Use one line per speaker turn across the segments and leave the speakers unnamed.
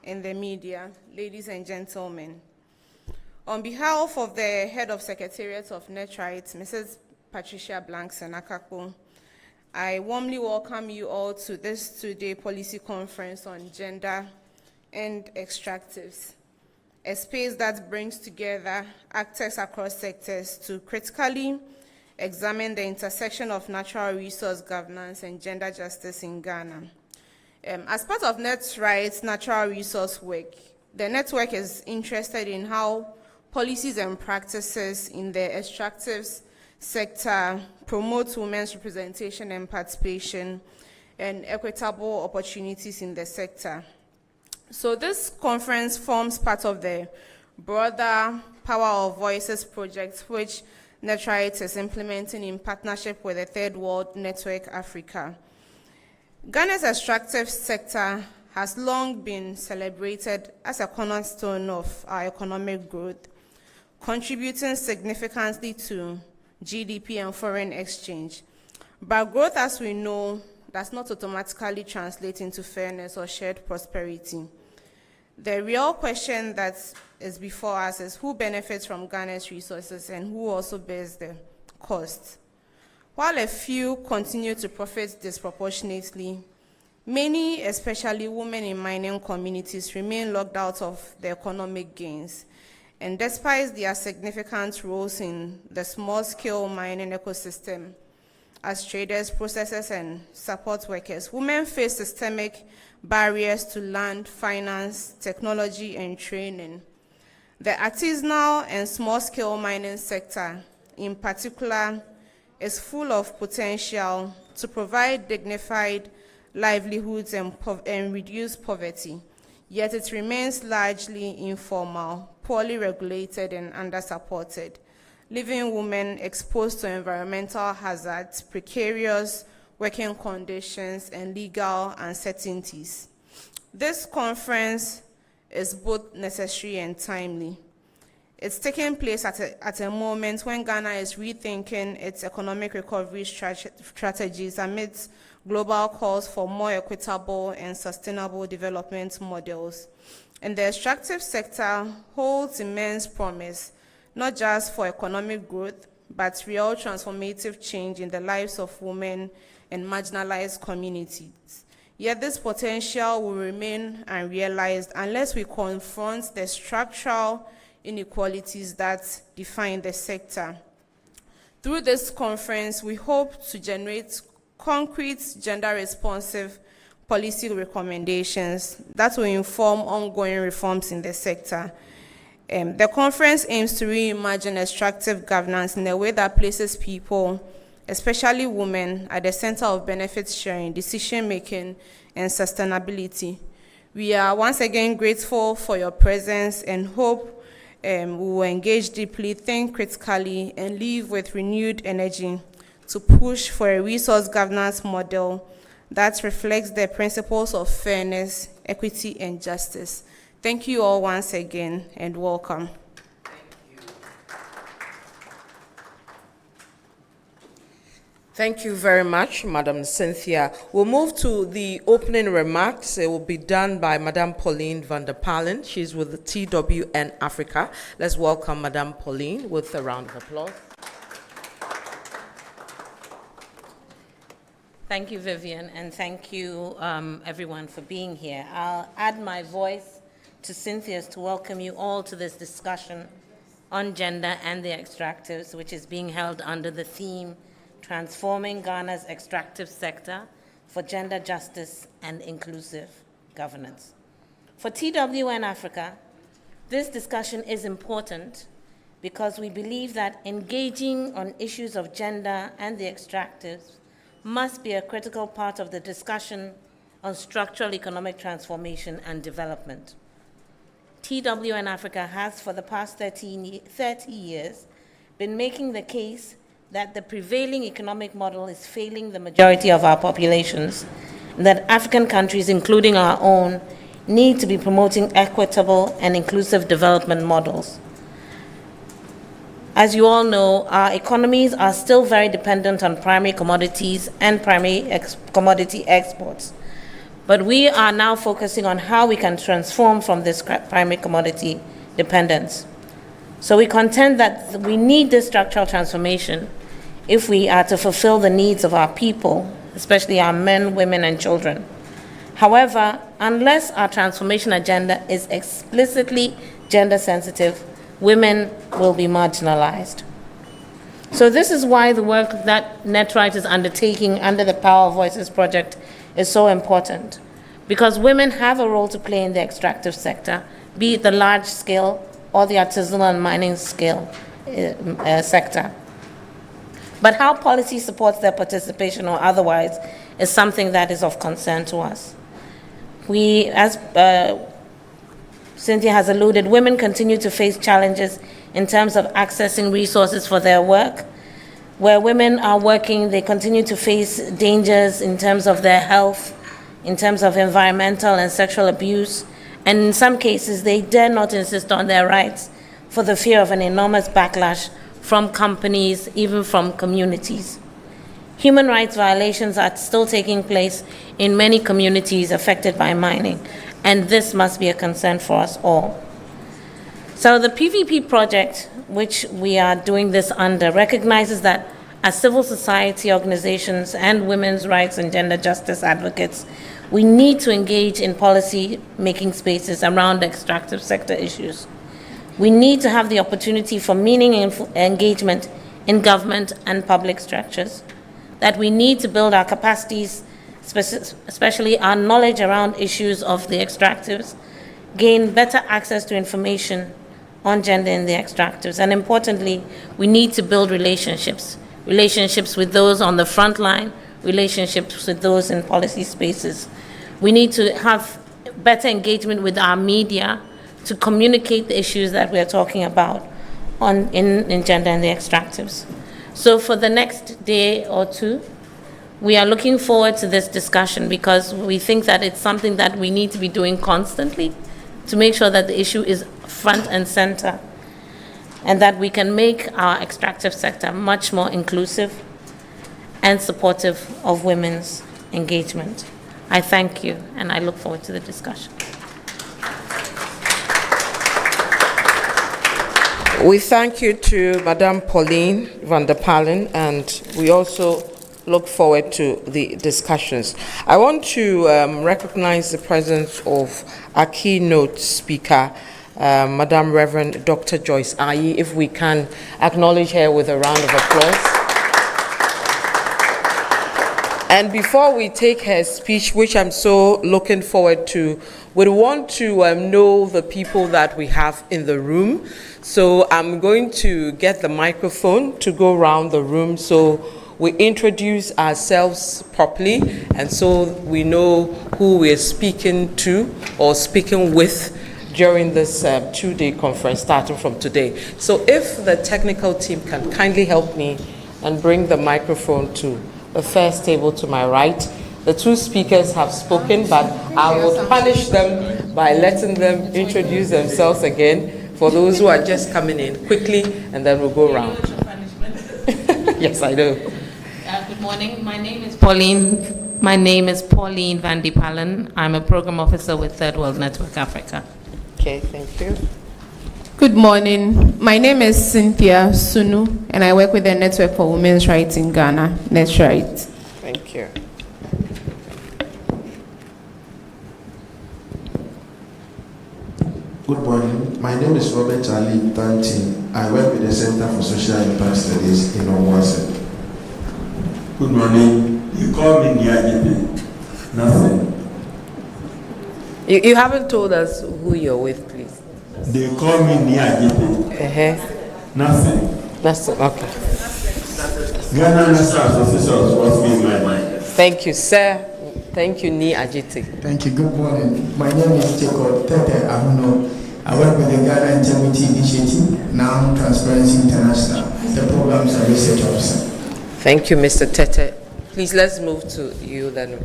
and the media, ladies and gentlemen. On behalf of the Head of Secretariat of NETRIGHT, Mrs. Patricia Blankson-Akakpo, I warmly welcome you all to this two-day policy conference on gender and extractives, a space that brings together actors across sectors to critically examine the intersection of natural resource governance and gender justice in Ghana. As part of NETRIGHT's natural resource work, the network is interested in how policies and practices in the extractives sector promote women's representation and participation and equitable opportunities in the sector. So this conference forms part of the broader Power of Voices project, which NETRIGHT is implementing in partnership with the Third World Network Africa. Ghana's extractive sector has long been celebrated as a cornerstone of our economic growth, contributing significantly to GDP and foreign exchange. But growth, as we know, does not automatically translate into fairness or shared prosperity. The real question that is before us is who benefits from Ghana's resources and who also bears the cost. While a few continue to profit disproportionately, many, especially women in mining communities, remain locked out of the economic gains. And despite their significant roles in the small-scale mining ecosystem as traders, processors, and support workers, women face systemic barriers to land, finance, technology, and training. The artisanal and small-scale mining sector, in particular, is full of potential to provide dignified livelihoods and reduce poverty, yet it remains largely informal, poorly regulated, and under-supported, leaving women exposed to environmental hazards, precarious working conditions, and legal uncertainties. This conference is both necessary and timely. It's taking place at a moment when Ghana is rethinking its economic recovery strategies amidst global calls for more equitable and sustainable development models. And the extractive sector holds immense promise, not just for economic growth, but real transformative change in the lives of women and marginalized communities. Yet this potential will remain unrealized unless we confront the structural inequalities that define the sector. Through this conference, we hope to generate concrete gender-responsive policy recommendations that will inform ongoing reforms in the sector. The conference aims to reimagine extractive governance in a way that places people, especially women, at the center of benefits sharing, decision-making, and sustainability. We are once again grateful for your presence and hope we will engage deeply, think critically, and leave with renewed energy to push for a resource governance model that reflects the principles of fairness, equity, and justice. Thank you all once again, and welcome.
Thank you very much, Madam Cynthia. We'll move to the opening remarks. It will be done by Madam Pauline van der Palen. She's with the TWN Africa. Let's welcome Madam Pauline with a round of applause.
Thank you, Vivian, and thank you, everyone, for being here. I'll add my voice to Cynthia's to welcome you all to this discussion on gender and the extractives, which is being held under the theme Transforming Ghana's Extractive Sector for Gender Justice and Inclusive Governance. For TWN Africa, this discussion is important because we believe that engaging on issues of gender and the extractives must be a critical part of the discussion on structural economic transformation and development. TWN Africa has, for the past 30 years, been making the case that the prevailing economic model is failing the majority of our populations, and that African countries, including our own, need to be promoting equitable and inclusive development models. As you all know, our economies are still very dependent on primary commodities and primary commodity exports. But we are now focusing on how we can transform from this primary commodity dependence. So we contend that we need this structural transformation if we are to fulfill the needs of our people, especially our men, women, and children. However, unless our transformation agenda is explicitly gender sensitive, women will be marginalized. So this is why the work that NETRIGHT is undertaking under the Power of Voices project is so important, because women have a role to play in the extractive sector, be it the large scale or the artisanal and mining scale sector. But how policy supports their participation or otherwise is something that is of concern to us. We, as Cynthia has alluded, women continue to face challenges in terms of accessing resources for their work. Where women are working, they continue to face dangers in terms of their health, in terms of environmental and sexual abuse, and in some cases, they dare not insist on their rights for the fear of an enormous backlash from companies, even from communities. Human rights violations are still taking place in many communities affected by mining, and this must be a concern for us all. So the PVP project, which we are doing this under, recognizes that as civil society organizations and women's rights and gender justice advocates, we need to engage in policy-making spaces around extractive sector issues. We need to have the opportunity for meaningful engagement in government and public structures, that we need to build our capacities, especially our knowledge around issues of the extractives, gain better access to information on gender in the extractives, and importantly, we need to build relationships with those on the front line, relationships with those in policy spaces. We need to have better engagement with our media to communicate the issues that we're talking about in gender and the extractives. So for the next day or two, we are looking forward to this discussion because we think that it's something that we need to be doing constantly to make sure that the issue is front and center and that we can make our extractive sector much more inclusive and supportive of women's engagement. I thank you, and I look forward to the discussion.
We thank you to Madame Pauline van der Palen, and we also look forward to the discussions. I want to recognize the presence of our keynote speaker, Madam Reverend Dr. Joyce Ayi, if we can acknowledge her with a round of applause. And before we take her speech, which I'm so looking forward to, we want to know the people that we have in the room. So I'm going to get the microphone to go around the room so we introduce ourselves properly and so we know who we're speaking to or speaking with during this two-day conference starting from today. So if the technical team can kindly help me and bring the microphone to the first table to my right. The two speakers have spoken, but I will punish them by letting them introduce themselves again for those who are just coming in quickly, and then we'll go around. Yes, I do.
Good morning. My name is Pauline. My name is Pauline van der Palen. I'm a program officer with Third World Network Africa.
Okay, thank you.
Good morning. My name is Cynthia Sunu, and I work with the Network for Women's Rights in Ghana, NETRIGHT.
Thank you.
Good morning. My name is Robert Ali Tanti. I work with the Center for Social Impact Studies in Onwase.
Good morning. You call me Niajibi. Nothing.
You haven't told us who you're with, please.
They call me Niajibi. Nothing.
That's okay.
Ghana National Association was me in my mind.
Thank you, sir. Thank you, Ni Ajiti.
Thank you. Good morning. My name is Jacob Tete Ahuno. I work with the Ghana Integrity Initiative, now Transparency International, the Programs and Research Officer.
Thank you, Mr. Tete. Please, let's move to you then.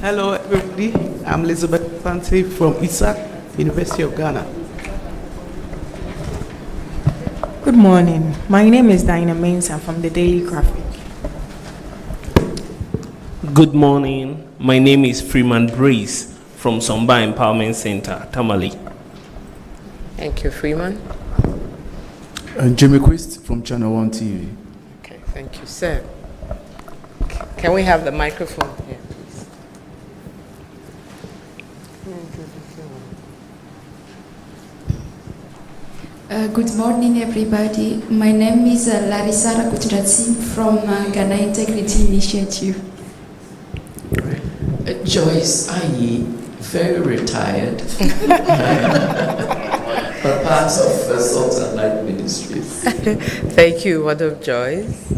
Hello, everybody. I'm Elizabeth Sante from ISA, University of Ghana.
Good Good morning. My name is Dinah Mensah from the Daily Graphic.
Good morning. My name is Freeman Brace from Somba Empowerment Center, Tamale.
Thank you, Freeman.
Jimmy Quist from Channel 1 TV.
Okay, thank you, sir. Can we have the microphone here, please?
Good morning, everybody. My name is Larissa Rakutrati from Ghana Integrity Initiative.
Joyce Ayi, very retired, but part of Salt and Light Ministries.
Thank you, Madam Joyce.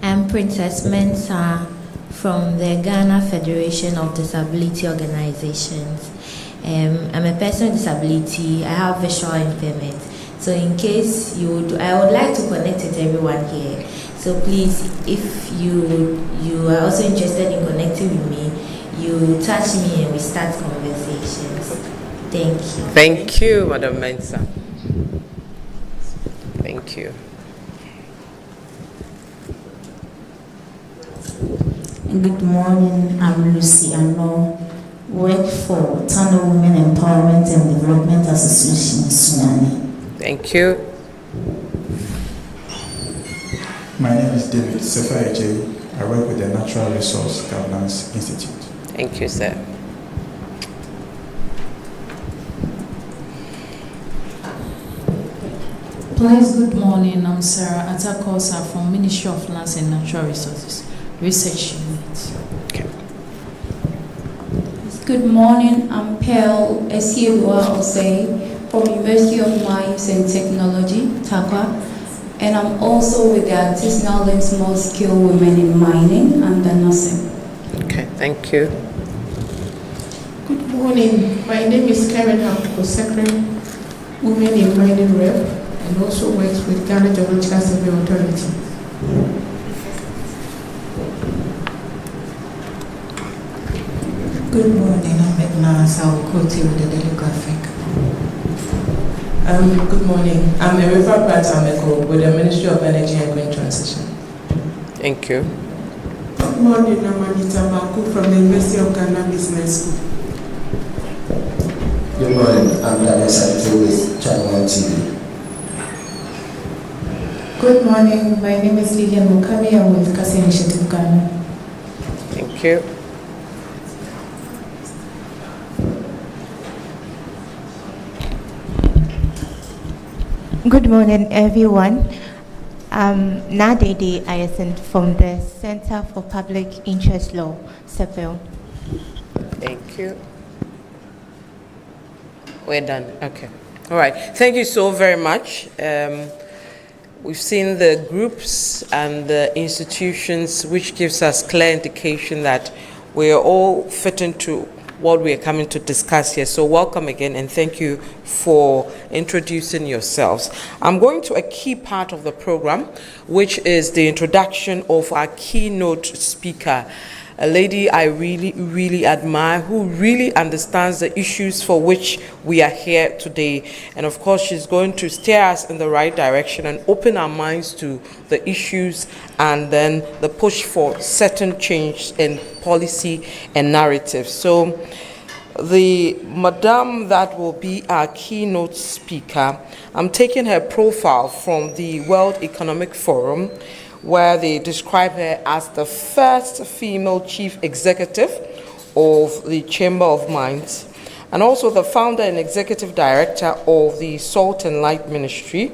I'm Princess Mensah from the Ghana Federation of Disability Organizations. I'm a person with disability. I have visual impairment. So in case I would like to connect with everyone here. So please, if you are also interested in connecting with me, you touch me and we start conversations. Thank you.
Thank you, Madam Mensah. Thank you.
Good morning, I'm Lucy Ano, work for Tano Women Empowerment and Development Association, Tsunami.
Thank you.
My name is David Sefaeje. I work with the Natural Resource Governance Institute.
Thank you, sir.
Please, good morning. I'm Sarah Atakosa from Ministry of Lands and Natural Resources Research Unit.
Okay.
Good morning, I'm Pearl Esiebua Osei from University of Mines and Technology, TAPA, and I'm also with the Artisanal and Small Scale Women in Mining and the Nursing.
Okay, thank you.
Good morning, my name is Karen Hamko, Secretary, Women in Mining Rep, and also works with Ghana Geological Survey Authority.
Good morning, I'm Edna Sawukoti with the Daily Graphic.
Good morning, I'm Erifa Pratameko with the Ministry of Energy and Green Transition.
Thank you.
Good morning, I'm Anita Maku from the University of Ghana Business School.
Good morning, I'm Daniel Saito with Channel 1 TV.
Good morning, my name is Lilian Mukami. I'm with Kasi Initiative Ghana.
Thank you.
Good morning, everyone. Nadede Ayesen from the Center for Public Interest Law, CEPEL.
Thank you. We're done. Okay. All right. Thank you so very much. We've seen the groups and the institutions, which gives us clear indication that we are all fit into what we are coming to discuss here. So welcome again, and thank you for introducing yourselves. I'm going to a key part of the program, which is the introduction of our keynote speaker, a lady I really, really admire, who really understands the issues for which we are here today. And of course, she's going to steer us in the right direction and open our minds to the issues and then the push for certain change in policy and narrative. So the madam that will be our keynote speaker, I'm taking her profile from the World Economic Forum, where they describe her as the first female chief executive of the Chamber of Mines, and also the founder and executive director of the Salt and Light Ministry,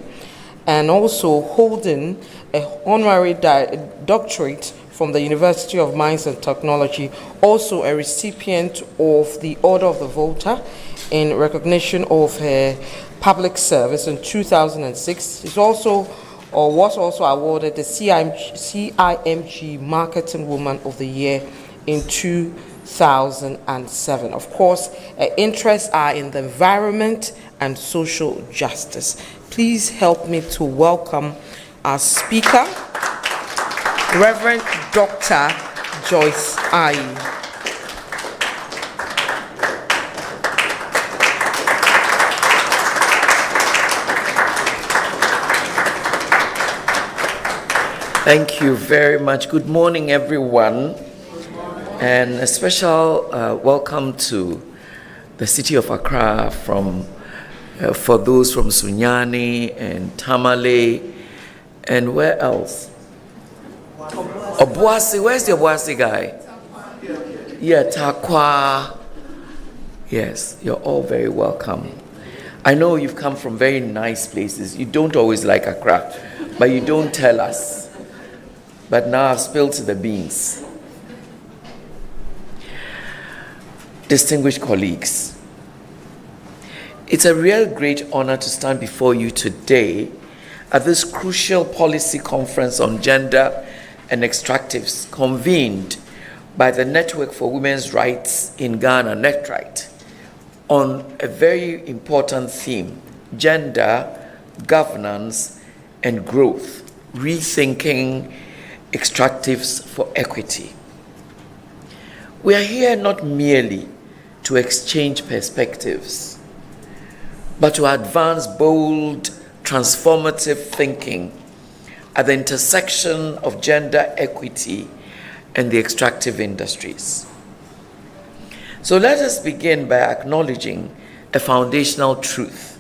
and also holding an honorary doctorate from the University of Mines and Technology, also a recipient of the Order of the Volta in recognition of her public service in 2006. She's also was also awarded the CIMG Marketing Woman of the Year in 2007. Of course, her interests are in the environment and social justice. Please help me to welcome our speaker, Reverend Dr. Joyce Ayi.
Thank you very much. Good morning, everyone. And a special welcome to the city of Accra for those from Sunyani and Tamale and where else? Obuasi. Where's the Obuasi guy? Yeah, Takwa. Yes, you're all very welcome. I know you've come from very nice places. You don't always like Accra, but you don't tell us. But now I've spilled the beans. Distinguished colleagues, it's a real great honor to stand before you today at this crucial policy conference on gender and extractives convened by the Network for Women's Rights in Ghana, NETRIGHT, on a very important theme: gender, governance, and growth, rethinking extractives for equity. We are here not merely to exchange perspectives, but to advance bold, transformative thinking at the intersection of gender equity and the extractive industries. So let us begin by acknowledging a foundational truth.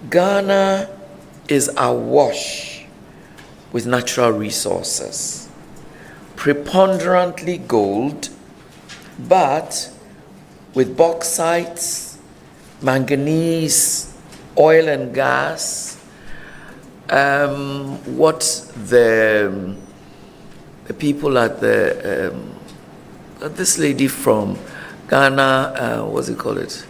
Ghana is awash with natural resources, preponderantly gold, but with bauxite, manganese, oil and gas, what the people at the this lady from Ghana, what's it called?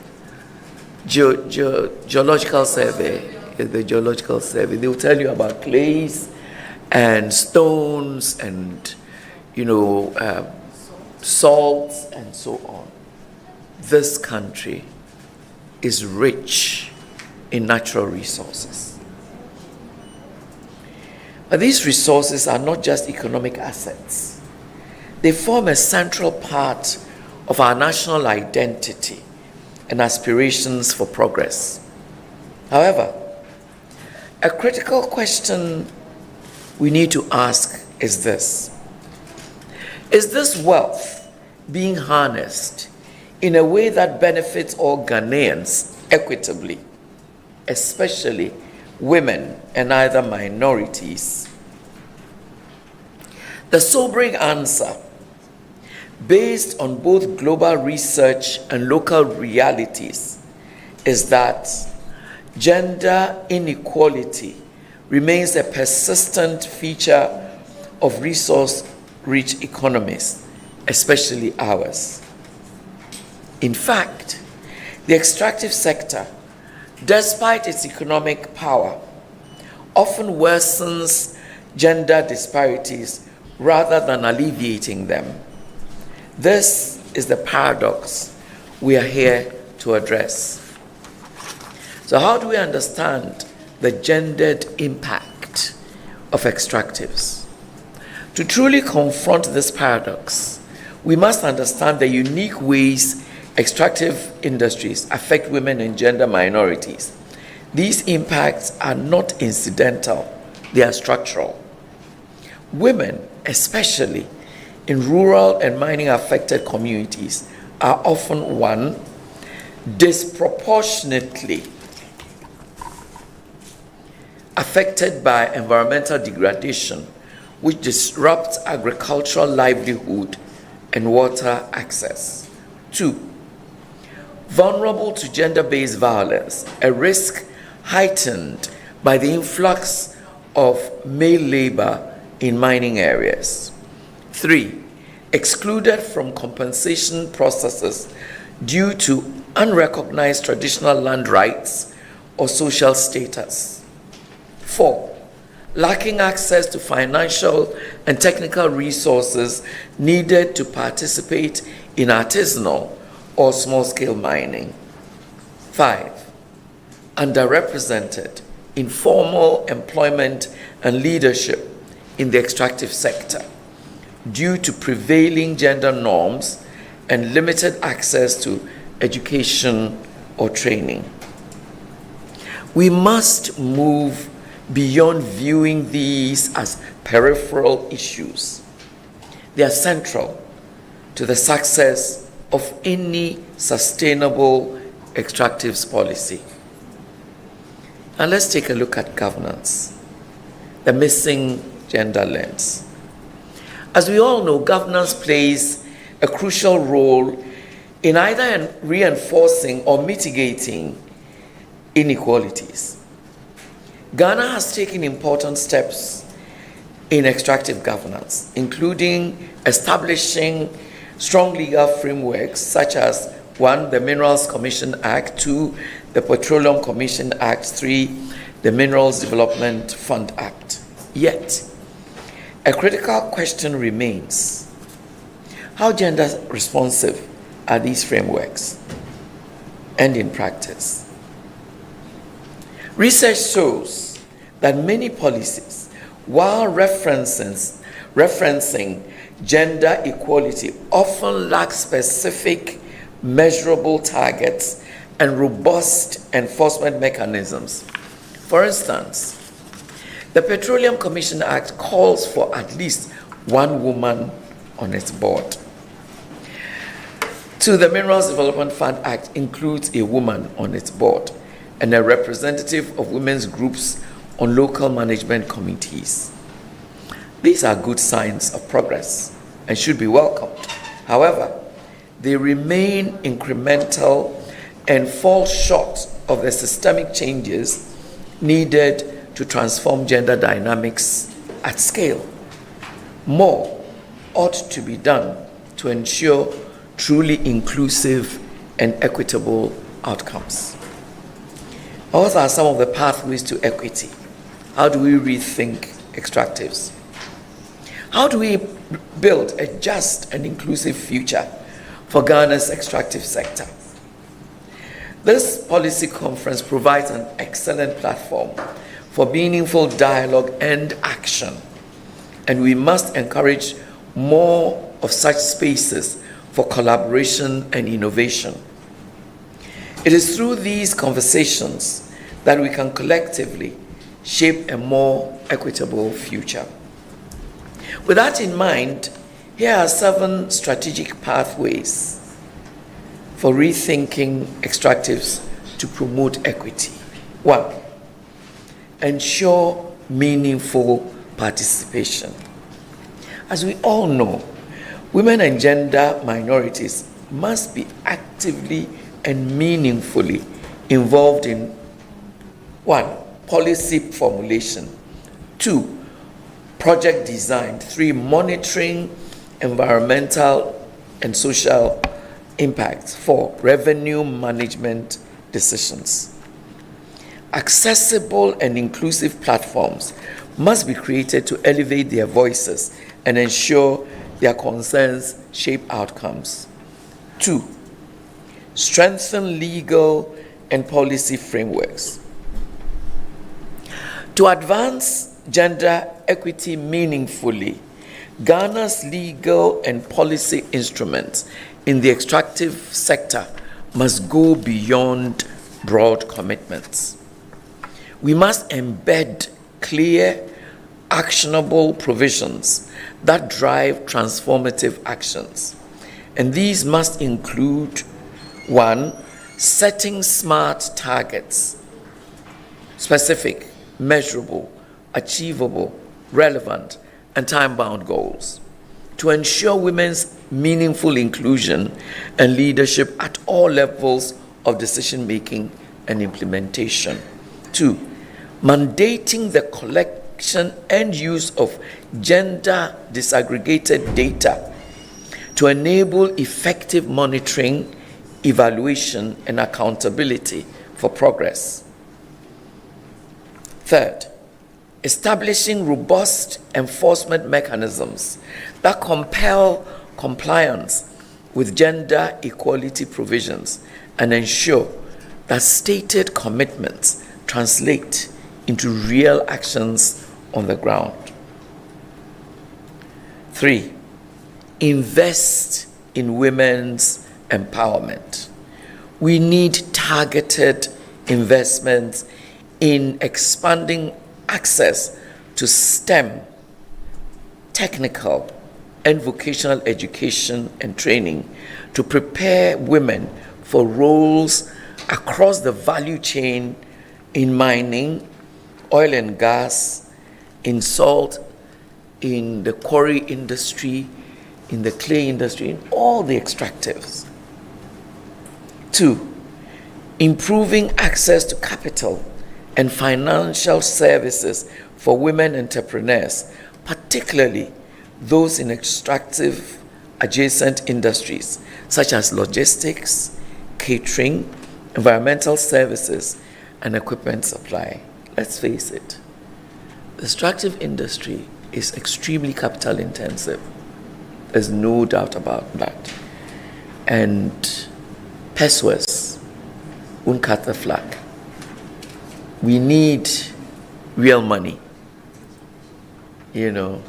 Geological survey. The geological survey. They will tell you about clays and stones and salts and so on. This country is rich in natural resources. But these resources are not just economic assets. They form a central part of our national identity and aspirations for progress. However, a critical question we need to ask is this: is this wealth being harnessed in a way that benefits all Ghanaians equitably, especially women and other minorities? The sobering answer, based on both global research and local realities, is that gender inequality remains a persistent feature of resource-rich economies, especially ours. In fact, the extractive sector, despite its economic power, often worsens gender disparities rather than alleviating them. This is the paradox we are here to address. So how do we understand the gendered impact of extractives? To truly confront this paradox, we must understand the unique ways extractive industries affect women and gender minorities. These impacts are not incidental, they are structural. Women, especially in rural and mining affected communities, are often, one, disproportionately affected by environmental degradation, which disrupts agricultural livelihood and water access. Two, vulnerable to gender-based violence, a risk heightened by the influx of male labor in mining areas. Three, excluded from compensation processes due to unrecognized traditional land rights or social status. Four, lacking access to financial and technical resources needed to participate in artisanal or small-scale mining. Five, underrepresented in formal employment and leadership in the extractive sector due to prevailing gender norms and limited access to education or training. We must move beyond viewing these as peripheral issues. They are central to the success of any sustainable extractives policy. And let's take a look at governance, the missing gender lens. As we all know, governance plays a crucial role in either reinforcing or mitigating inequalities. Ghana has taken important steps in extractive governance, including establishing strong legal frameworks such as 1, the Minerals Commission Act, 2, the Petroleum Commission Act, 3, the Minerals Development Fund Act. Yet, a critical question remains: how gender responsive are these frameworks? And in practice, research shows that many policies, while referencing gender equality, often lack specific measurable targets and robust enforcement mechanisms. For instance, the Petroleum Commission Act calls for at least 1 woman on its board. The Minerals Development Fund Act includes a woman on its board and a representative of women's groups on local management committees. These are good signs of progress and should be welcomed. However, they remain incremental and fall short of the systemic changes needed to transform gender dynamics at scale. More ought to be done to ensure truly inclusive and equitable outcomes. What are some of the pathways to equity? How do we rethink extractives? How do we build a just and inclusive future for Ghana's extractive sector? This policy conference provides an excellent platform for meaningful dialogue and action, and we must encourage more of such spaces for collaboration and innovation. It is through these conversations that we can collectively shape a more equitable future. With that in mind, here are 7 strategic pathways for rethinking extractives to promote equity. 1, ensure meaningful participation. As we all know, women and gender minorities must be actively and meaningfully involved in 1, policy formulation, 2, project design, 3, monitoring environmental and social impacts, 4, revenue management decisions. Accessible and inclusive platforms must be created to elevate their voices and ensure their concerns shape outcomes. 2, strengthen legal and policy frameworks. To advance gender equity meaningfully, Ghana's legal and policy instruments in the extractive sector must go beyond broad commitments. We must embed clear, actionable provisions that drive transformative actions. And these must include 1, setting smart targets, specific, measurable, achievable, relevant, and time-bound goals to ensure women's meaningful inclusion and leadership at all levels of decision-making and implementation. 2, mandating the collection and use of gender disaggregated data to enable effective monitoring, evaluation, and accountability for progress. 3rd, establishing robust enforcement mechanisms that compel compliance with gender equality provisions and ensure that stated commitments translate into real actions on the ground. 3, invest in women's empowerment. We need targeted investments in expanding access to STEM, technical, and vocational education and training to prepare women for roles across the value chain in mining, oil and gas, in salt, in the quarry industry, in the clay industry, in all the extractives. 2, improving access to capital and financial services for women entrepreneurs, particularly those in extractive adjacent industries such as logistics, catering, environmental services, and equipment supply. Let's face it, the extractive industry is extremely capital intensive. There's no doubt about that. And pesos won't cut the flag. We need real money. You know,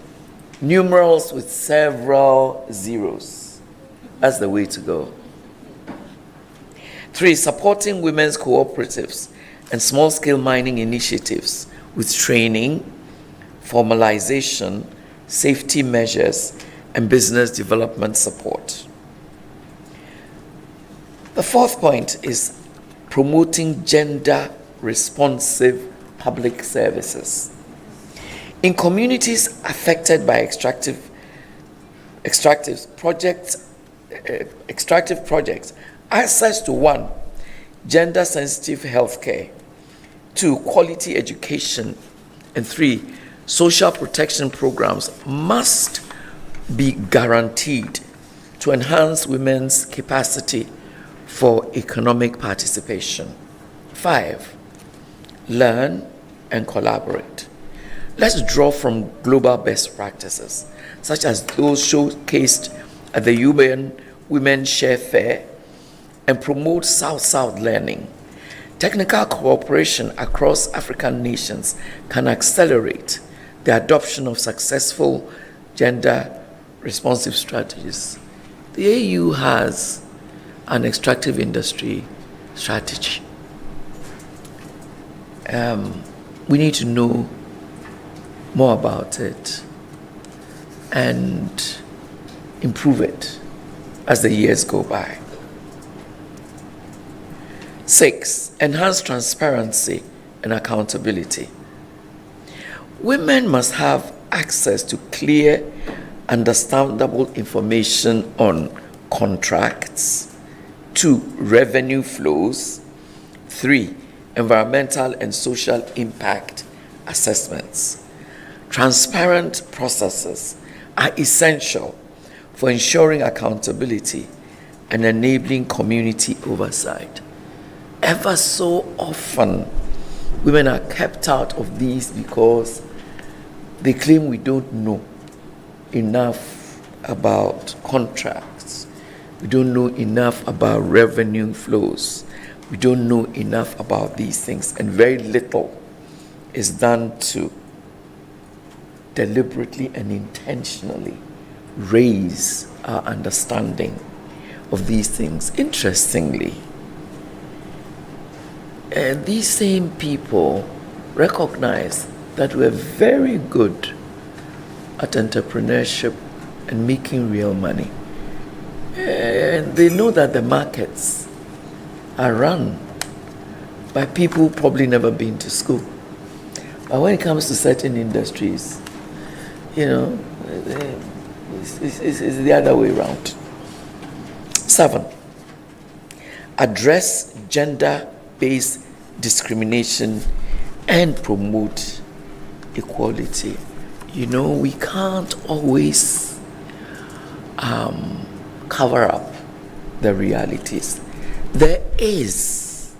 numerals with several zeros. That's the way to go. 3, supporting women's cooperatives and small-scale mining initiatives with training, formalization, safety measures, and business development support. The 4th point is promoting gender-responsive public services. In communities affected by extractive projects, access to 1, gender-sensitive healthcare, 2, quality education, and 3, social protection programs must be guaranteed to enhance women's capacity for economic participation. 5, learn and collaborate. Let's draw from global best practices, such as those showcased at the UN Women's Share Fair, and promote South-South learning. Technical cooperation across African nations can accelerate the adoption of successful gender-responsive strategies. The AU has an extractive industry strategy. We need to know more about it and improve it as the years go by. 6, enhance transparency and accountability. Women must have access to clear, understandable information on contracts. 2, revenue flows. 3, environmental and social impact assessments. Transparent processes are essential for ensuring accountability and enabling community oversight. Ever so often, women are kept out of these because they claim we don't know enough about contracts. We don't know enough about revenue flows. We don't know enough about these things, and very little is done to deliberately and intentionally raise our understanding of these things. Interestingly, these same people recognize that we're very good at entrepreneurship and making real money. And they know that the markets are run by people who probably never been to school. But when it comes to certain industries, you know, it's the other way around. 7, address gender-based discrimination and promote equality. You know, we can't always cover up the realities. There is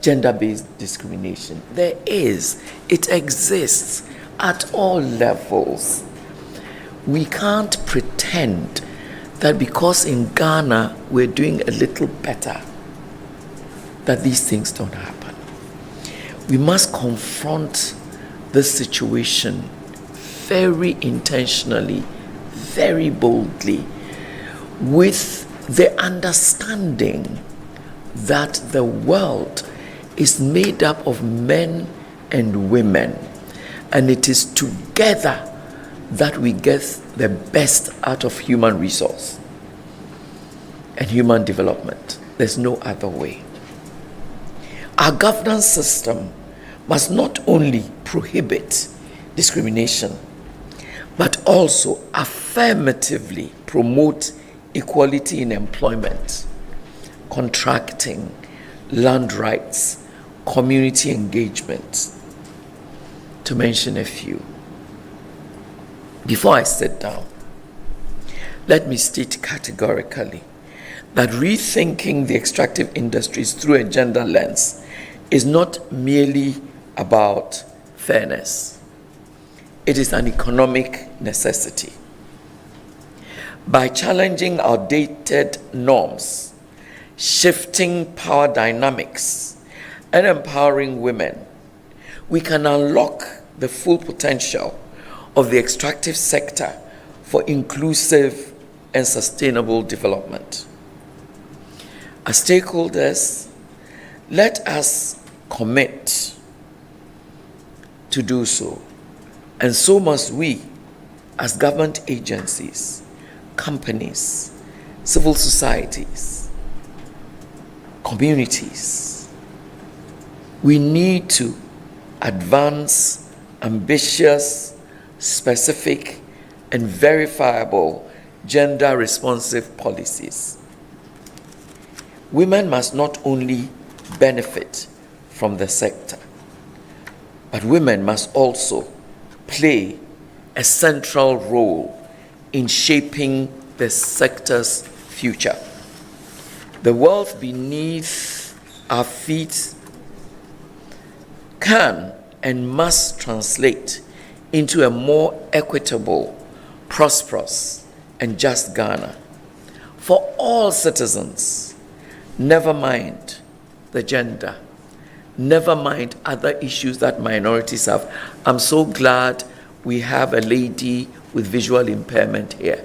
gender-based discrimination. There is. It exists at all levels. We can't pretend that because in Ghana we're doing a little better, that these things don't happen. We must confront this situation very intentionally, very boldly, with the understanding that the world is made up of men and women. And it is together that we get the best out of human resource and human development. There's no other way. Our governance system must not only prohibit discrimination, but also affirmatively promote equality in employment, contracting, land rights, community engagement, to mention a few. Before I sit down, let me state categorically that rethinking the extractive industries through a gender lens is not merely about fairness. It is an economic necessity. By challenging outdated norms, shifting power dynamics, and empowering women, we can unlock the full potential of the extractive sector for inclusive and sustainable development. As stakeholders, let us commit to do so, and so must we as government agencies, companies, civil societies, communities. We need to advance ambitious, specific, and verifiable gender-responsive policies. Women must not only benefit from the sector, but women must also play a central role in shaping the sector's future. The wealth beneath our feet can and must translate into a more equitable, prosperous, and just Ghana for all citizens, never mind the gender, never mind other issues that minorities have. I'm so glad we have a lady with visual impairment here.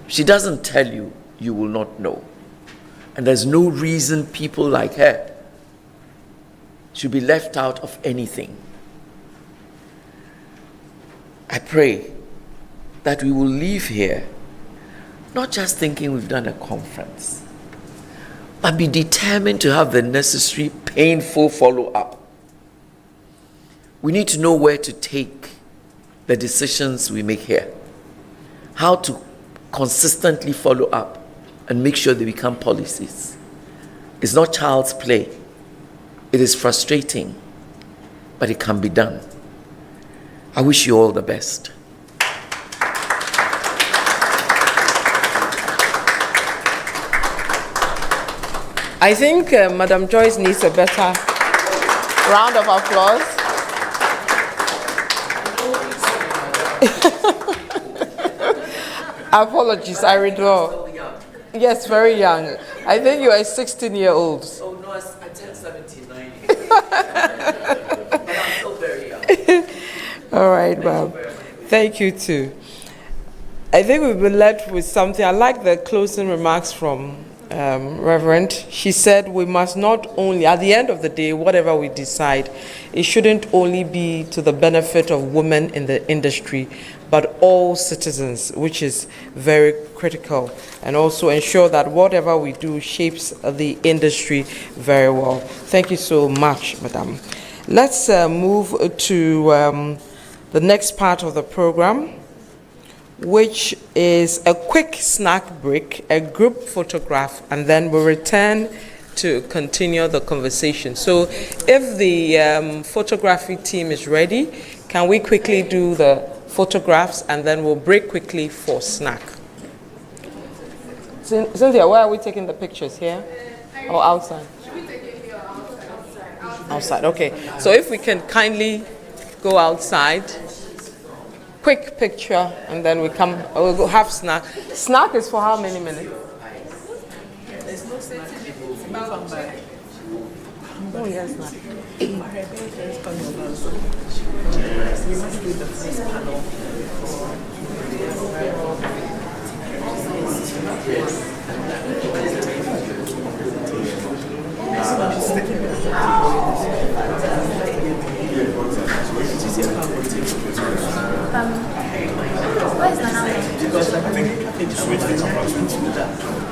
If she doesn't tell you, you will not know. And there's no reason people like her should be left out of anything. I pray that we will leave here not just thinking we've done a conference, but be determined to have the necessary painful follow-up. We need to know where to take the decisions we make here, how to consistently follow up and make sure they become policies. It's not child's play. It is frustrating, but it can be done. I wish you all the best.
I think Madam Joyce needs a better round of applause. Apologies, I withdraw. Yes, very young. I think you are a 16-year-old.
Oh no, I turned 79. But I'm still very young.
All right, ma'am. Thank you too. I think we've been led with something. I like the closing remarks from Reverend. She said we must not only, at the end of the day, whatever we decide, it shouldn't only be to the benefit of women in the industry, but all citizens, which is very critical, and also ensure that whatever we do shapes the industry very well. Thank you so much, Madam. Let's move to the next part of the program, which is a quick snack break, a group photograph, and then we'll return to continue the conversation. So if the photography team is ready, can we quickly do the photographs and then we'll break quickly for snack. Cynthia, where are we taking the pictures, here or outside? Should we take it here or outside? Outside, okay. So if we can kindly go outside, quick picture, and then we'll go have snack. Snack is for how many minutes?
There's no snack.
Oh, yes, snack.
We must do the first panel.
Because I think the switch the camera to that.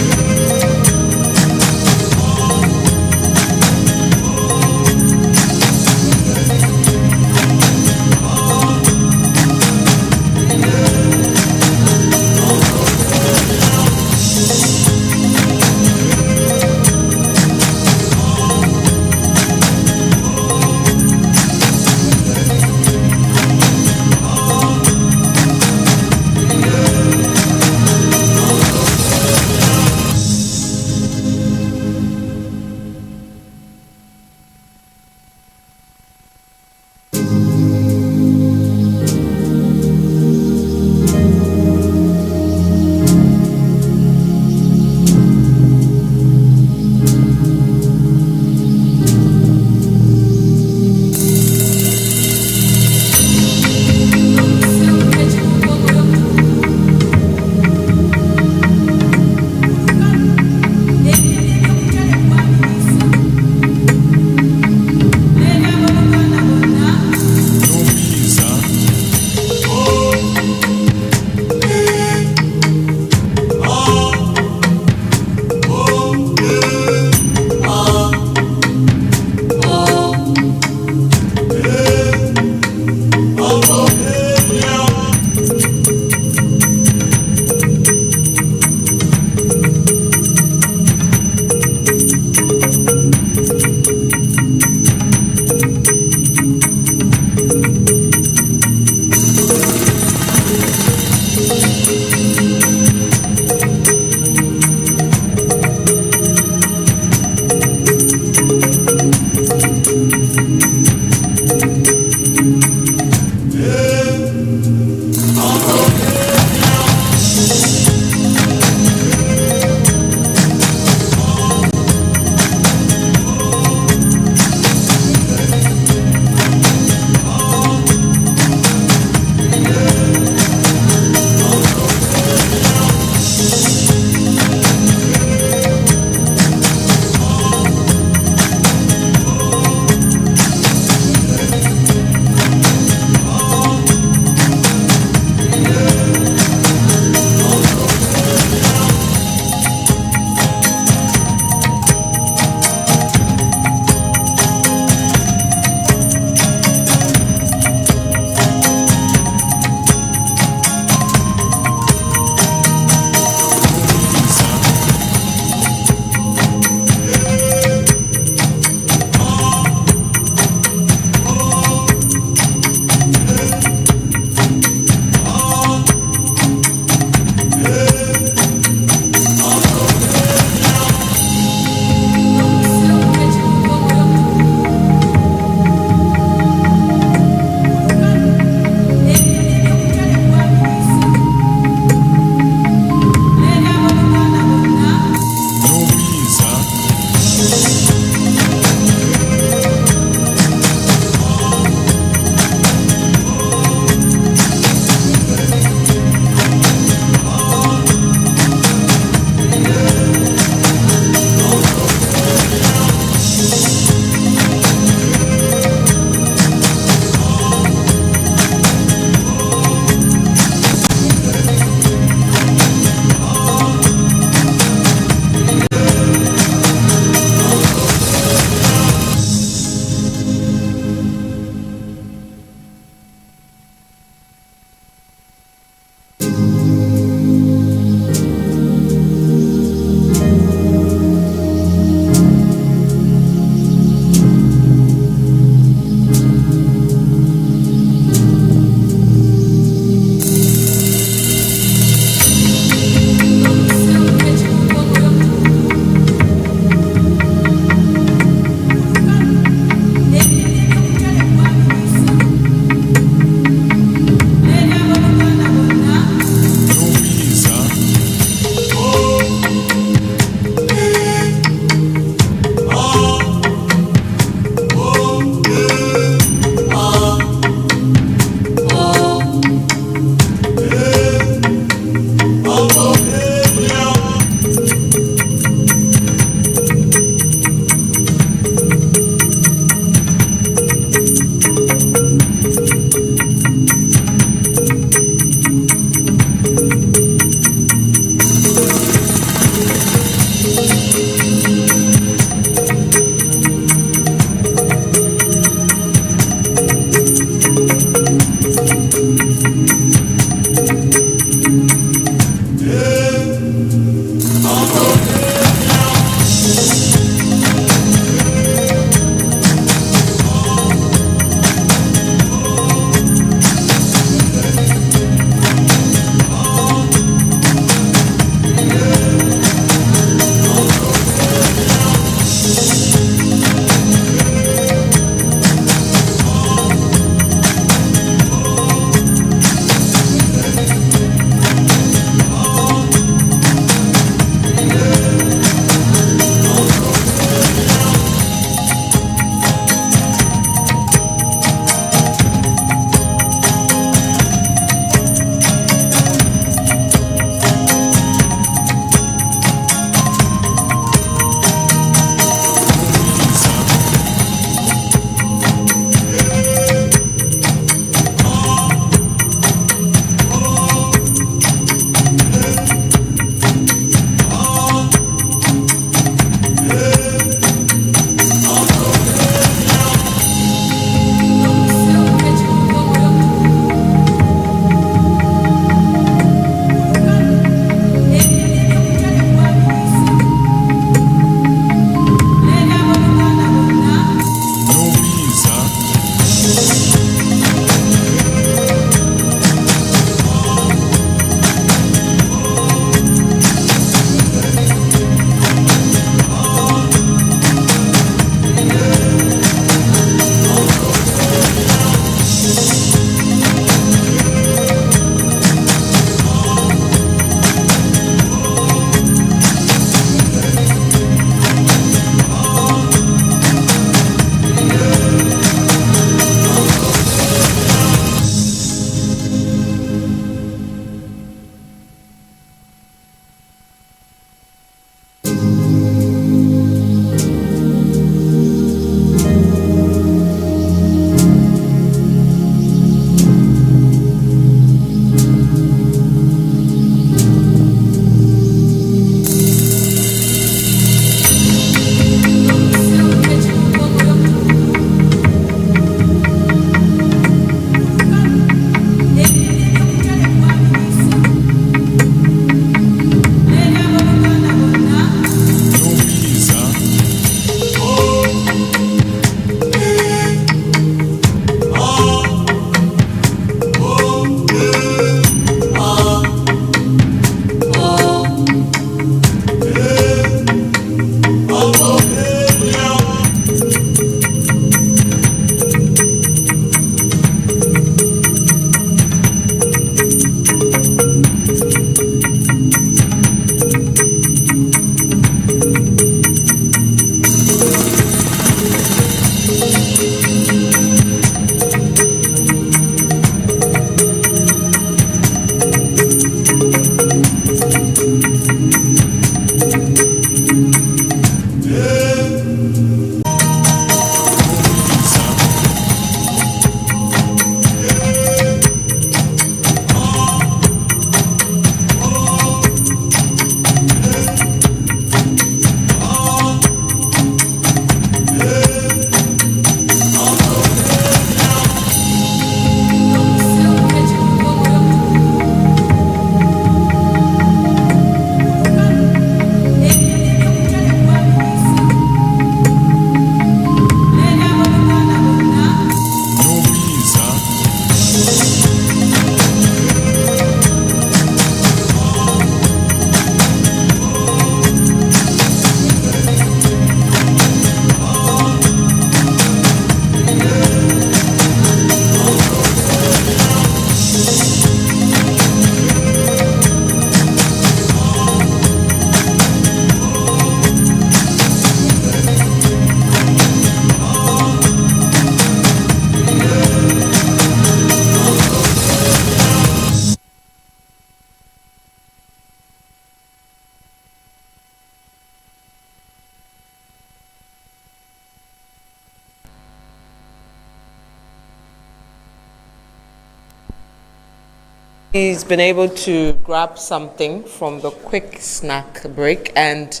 He's been able to grab something from the quick snack break, and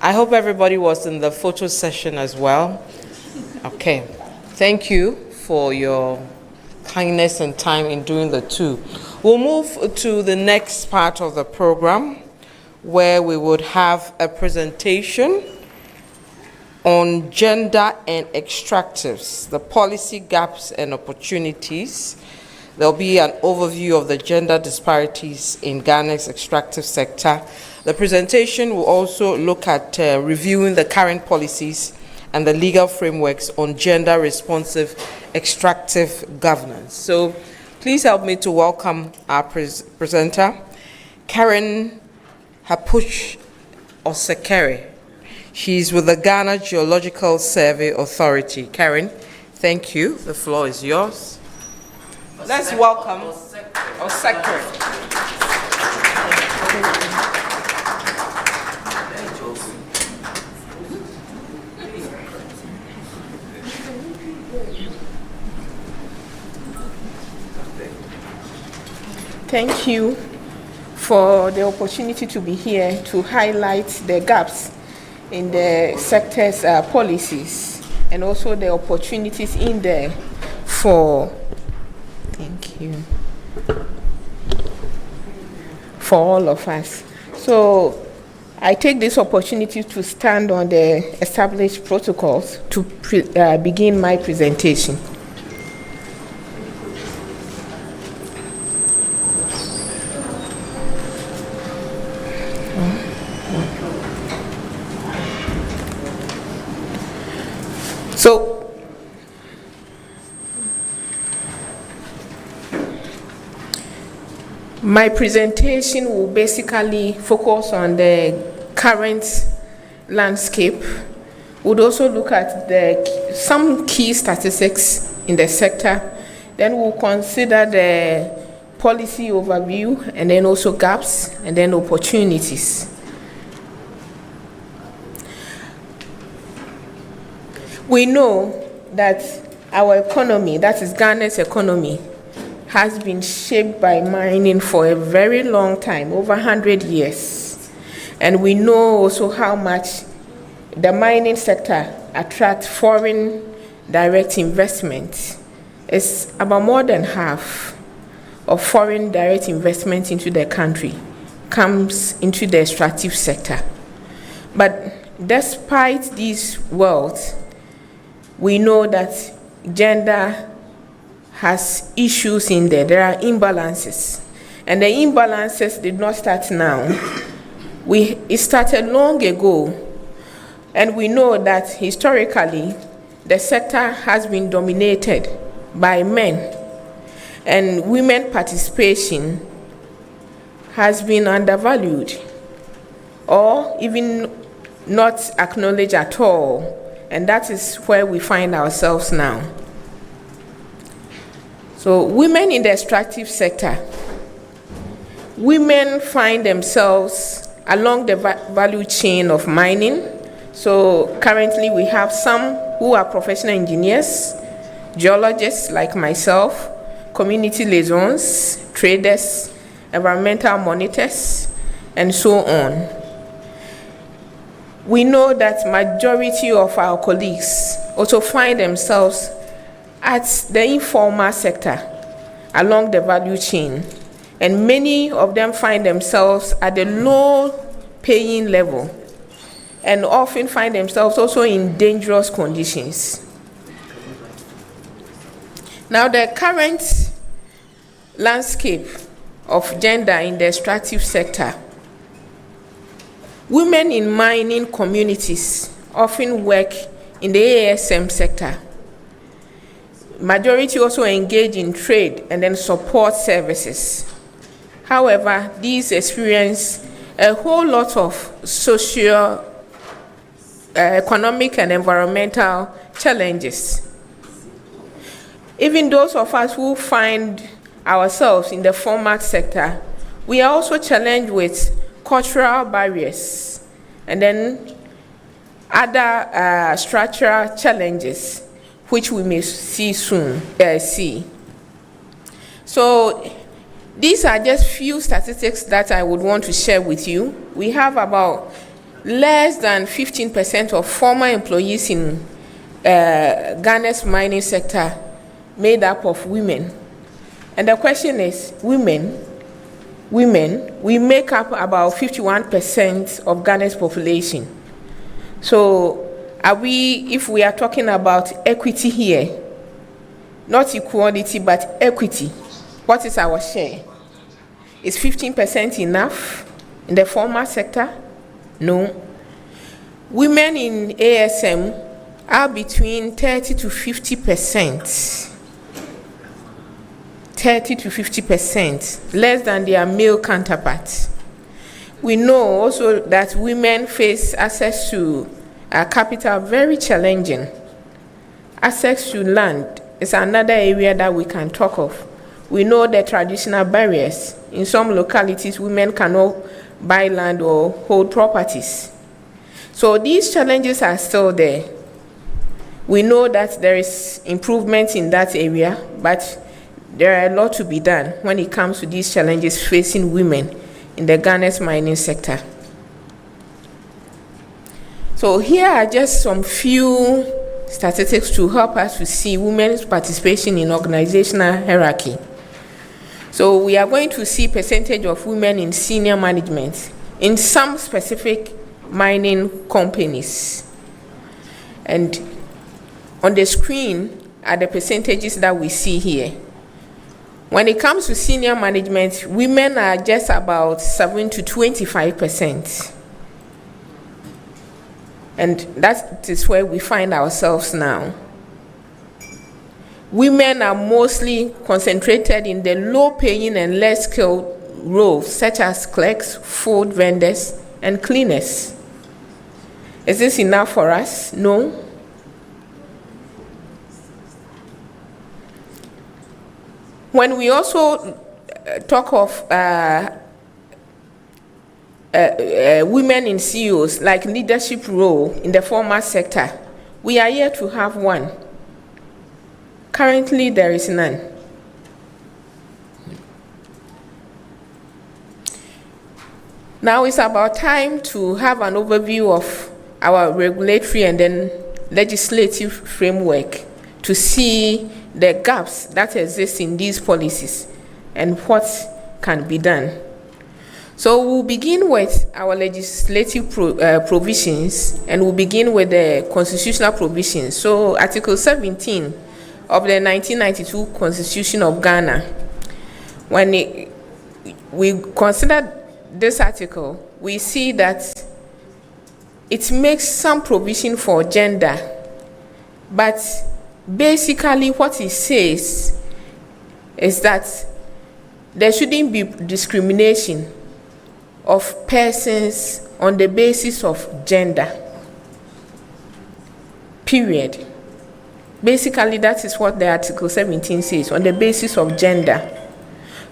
I hope everybody was in the photo session as well. Okay, thank you for your kindness and time in doing the two. We'll move to the next part of the program, where we would have a presentation on gender and extractives, the policy gaps and opportunities. There'll be an overview of the gender disparities in Ghana's extractive sector. The presentation will also look at reviewing the current policies and the legal frameworks on gender-responsive extractive governance. So please help me to welcome our presenter, Karen Hapuch Osekere. She's with the Ghana Geological Survey Authority. Karen, thank you. The floor is yours. Let's welcome Osekere.
Thank you for the opportunity to be here to highlight the gaps in the sector's policies and also the opportunities in there for, thank you, for all of us. So I take this opportunity to stand on the established protocols to begin my presentation. So, my presentation will basically focus on the current landscape. We'll also look at some key statistics in the sector. Then we'll consider the policy overview, and then also gaps, and then opportunities. We know that our economy, that is Ghana's economy, has been shaped by mining for a very long time, over 100 years. And we know also how much the mining sector attracts foreign direct investment. It's about more than half of foreign direct investment into the country comes into the extractive sector. But despite these wealth, we know that gender has issues in there. There are imbalances. And the imbalances did not start now. It started long ago. And we know that historically, the sector has been dominated by men. And women participation has been undervalued or even not acknowledged at all. And that is where we find ourselves now. So women in the extractive sector, women find themselves along the value chain of mining. So currently we have some who are professional engineers, geologists like myself, community liaisons, traders, environmental monitors, and so on. We know that majority of our colleagues also find themselves at the informal sector along the value chain, and many of them find themselves at the low paying level and often find themselves also in dangerous conditions. Now, the current landscape of gender in the extractive sector, women in mining communities often work in the ASM sector. Majority also engage in trade and then support services. However, these experience a whole lot of socio economic and environmental challenges. Even those of us who find ourselves in the formal sector, we are also challenged with cultural barriers and then other structural challenges, which we may see soon. So These are just few statistics that I would want to share with you. We have about less than 15% of former employees in Ghana's mining sector made up of women. And the question is, women, we make up about 51% of Ghana's population. So if we are talking about equity here, not equality, but equity, what is our share? Is 15% enough in the formal sector? No. Women in ASM are between 30 to 50%. 30 to 50%, less than their male counterparts. We know also that women face access to capital very challenging. Access to land is another area that we can talk of. We know the traditional barriers. In some localities, women cannot buy land or hold properties. So these challenges are still there. We know that there is improvement in that area, but there are a lot to be done when it comes to these challenges facing women in the Ghana's mining sector. So here are just some few statistics to help us to see women's participation in organizational hierarchy. So we are going to see percentage of women in senior management in some specific mining companies. And on the screen are the percentages that we see here. When it comes to senior management, women are just about 7 to 25%. And that is where we find ourselves now. Women are mostly concentrated in the low-paying and less skilled roles, such as clerks, food vendors, and cleaners. Is this enough for us? No. When we also talk of women in CEOs, like leadership role in the formal sector, we are yet to have one. Currently, there is none. Now it's about time to have an overview of our regulatory and then legislative framework to see the gaps that exist in these policies and what can be done. So we'll begin with our legislative provisions, and we'll begin with the constitutional provisions. So Article 17 of the 1992 Constitution of Ghana, when we consider this article, we see that it makes some provision for gender, but basically what it says is that there shouldn't be discrimination of persons on the basis of gender. Period. Basically, that is what the Article 17 says, on the basis of gender.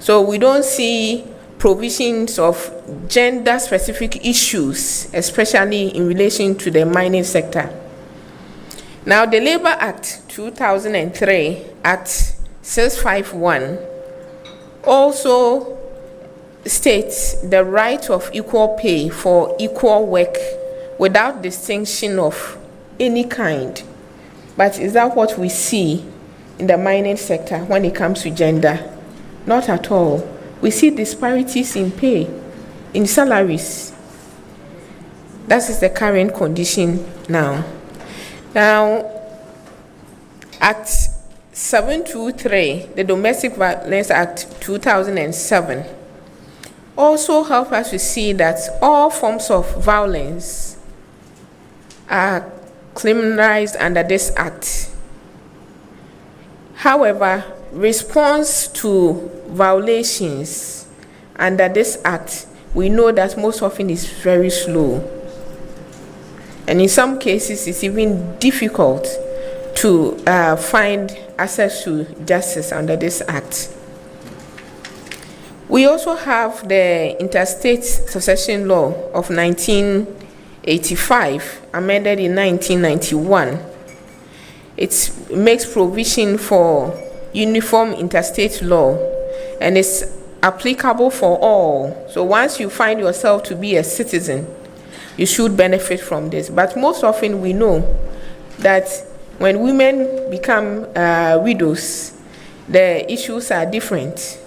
So we don't see provisions of gender-specific issues, especially in relation to the mining sector. Now, the Labor Act 2003, Act 651, also states the right of equal pay for equal work without distinction of any kind. But is that what we see in the mining sector when it comes to gender? Not at all. We see disparities in pay, in salaries. That is the current condition now. Now, Act 723, the Domestic Violence Act 2007, also help us to see that all forms of violence are criminalized under this act. However, response to violations under this act, we know that most often is very slow. And in some cases, it's even difficult to find access to justice under this act. We also have the Interstate Succession Law of 1985, amended in 1991. It makes provision for uniform interstate law, and it's applicable for all. So once you find yourself to be a citizen, you should benefit from this. But most often we know that when women become widows, the issues are different.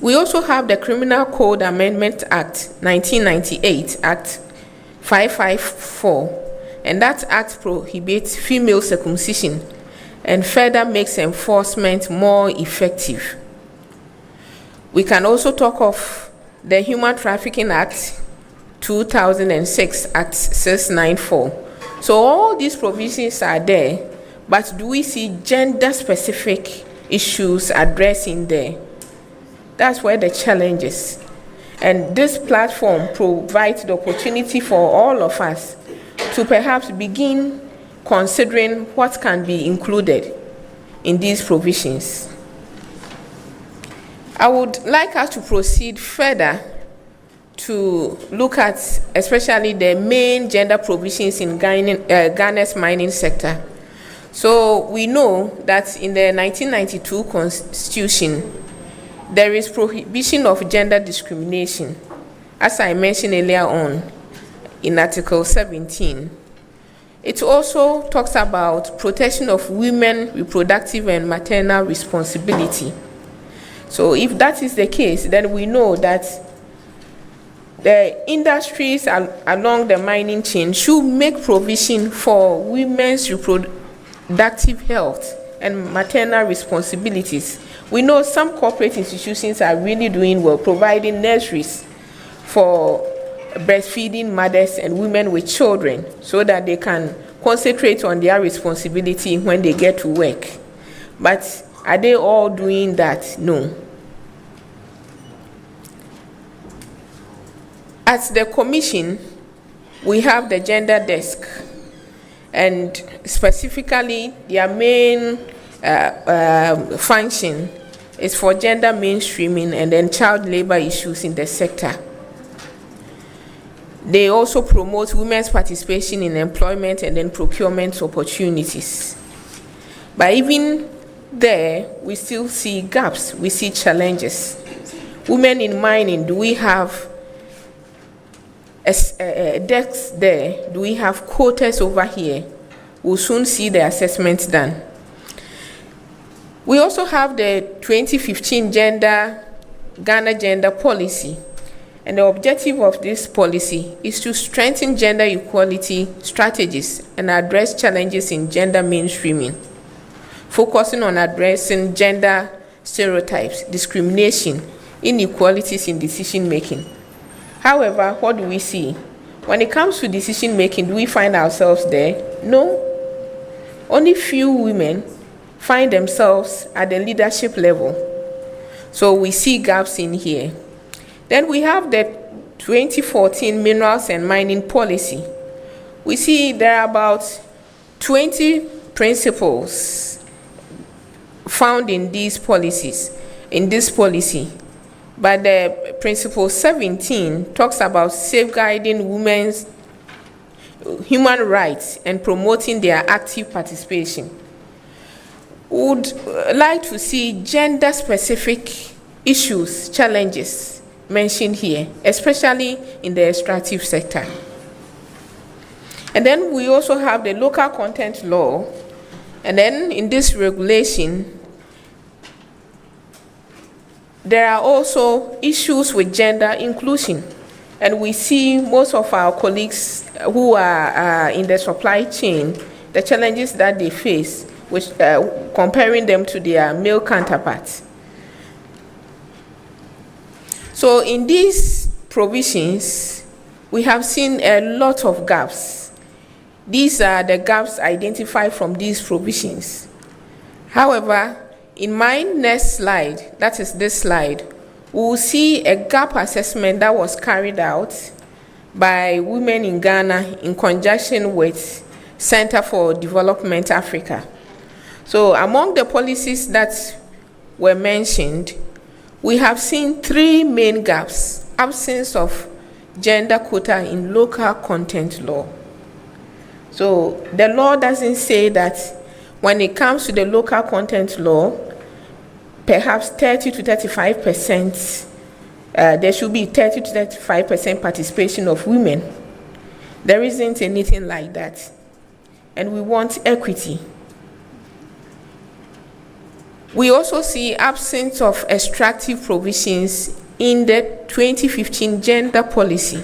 We also have the Criminal Code Amendment Act 1998, Act 554, and that act prohibits female circumcision and further makes enforcement more effective. We can also talk of the Human Trafficking Act 2006, Act 694. So all these provisions are there, but do we see gender-specific issues addressed in there? That's where the challenge is. And this platform provides the opportunity for all of us to perhaps begin considering what can be included in these provisions. I would like us to proceed further to look at especially the main gender provisions in Ghana's mining sector. So we know that in the 1992 Constitution, there is prohibition of gender discrimination, as I mentioned earlier on in Article 17. It also talks about protection of women, reproductive and maternal responsibility. So if that is the case, then we know that the industries along the mining chain should make provision for women's reproductive health and maternal responsibilities. We know some corporate institutions are really doing well, providing nurseries for breastfeeding mothers and women with children so that they can concentrate on their responsibility when they get to work. But are they all doing that? No. At the commission, we have the gender desk, and specifically their main function is for gender mainstreaming and then child labor issues in the sector. They also promote women's participation in employment and then procurement opportunities. But even there, we still see gaps, we see challenges. Women in mining, do we have desks there? Do we have quotas over here? We'll soon see the assessments done. We also have the 2015 Ghana Gender Policy. And the objective of this policy is to strengthen gender equality strategies and address challenges in gender mainstreaming, focusing on addressing gender stereotypes, discrimination, inequalities in decision making. However, what do we see? When it comes to decision making, do we find ourselves there? No. Only few women find themselves at the leadership level. So we see gaps in here. Then we have the 2014 Minerals and Mining Policy. We see there are about 20 principles found in these policies, in this policy. But the principle 17 talks about safeguarding women's human rights and promoting their active participation. Would like to see gender-specific issues, challenges mentioned here, especially in the extractive sector. And then we also have the local content law. And then in this regulation, there are also issues with gender inclusion. And we see most of our colleagues who are in the supply chain, the challenges that they face, which comparing them to their male counterparts. So in these provisions, we have seen a lot of gaps. These are the gaps identified from these provisions. However, in my next slide, that is this slide, we will see a gap assessment that was carried out by Women in Ghana in conjunction with Center for Development Africa. So among the policies that were mentioned, we have seen three main gaps: absence of gender quota in local content law. So the law doesn't say that when it comes to the local content law, perhaps 30 to 35%, there should be 30 to 35% participation of women. There isn't anything like that. And we want equity. We also see absence of extractive provisions in the 2015 gender policy.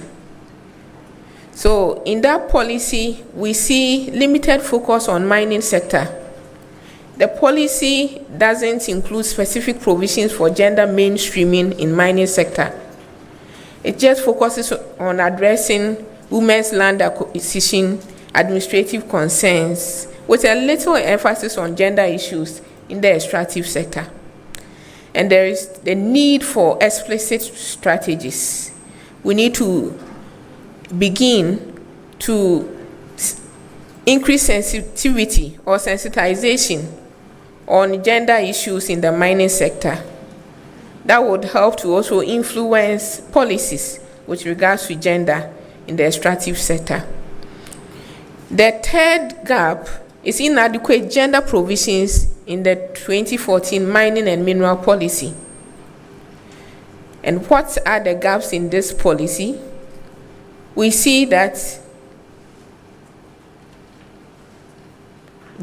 So in that policy, we see limited focus on mining sector. The policy doesn't include specific provisions for gender mainstreaming in mining sector. It just focuses on addressing women's land acquisition, administrative concerns, with a little emphasis on gender issues in the extractive sector. And there is the need for explicit strategies. We need to begin to increase sensitivity or sensitization on gender issues in the mining sector. That would help to also influence policies with regards to gender in the extractive sector. The third gap is inadequate gender provisions in the 2014 mining and mineral policy. And what are the gaps in this policy? We see that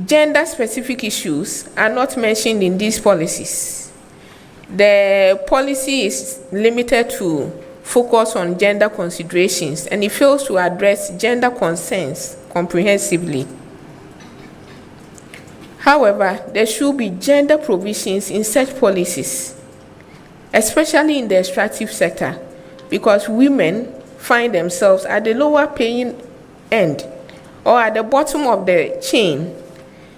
gender-specific issues are not mentioned in these policies. The policy is limited to focus on gender considerations, and it fails to address gender concerns comprehensively. However, there should be gender provisions in such policies, especially in the extractive sector, because women find themselves at the lower paying end or at the bottom of the chain,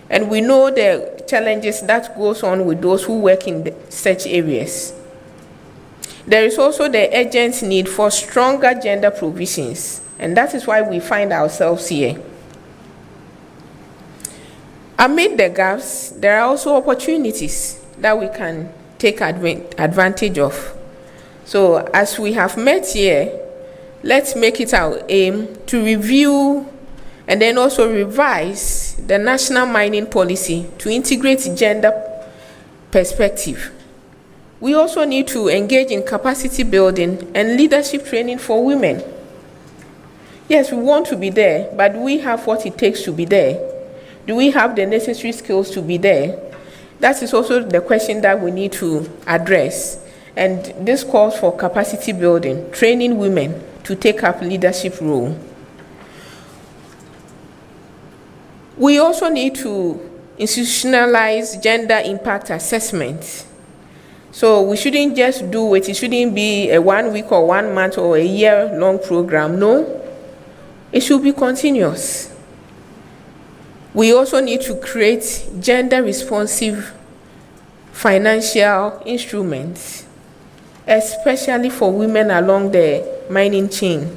and we know the challenges that goes on with those who work in such areas. There is also the urgent need for stronger gender provisions, and that is why we find ourselves here. Amid the gaps, there are also opportunities that we can take advantage of. So as we have met here, let's make it our aim to review and then also revise the national mining policy to integrate gender perspective. We also need to engage in capacity building and leadership training for women. Yes, we want to be there, but do we have what it takes to be there? Do we have the necessary skills to be there? That is also the question that we need to address. And this calls for capacity building, training women to take up leadership role. We also need to institutionalize gender impact assessment. So we shouldn't just do it. It shouldn't be a 1 week or 1 month or a year-long program. No, it should be continuous. We also need to create gender-responsive financial instruments, especially for women along the mining chain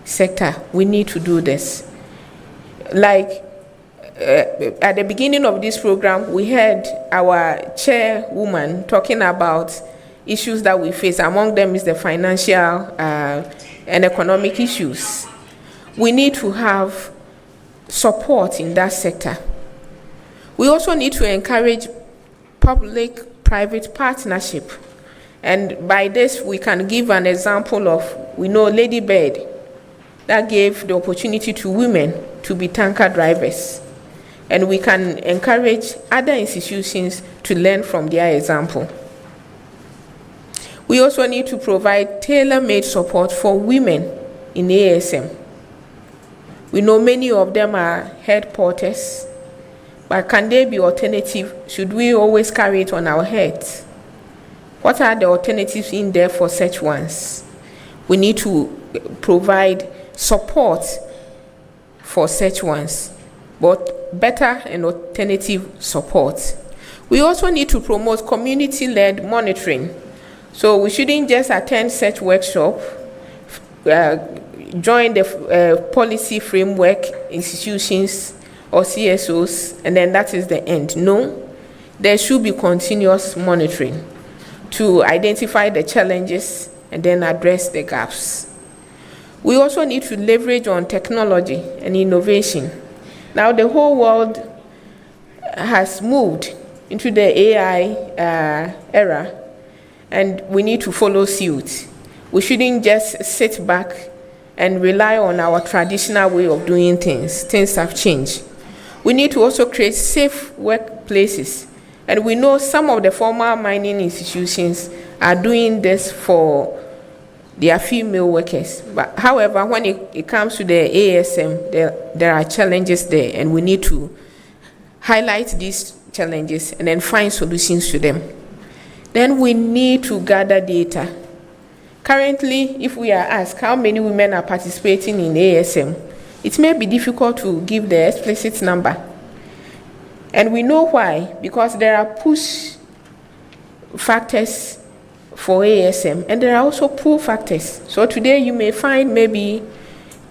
sector. We need to do this. Like at the beginning of this program, we heard our chairwoman talking about issues that we face. Among them is the financial and economic issues. We need to have support in that sector. We also need to encourage public-private partnership. And by this, we can give an example of, we know Lady Bird, that gave the opportunity to women to be tanker drivers. And we can encourage other institutions to learn from their example. We also need to provide tailor-made support for women in ASM. We know many of them are head porters, but can there be alternative? Should we always carry it on our heads? What are the alternatives in there for such ones? We need to provide support for such ones, but better and alternative support. We also need to promote community-led monitoring. So we shouldn't just attend such workshop, join the policy framework institutions or CSOs, and then that is the end. No, there should be continuous monitoring to identify the challenges and then address the gaps. We also need to leverage on technology and innovation. Now the whole world has moved into the AI era, and we need to follow suit. We shouldn't just sit back and rely on our traditional way of doing things. Things have changed. We need to also create safe workplaces. And we know some of the former mining institutions are doing this for their female workers. But however, when it comes to the ASM, there are challenges there, and we need to highlight these challenges and then find solutions to them. Then we need to gather data. Currently, if we are asked how many women are participating in ASM, it may be difficult to give the explicit number. And we know why, because there are push factors for ASM, and there are also pull factors. So today you may find maybe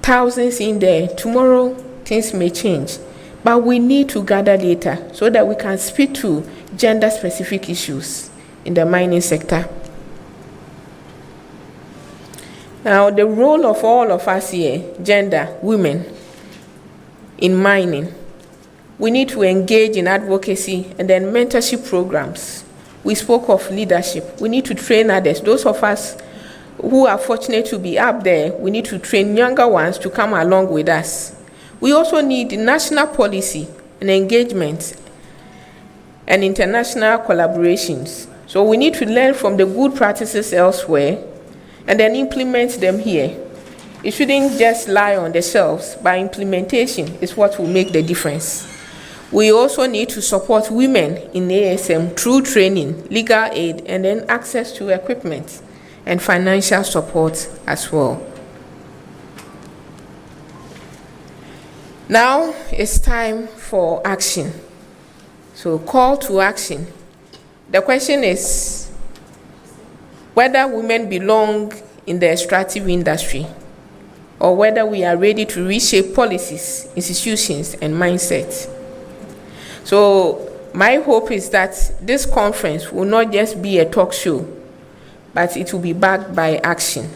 thousands in there. Tomorrow things may change. But we need to gather data so that we can speak to gender-specific issues in the mining sector. Now, the role of all of us here, gender, women, in mining, we need to engage in advocacy and then mentorship programs. We spoke of leadership. We need to train others. Those of us who are fortunate to be up there, we need to train younger ones to come along with us. We also need national policy and engagement and international collaborations. So we need to learn from the good practices elsewhere and then implement them here. It shouldn't just lie on the shelves, but implementation is what will make the difference. We also need to support women in ASM through training, legal aid, and then access to equipment and financial support as well. Now it's time for action. So call to action. The question is whether women belong in the extractive industry or whether we are ready to reshape policies, institutions, and mindsets. So my hope is that this conference will not just be a talk show, but it will be backed by action.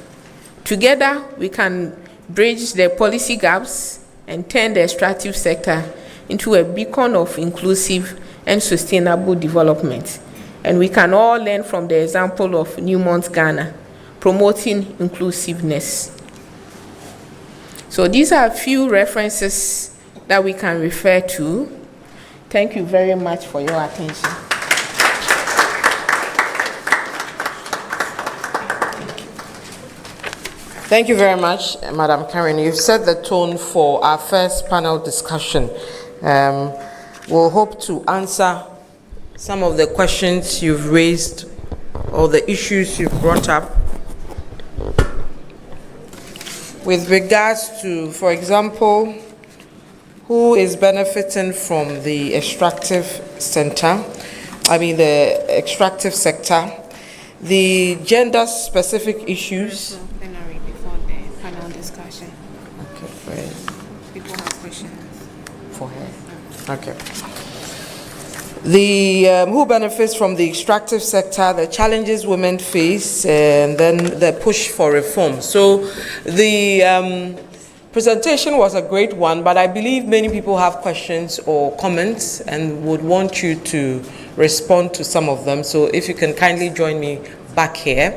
Together, we can bridge the policy gaps and turn the extractive sector into a beacon of inclusive and sustainable development. And we can all learn from the example of Newmont, Ghana, promoting inclusiveness. So these are a few references that we can refer to. Thank you very much for your attention.
Thank you very much, Madam Karen. You've set the tone for our first panel discussion. We'll hope to answer some of the questions you've raised or the issues you've brought up. With regards to, for example, who is benefiting from the extractive sector, the gender-specific issues.
Plenary before the panel discussion.
Okay, great.
People have questions.
For her. Okay. The who benefits from the extractive sector, the challenges women face, and then the push for reform. So the presentation was a great one, but I believe many people have questions or comments and would want you to respond to some of them. So if you can kindly join me back here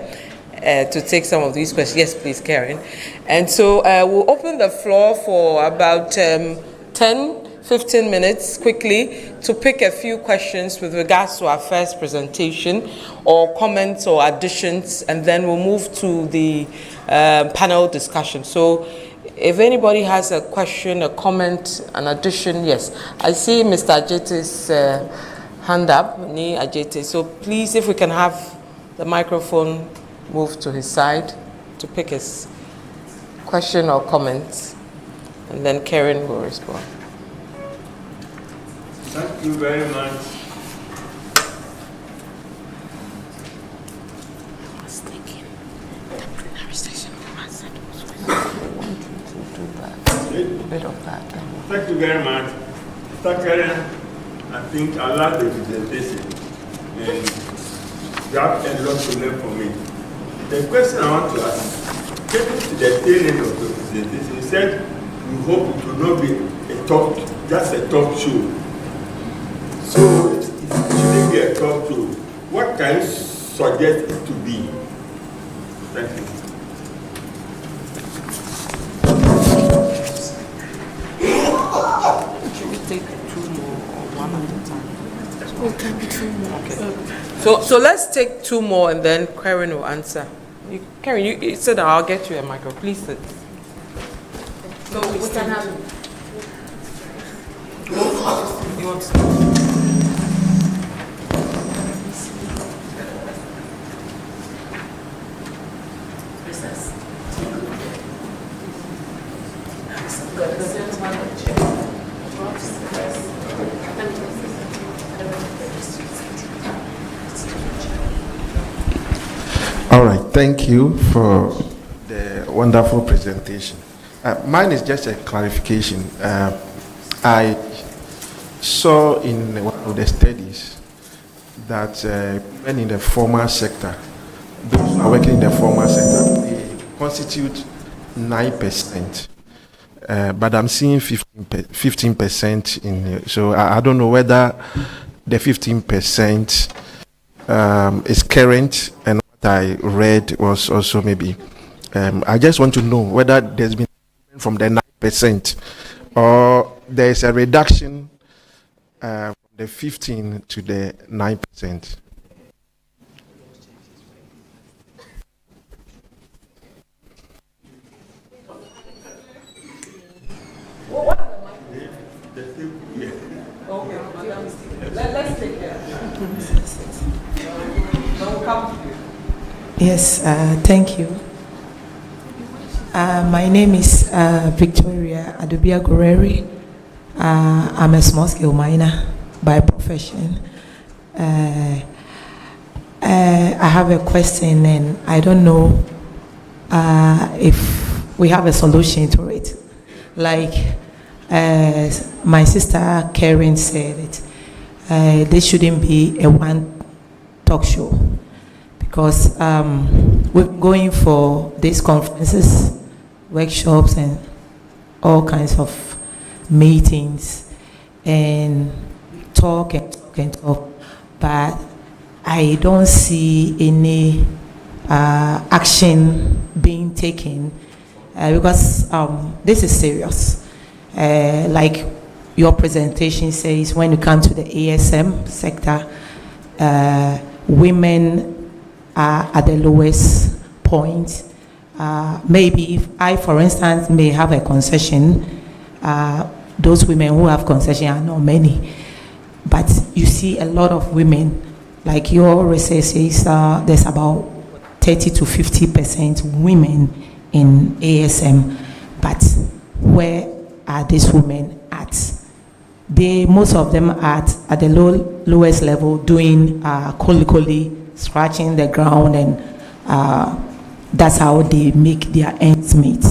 to take some of these questions. Yes, please, Karen. And so we'll open the floor for about 10-15 minutes quickly to pick a few questions with regards to our first presentation or comments or additions, and then we'll move to the panel discussion. So if anybody has a question, a comment, an addition, yes. I see Mr. Ajete's hand up, Ni Ajete. So please, if we can have the microphone moved to his side to pick his question or comment, and then Karen will respond.
Thank you very much. Thank you very much. Mr. Karen, I think I like the presentation, and you have a lot to learn from it. The question I want to ask, getting to the tail end of the presentation, you said you hope it will not be just a talk show. So it shouldn't be a talk to, what can you suggest it to be? Thank you.
So let's take two more and then Karen will answer. Karen, you said that I'll get you a microphone. Please sit.
So we can have.
You want to?
All right, thank you for the wonderful presentation. Mine is just a clarification. I saw in one of the studies that men in the formal sector, those who are working in the formal sector, they constitute 9%. But I'm seeing 15% in, so I don't know whether the 15% is current, and what I read was also maybe. I just want to know whether there's been from the 9% or there's a reduction from the 15 to the 9%.
Yes, thank you. My name is Victoria Adubia Goreri. I'm a small-scale miner by profession. I have a question, and I don't know if we have a solution to it. Like my sister Karen said, this shouldn't be a one talk show, because we're going for these conferences, workshops, and all kinds of meetings, and talk and talk and talk, but I don't see any action being taken, because this is serious. Like your presentation says, when you come to the ASM sector, women are at the lowest point. Maybe if I, for instance, may have a concession, those women who have concession are not many. But you see a lot of women, like your research says, there's about 30 to 50% women in ASM. But where are these women at? Most of them are at the lowest level, doing colicoli, scratching the ground, and that's how they make their ends meet.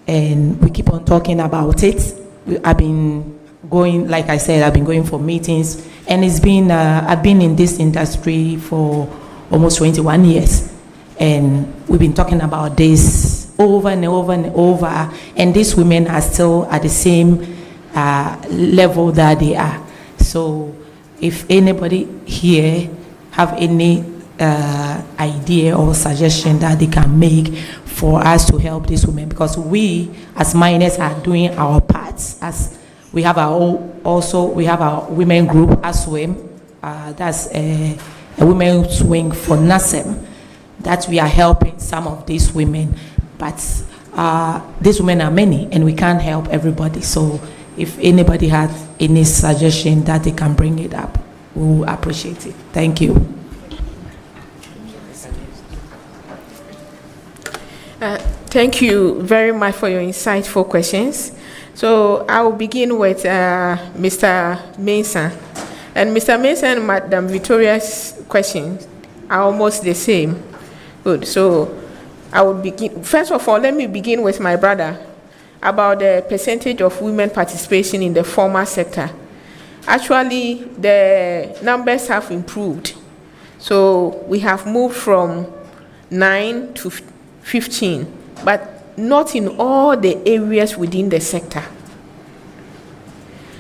And we keep on talking about it. I've been going, like I said, I've been going for meetings, and it's been, I've been in this industry for almost 21 years. And we've been talking about this over and over and over, and these women are still at the same level that they are. So if anybody here have any idea or suggestion that they can make for us to help these women, because we as miners are doing our parts. As we have our we have our women group, ASWIM, that's a women's wing for NASEM, that we are helping some of these women, but these women are many and we can't help everybody. So if anybody has any suggestion that they can bring it up, we will appreciate it. Thank you.
Thank you very much for your insightful questions. So I will begin with Mr. Mensah. And Mr. Mensah and Madam Victoria's questions are almost the same. Good. So I will begin. First of all, let me begin with my brother about the percentage of women participation in the formal sector. Actually, the numbers have improved. So we have moved from 9 to 15, but not in all the areas within the sector.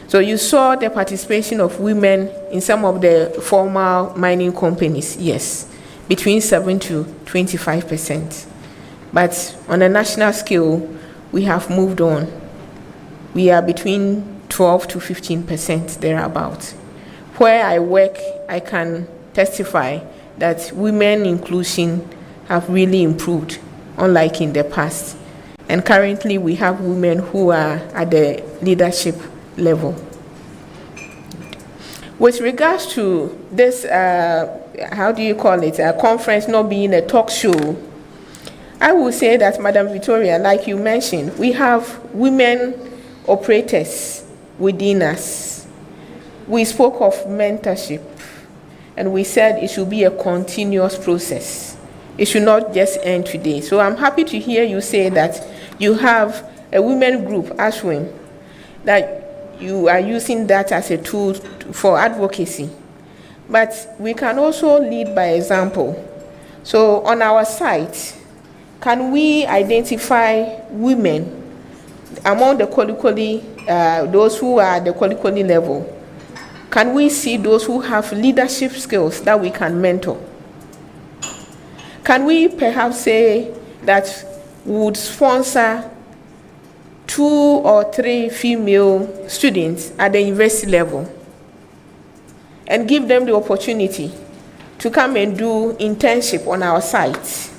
So you saw the participation of women in some of the formal mining companies, yes, between 7 to 25%. But on a national scale, we have moved on. We are between 12 to 15% thereabout. Where I work, I can testify that women inclusion have really improved, unlike in the past. And currently, we have women who are at the leadership level. With regards to this, how do you call it, a conference not being a talk show, I will say that, Madam Victoria, like you mentioned, we have women operators within us. We spoke of mentorship, and we said it should be a continuous process. It should not just end today. So I'm happy to hear you say that you have a women group, ASWIM, that you are using that as a tool for advocacy. But we can also lead by example. So on our site, can we identify women among the Kolikoli, those who are at the Kolikoli level? Can we see those who have leadership skills that we can mentor? Can we perhaps say that we would sponsor 2 or 3 female students at the university level and give them the opportunity to come and do internship on our site?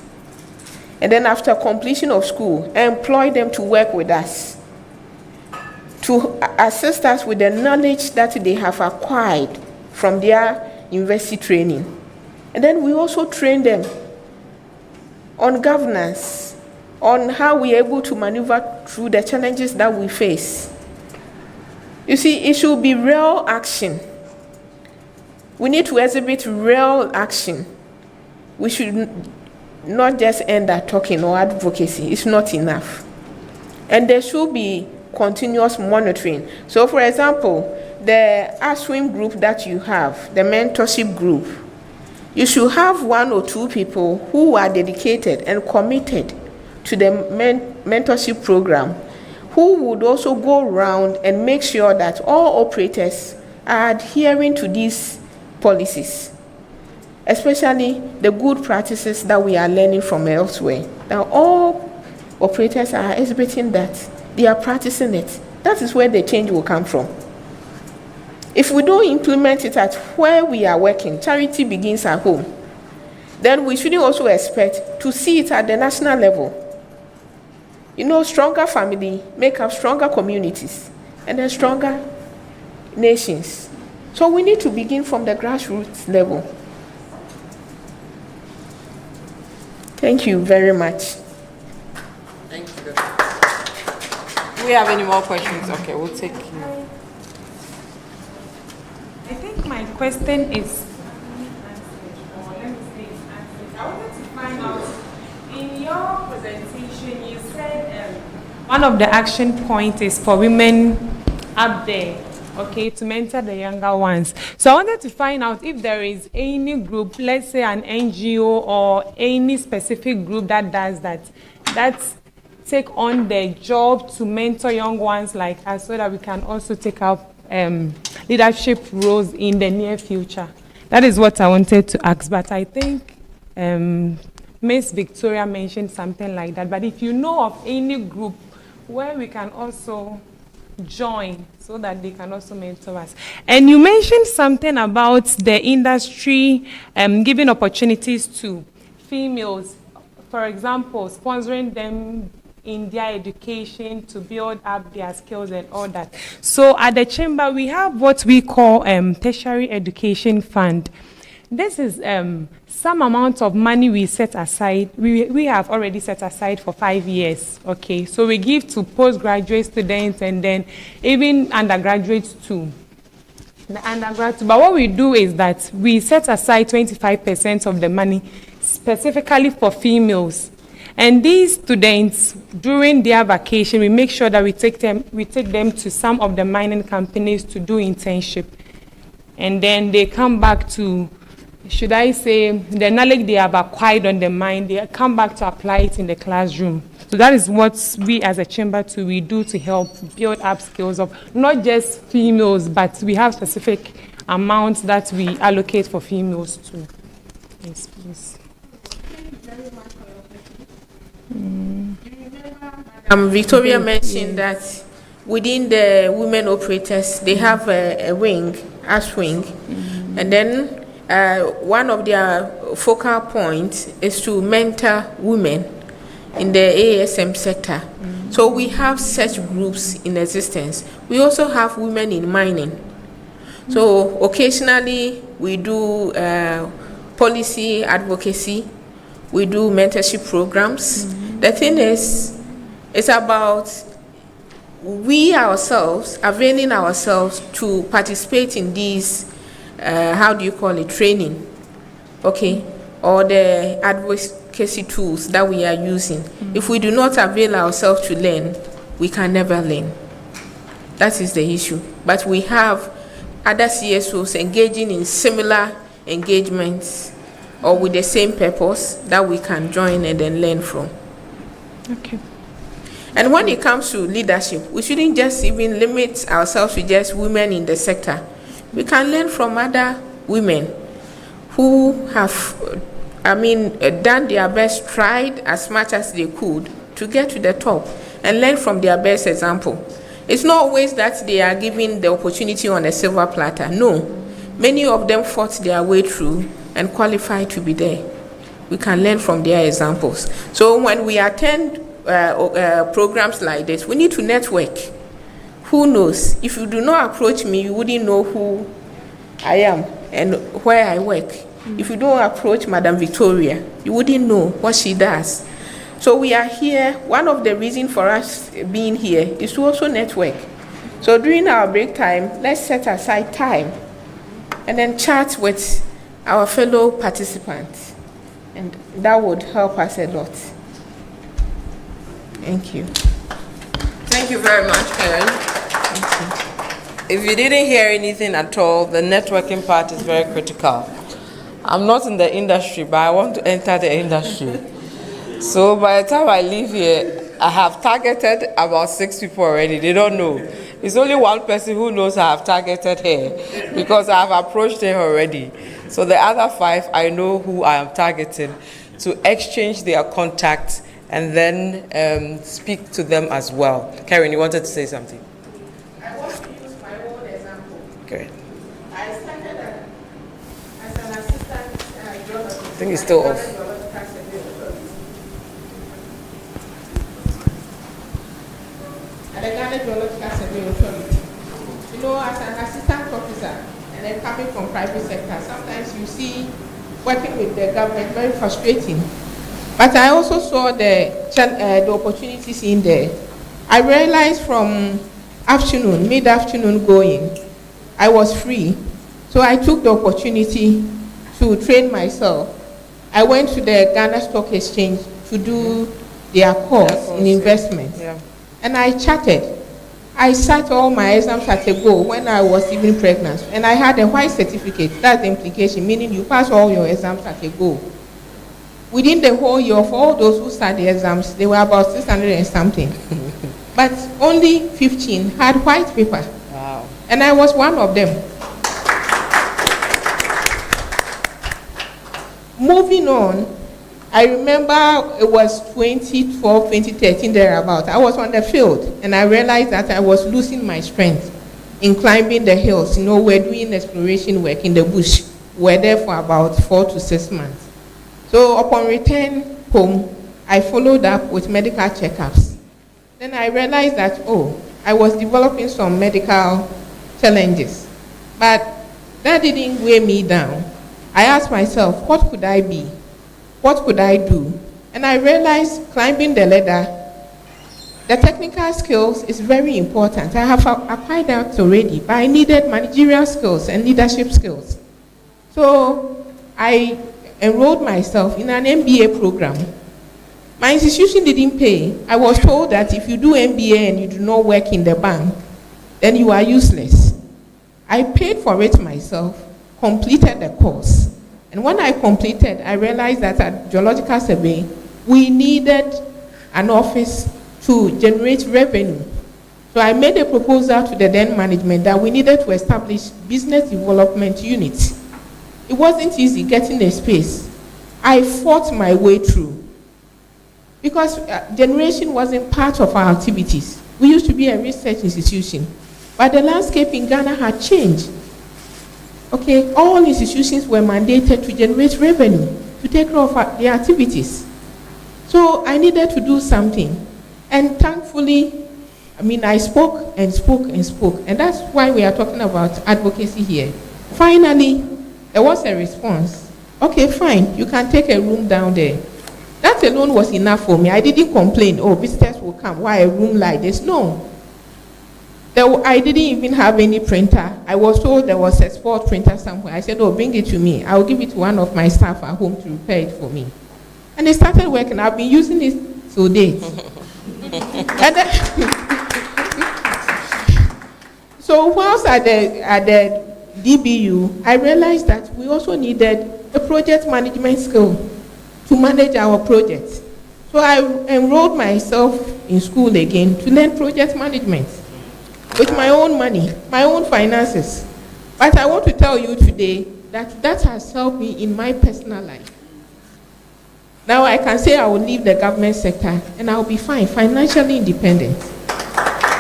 And then after completion of school, employ them to work with us, to assist us with the knowledge that they have acquired from their university training. And then we also train them on governance, on how we are able to maneuver through the challenges that we face. You see, it should be real action. We need to exhibit real action. We should not just end at talking or advocacy. It's not enough. And there should be continuous monitoring. So, for example, the ASWIM group that you have, the mentorship group, you should have 1 or 2 people who are dedicated and committed to the mentorship program, who would also go around and make sure that all operators are adhering to these policies, especially the good practices that we are learning from elsewhere. Now, all operators are exhibiting that. They are practicing it. That is where the change will come from. If we don't implement it at where we are working, charity begins at home, then we shouldn't also expect to see it at the national level. You know, stronger family make up stronger communities and then stronger nations. So we need to begin from the grassroots level. Thank you very much.
Thank you. Do we have any more questions? Okay, we'll take you.
I think my question is, I wanted to find out, in your presentation, you said one of the action points is for women up there, okay, to mentor the younger ones. So I wanted to find out if there is any group, let's say an NGO or any specific group that does that, take on the job to mentor young ones like us so that we can also take up leadership roles in the near future. That is what I wanted to ask, but I think Ms. Victoria mentioned something like that. But if you know of any group where we can also join so that they can also mentor us. And you mentioned something about the industry giving opportunities to females, for example, sponsoring them in their education to build up their skills and all that. So at the chamber, we have what we call tertiary education fund. This is some amount of money we set aside. We have already set aside for 5 years, okay? So we give to postgraduate students and then even undergraduates too. The undergraduates. But what we do is that we set aside 25% of the money specifically for females. And these students, during their vacation, we make sure that we take them to some of the mining companies to do internship. And then they come back to, should I say, the knowledge they have acquired on the mine, they come back to apply it in the classroom. So that is what we as a chamber we do to help build up skills of not just females, but we have specific amounts that we allocate for females too. Yes, please.
Victoria mentioned that within the women operators, they have a wing, wing, and then one of their focal points is to mentor women in the ASM sector. So we have such groups in existence. We also have women in mining. So occasionally we do policy advocacy, we do mentorship programs. The thing is, it's about we ourselves availing ourselves to participate in these, how do you call it, training, okay, or the advocacy tools that we are using. If we do not avail ourselves to learn, we can never learn. That is the issue. But we have other CSOs engaging in similar engagements or with the same purpose that we can join and then learn from.
Okay.
And when it comes to leadership, we shouldn't just even limit ourselves to just women in the sector. We can learn from other women who have, done their best, tried as much as they could to get to the top and learn from their best example. It's not always that they are given the opportunity on a silver platter. No. Many of them fought their way through and qualified to be there. We can learn from their examples. So when we attend programs like this, we need to network. Who knows? If you do not approach me, you wouldn't know who I am and where I work. If you don't approach Madam Victoria, you wouldn't know what she does. So we are here. One of the reasons for us being here is to also network. So during our break time, let's set aside time and then chat with our fellow participants. And that would help us a lot. Thank you.
Thank you very much, Karen. If you didn't hear anything at all, the networking part is very critical. I'm not in the industry, but I want to enter the industry. So by the time I leave here, I have targeted about 6 people already. They don't know. It's only one person who knows I have targeted her because I have approached her already. So the other 5, I know who I am targeting to exchange their contacts and then speak to them as well. Karen, you wanted to say something?
I want to use my own example.
Great.
I started as an assistant geologist.
I think it's still off.
At the Ghana Geological Survey Authority. You know, as an assistant officer and then coming from private sector, sometimes you see working with the government very frustrating. But I also saw the opportunities in there. I realized from mid-afternoon going, I was free. So I took the opportunity to train myself. I went to the Ghana Stock Exchange to do their course in investment. Yeah. And I chatted. I sat all my exams at a go when I was even pregnant. And I had a white certificate. That's the implication, meaning you pass all your exams at a go. Within the whole year, of all those who sat the exams, they were about 600 and something. But only 15 had white paper. Wow. And I was one of them. Moving on, I remember it was 2012, 2013, thereabout. I was on the field, and I realized that I was losing my strength in climbing the hills. You know, we're doing exploration work in the bush. We're there for about 4 to 6 months. So upon return home, I followed up with medical checkups. Then I realized that, I was developing some medical challenges. But that didn't weigh me down. I asked myself, what could I be? What could I do? And I realized climbing the ladder, the technical skills is very important. I have acquired that already, but I needed managerial skills and leadership skills. So I enrolled myself in an MBA program. My institution didn't pay. I was told that if you do MBA and you do not work in the bank, then you are useless. I paid for it myself, completed the course. And when I completed, I realized that at Geological Survey, we needed an office to generate revenue. So I made a proposal to the then management that we needed to establish business development units. It wasn't easy getting a space. I fought my way through because generation wasn't part of our activities. We used to be a research institution, but the landscape in Ghana had changed. Okay, all institutions were mandated to generate revenue, to take care of their activities. So I needed to do something. And thankfully, I spoke and spoke and spoke. And that's why we are talking about advocacy here. Finally, there was a response. Okay, fine, you can take a room down there. That alone was enough for me. I didn't complain, oh, visitors will come, why a room like this? No. I didn't even have any printer. I was told there was a sport printer somewhere. I said, oh, bring it to me. I will give it to one of my staff at home to repair it for me. And it started working. I've been using it till date. And then, so whilst at the DBU, I realized that we also needed a project management skill to manage our projects. So I enrolled myself in school again to learn project management with my own money, my own finances. But I want to tell you today that that has helped me in my personal life. Now I can say I will leave the government sector and I'll be fine, financially independent.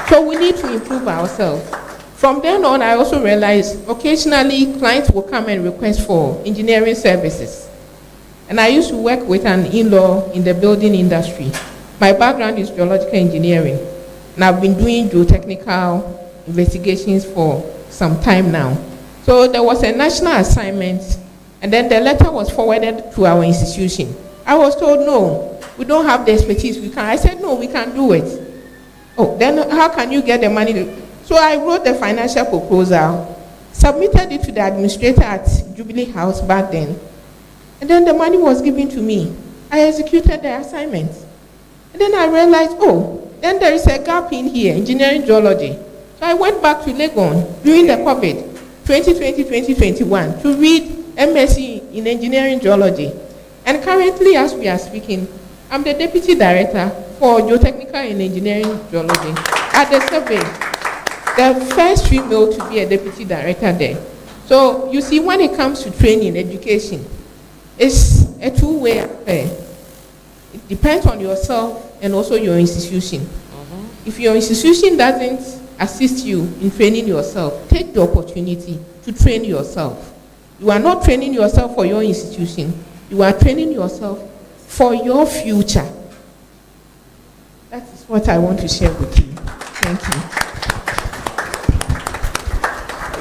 So we need to improve ourselves. From then on, I also realized occasionally clients will come and request for engineering services. And I used to work with an in-law in the building industry. My background is geological engineering. And I've been doing geotechnical investigations for some time now. So there was a national assignment, and then the letter was forwarded to our institution. I was told, no, we don't have the expertise. I said, no, we can do it. Oh, then how can you get the money? So I wrote the financial proposal, submitted it to the administrator at Jubilee House back then, and then the money was given to me. I executed the assignment. And then I realized, oh, then there is a gap in here, engineering geology. So I went back to Legon during the COVID, 2020-2021, to read MSc in engineering geology. And currently, as we are speaking, I'm the deputy director for geotechnical and engineering geology at the survey. The first female to be a deputy director there. So you see, when it comes to training, education, it's a two-way affair. It depends on yourself and also your institution. If your institution doesn't assist you in training yourself, take the opportunity to train yourself. You are not training yourself for your institution. You are training yourself for your future. That is what I want to share with you. Thank you.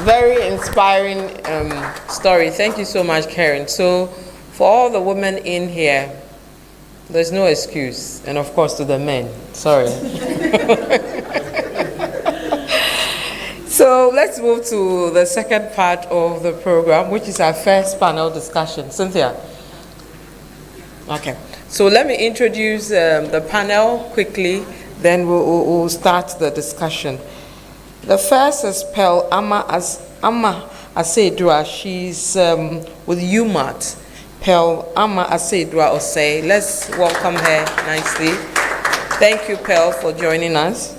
Very inspiring story. Thank you so much, Karen. So for all the women in here, there's no excuse. And of course to the men, sorry. So let's move to the second part of the program, which is our first panel discussion. Cynthia. Okay, so let me introduce the panel quickly, then we'll start the discussion. The first is Pearl Amma Asedua. She's with UMAT. Pearl Amma Asedua Osei. Let's welcome her nicely. Thank you, Pearl, for joining us.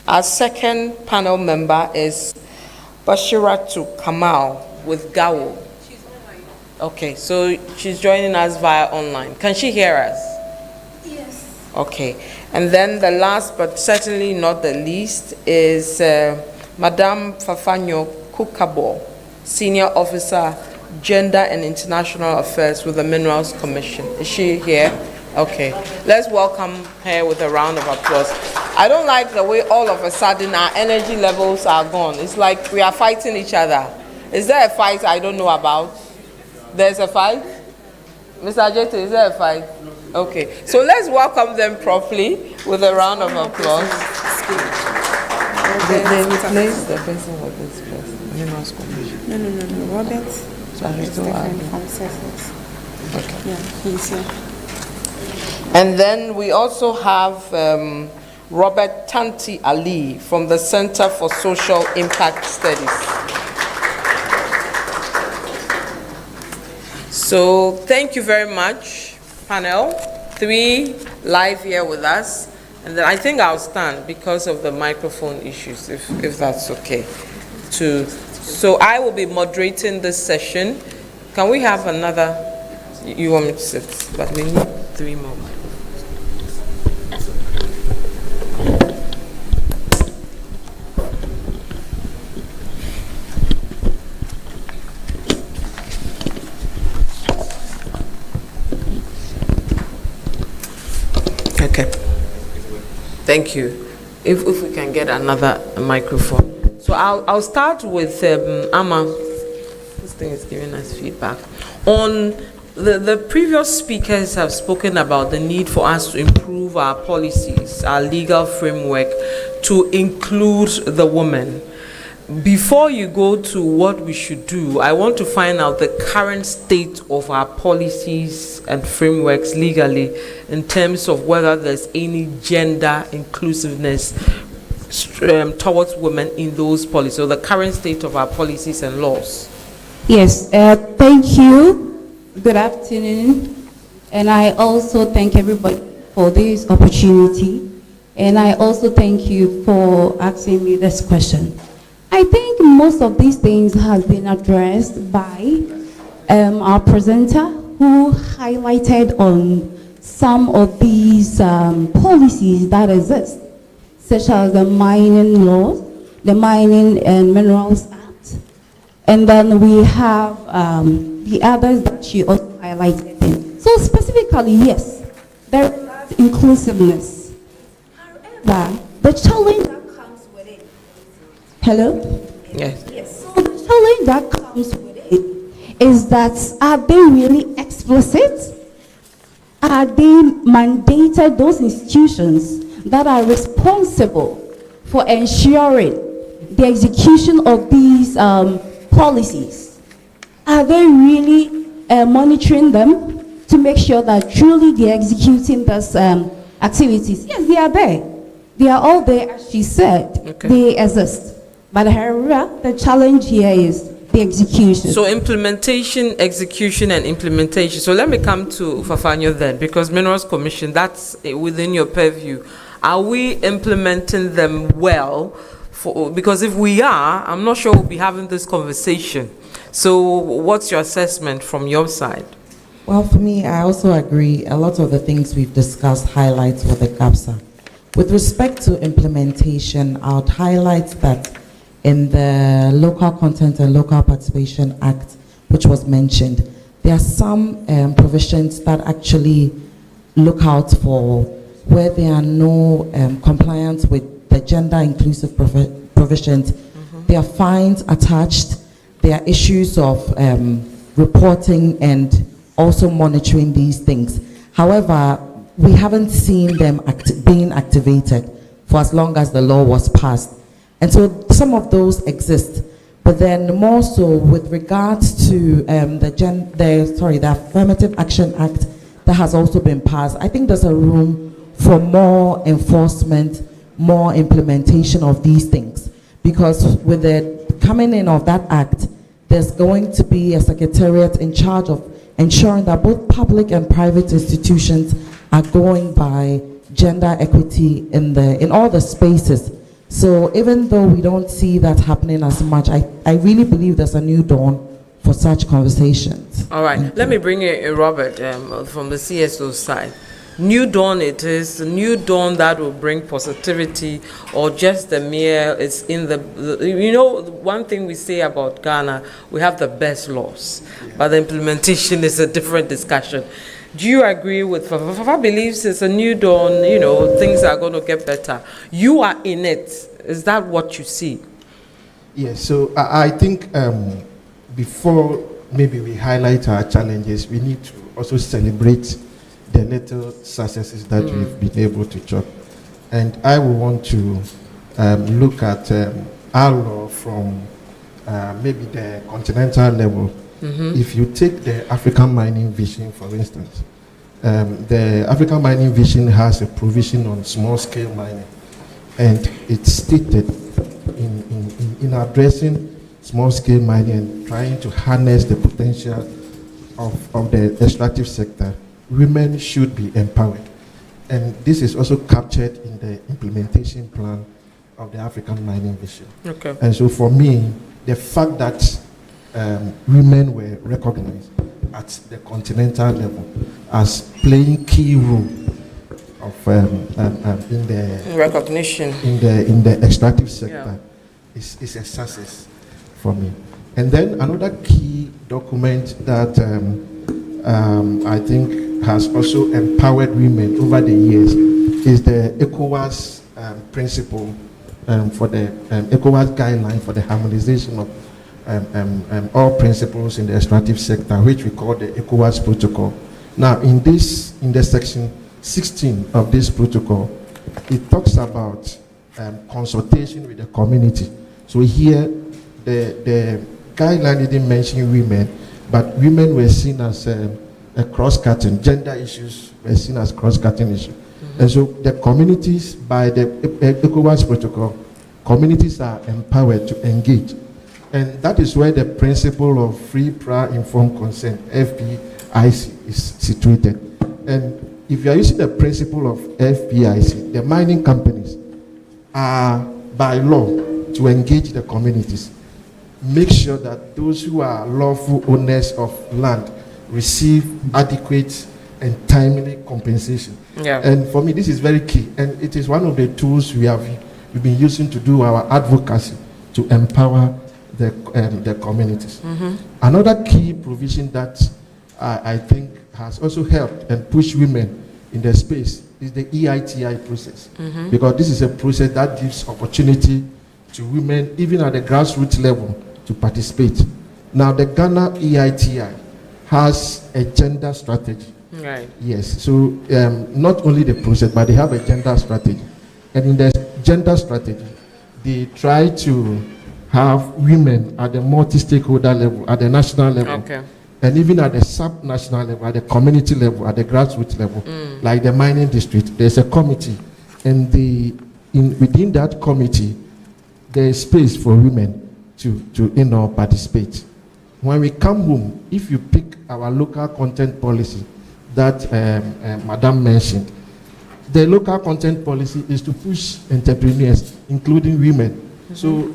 Our second panel member is Bashiratu Kamal with GAWO. Okay, so she's joining us via online. Can she hear us?
Yes.
Okay, and then the last but certainly not the least is Madame Fafanyo Kukabo, Senior Officer, Gender and International Affairs with the Minerals Commission. Is she here? Okay, let's welcome her with a round of applause. I don't like the way all of a sudden our energy levels are gone. It's like we are fighting each other. Is there a fight I don't know about? There's a fight? Mr. Ajete, is there a fight? Okay, so let's welcome them properly with a round of applause. They replaced the person with this person. Minerals Commission.
No. Robert.
So I still have.
Okay. Yeah, he's here.
And then we also have Robert Tanti Ali from the Center for Social Impact Studies. So thank you very much, panel. 3 live here with us, and then I think I'll stand because of the microphone issues, if that's okay. So I will be moderating this session. Can we have another? You want me to sit, but we need 3 more. Okay. Thank you. If we can get another microphone. So I'll start with Amma. This thing is giving us feedback. On the previous speakers have spoken about the need for us to improve our policies, our legal framework to include the women. Before you go to what we should do, I want to find out the current state of our policies and frameworks legally in terms of whether there's any gender inclusiveness towards women in those policies, so the current state of our policies and laws.
Yes, thank you. Good afternoon. And I also thank everybody for this opportunity. And I also thank you for asking me this question. I think most of these things have been addressed by our presenter, who highlighted on some of these policies that exist, such as the mining laws, the Mining and Minerals Act, and then we have the others that she also highlighted in. So specifically, yes, there is inclusiveness. However, the challenge that comes with it. Hello?
Yes.
Yes. So the challenge that comes with it is that, are they really explicit? Are they mandated, those institutions that are responsible for ensuring the execution of these policies? Are they really monitoring them to make sure that truly they're executing those activities? Yes, they are there. They are all there, as she said. Okay. They exist. But however, the challenge here is the execution.
So implementation, execution, and implementation. So let me come to Fafanyo then, because Minerals Commission, that's within your purview. Are we implementing them well? Because if we are, I'm not sure we'll be having this conversation. So what's your assessment from your side?
Well, for me, I also agree. A lot of the things we've discussed highlights what the gaps are. With respect to implementation, I would highlight that in the Local Content and Local Participation Act, which was mentioned, there are some provisions that actually look out for where there are no compliance with the gender inclusive provisions. There are fines attached. There are issues of reporting and also monitoring these things. However, we haven't seen them being activated for as long as the law was passed. And so some of those exist. But then more so with regards to the Affirmative Action Act that has also been passed, I think there's a room for more enforcement, more implementation of these things. Because with the coming in of that act, there's going to be a secretariat in charge of ensuring that both public and private institutions are going by gender equity in all the spaces. So even though we don't see that happening as much, I really believe there's a new dawn for such conversations.
All right, let me bring in Robert from the CSO side. New dawn it is, a new dawn that will bring positivity, or just the mere, it's in the one thing we say about Ghana, we have the best laws, but the implementation is a different discussion. Do you agree with Fafa believes it's a new dawn, things are going to get better? You are in it. Is that what you see?
Yes, so I think before maybe we highlight our challenges, we need to also celebrate the little successes that we've been able to chop. And I will want to look at our law from maybe the continental level. If you take the African Mining Vision, for instance, the African Mining Vision has a provision on small-scale mining, and it's stated in addressing small-scale mining and trying to harness the potential of the extractive sector. women should be empowered. And this is also captured in the implementation plan of the African Mining Vision.
Okay.
And so for me, the fact that women were recognized at the continental level as playing key role of in the
recognition
in the extractive sector is a success for me. And then another key document that I think has also empowered women over the years is the ECOWAS principle for the ECOWAS guideline for the harmonization of all principles in the extractive sector, which we call the ECOWAS protocol. Now, in the section 16 of this protocol, it talks about consultation with the community. So here, the guideline didn't mention women, but women were seen as a cross-cutting. Gender issues were seen as cross-cutting issues. And so the communities, by the ECOWAS protocol, communities are empowered to engage. And that is where the principle of free, prior, informed consent, FPIC, is situated. And if you are using the principle of FPIC, the mining companies are by law to engage the communities, make sure that those who are lawful owners of land receive adequate and timely compensation.
Yeah.
And for me, this is very key. And it is one of the tools we've been using to do our advocacy to empower the communities.
Mm-hmm.
Another key provision that I think has also helped and pushed women in the space is the EITI process.
Mm-hmm.
Because this is a process that gives opportunity to women, even at the grassroots level, to participate. Now, the Ghana EITI has a gender strategy.
Right.
Yes. So not only the process, but they have a gender strategy. And in the gender strategy, they try to have women at the multi-stakeholder level, at the national level,
okay,
and even at the sub-national level, at the community level, at the grassroots level, like the mining district. There's a committee, and within that committee, there is space for women to participate. When we come home, if you pick our local content policy that Madam mentioned, the local content policy is to push entrepreneurs, including women. Mm-hmm. So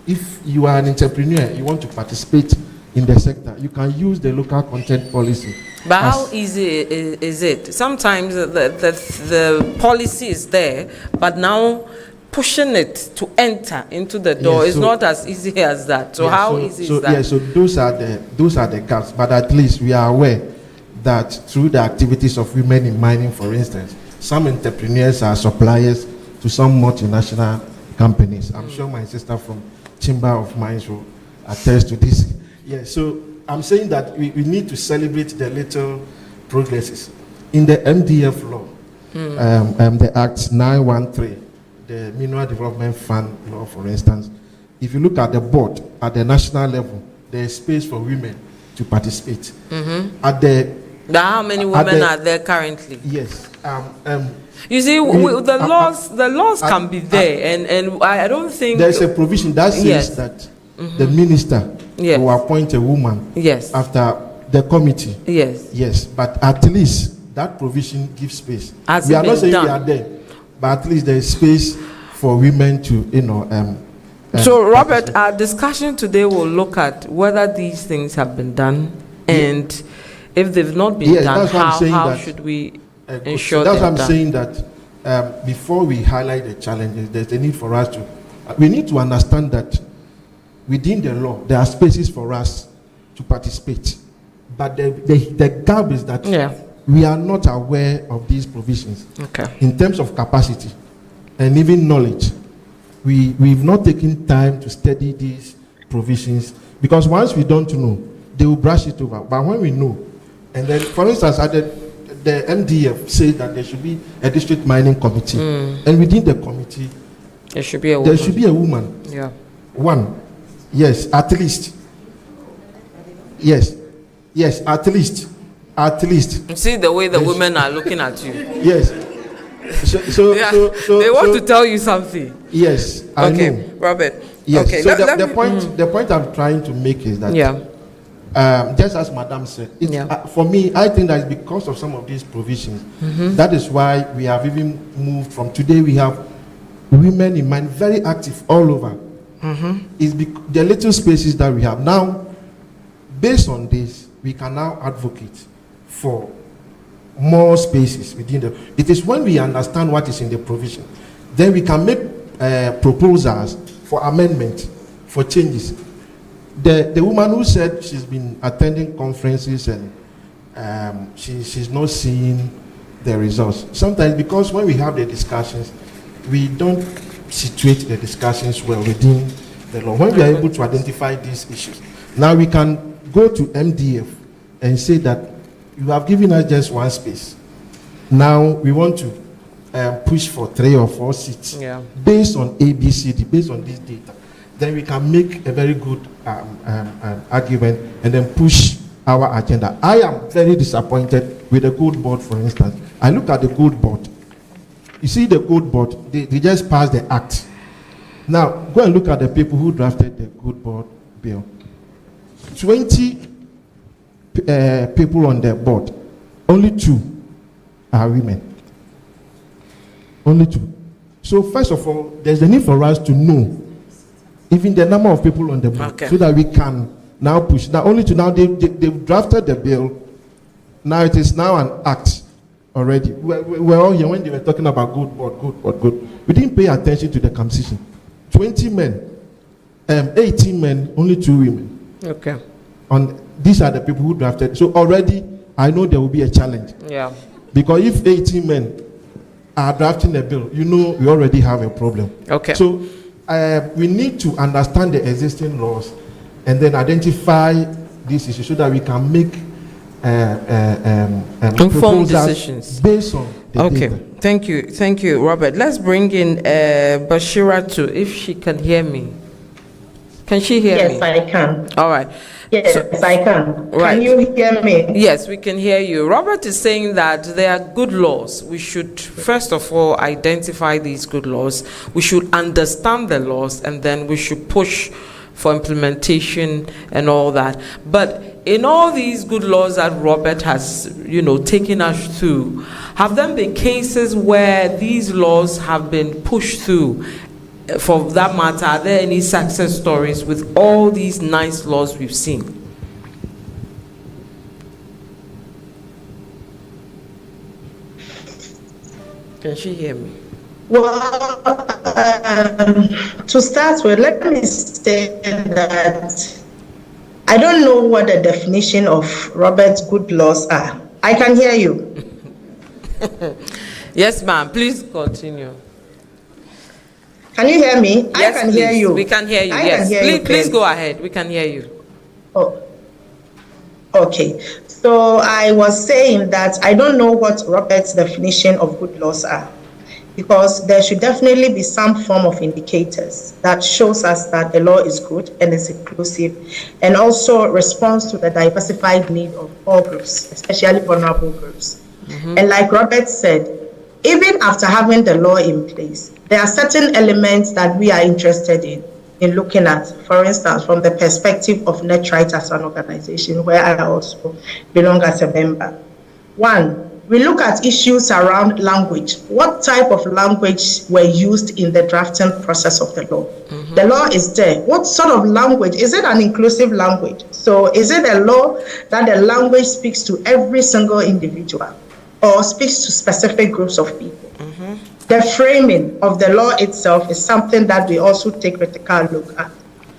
if you are an entrepreneur, you want to participate in the sector, you can use the local content policy.
But how easy is it? Sometimes the policy is there, but now pushing it to enter into the door is not as easy as that. So how easy is that?
Yeah, so those are the gaps. But at least we are aware that through the activities of women in mining, for instance, some entrepreneurs are suppliers to some multinational companies. I'm sure my sister from Chamber of Mines will attest to this. Yeah, so I'm saying that we need to celebrate the little progresses. In the MDF law, the Act 913, the Mineral Development Fund law, for instance, if you look at the board at the national level, there is space for women to participate.
Mm-hmm. How many women are there currently?
Yes.
You see, the laws can be there, and I don't think
there's a provision that says that the minister will appoint a woman after the committee. Yes, but at least that provision gives space. We are not saying we are there, but at least there is space for women to,
so, Robert, our discussion today will look at whether these things have been done, and if they've not been done, how should we ensure
that's
they're
what I'm saying, that before we highlight the challenges, there's a need for us to, we need to understand that within the law, there are spaces for us to participate. But the gap is that we are not aware of these provisions.
Okay.
In terms of capacity and even knowledge, we've not taken time to study these provisions, because once we don't know, they will brush it over. But when we know, and then, for instance, the MDF says that there should be a district mining committee, and within the committee,
there should be a woman.
Yeah. One. Yes, at least. Yes, at least.
You see the way the women are looking at you.
Yes. So
they want to tell you something.
Yes, I know.
Robert.
Yes.
Okay.
So the point I'm trying to make is that just as Madam said, for me, I think that it's because of some of these provisions. That is why we have even moved from today. We have women in mind, very active all over. It's the little spaces that we have now. Based on this, we can now advocate for more spaces within the. It is when we understand what is in the provision, then we can make proposals for amendment, for changes. The woman who said she's been attending conferences and she's not seeing the results. Sometimes because when we have the discussions, we don't situate the discussions well within the law. When we are able to identify these issues, now we can go to MDF and say that you have given us just one space. Now we want to push for 3 or 4 seats based on ABCD, based on this data. Then we can make a very good argument and then push our agenda. I am very disappointed with the Gold Board, for instance. I look at the Gold Board. You see the Gold Board, they just passed the act. Now, go and look at the people who drafted the Gold Board bill. 20 people on the board, only 2 are women. Only 2. So first of all, there's a need for us to know even the number of people on the board, so that we can now push. Now, only to now, they've drafted the bill. Now it is now an act already. We're all here when they were talking about Gold Board. We didn't pay attention to the conversation. 20 men, 18 men, only 2 women.
Okay.
These are the people who drafted. So already, I know there will be a challenge.
Yeah.
Because if 18 men are drafting a bill, you know we already have a problem.
Okay.
So we need to understand the existing laws and then identify these issues so that we can make
informed decisions
based on the data.
Thank you, Robert. Let's bring in Bashira too, if she can hear me. Can she hear me?
Yes, I can.
All right.
Yes, I can.
Right.
Can you hear me?
Yes, we can hear you. Robert is saying that there are good laws. We should, first of all, identify these good laws. We should understand the laws, and then we should push for implementation and all that. But in all these good laws that Robert has, taken us through, have there been cases where these laws have been pushed through? For that matter, are there any success stories with all these nice laws we've seen? Can she hear me?
Well, to start with, let me say that I don't know what the definition of Robert's good laws are. I can hear you.
Yes, ma'am. Please continue.
Can you hear me?
Yes,
I can hear you.
We can hear you. Yes. Please go ahead. We can hear you.
Oh, okay. So I was saying that I don't know what Robert's definition of good laws are, because there should definitely be some form of indicators that shows us that the law is good and is inclusive and also responds to the diversified need of all groups, especially vulnerable groups. And like Robert said, even after having the law in place, there are certain elements that we are interested in looking at. For instance, from the perspective of NETRIGHT as an organization, where I also belong as a member. 1, we look at issues around language. What type of language were used in the drafting process of the law? The law is there. What sort of language? Is it an inclusive language? So is it a law that the language speaks to every single individual or speaks to specific groups of people? The framing of the law itself is something that we also take critical look at.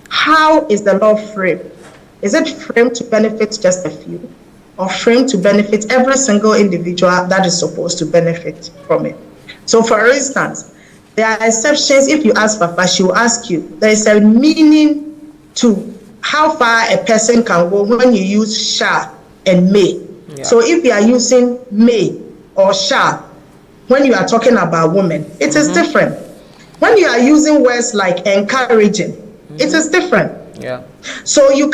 How is the law framed? Is it framed to benefit just a few, or framed to benefit every single individual that is supposed to benefit from it? So for instance, there are exceptions. If you ask Papa, she will ask you, there is a meaning to how far a person can go when you use shall and may. So if you are using may or shall, when you are talking about women, it is different. When you are using words like encouraging, it is different.
Yeah.
So you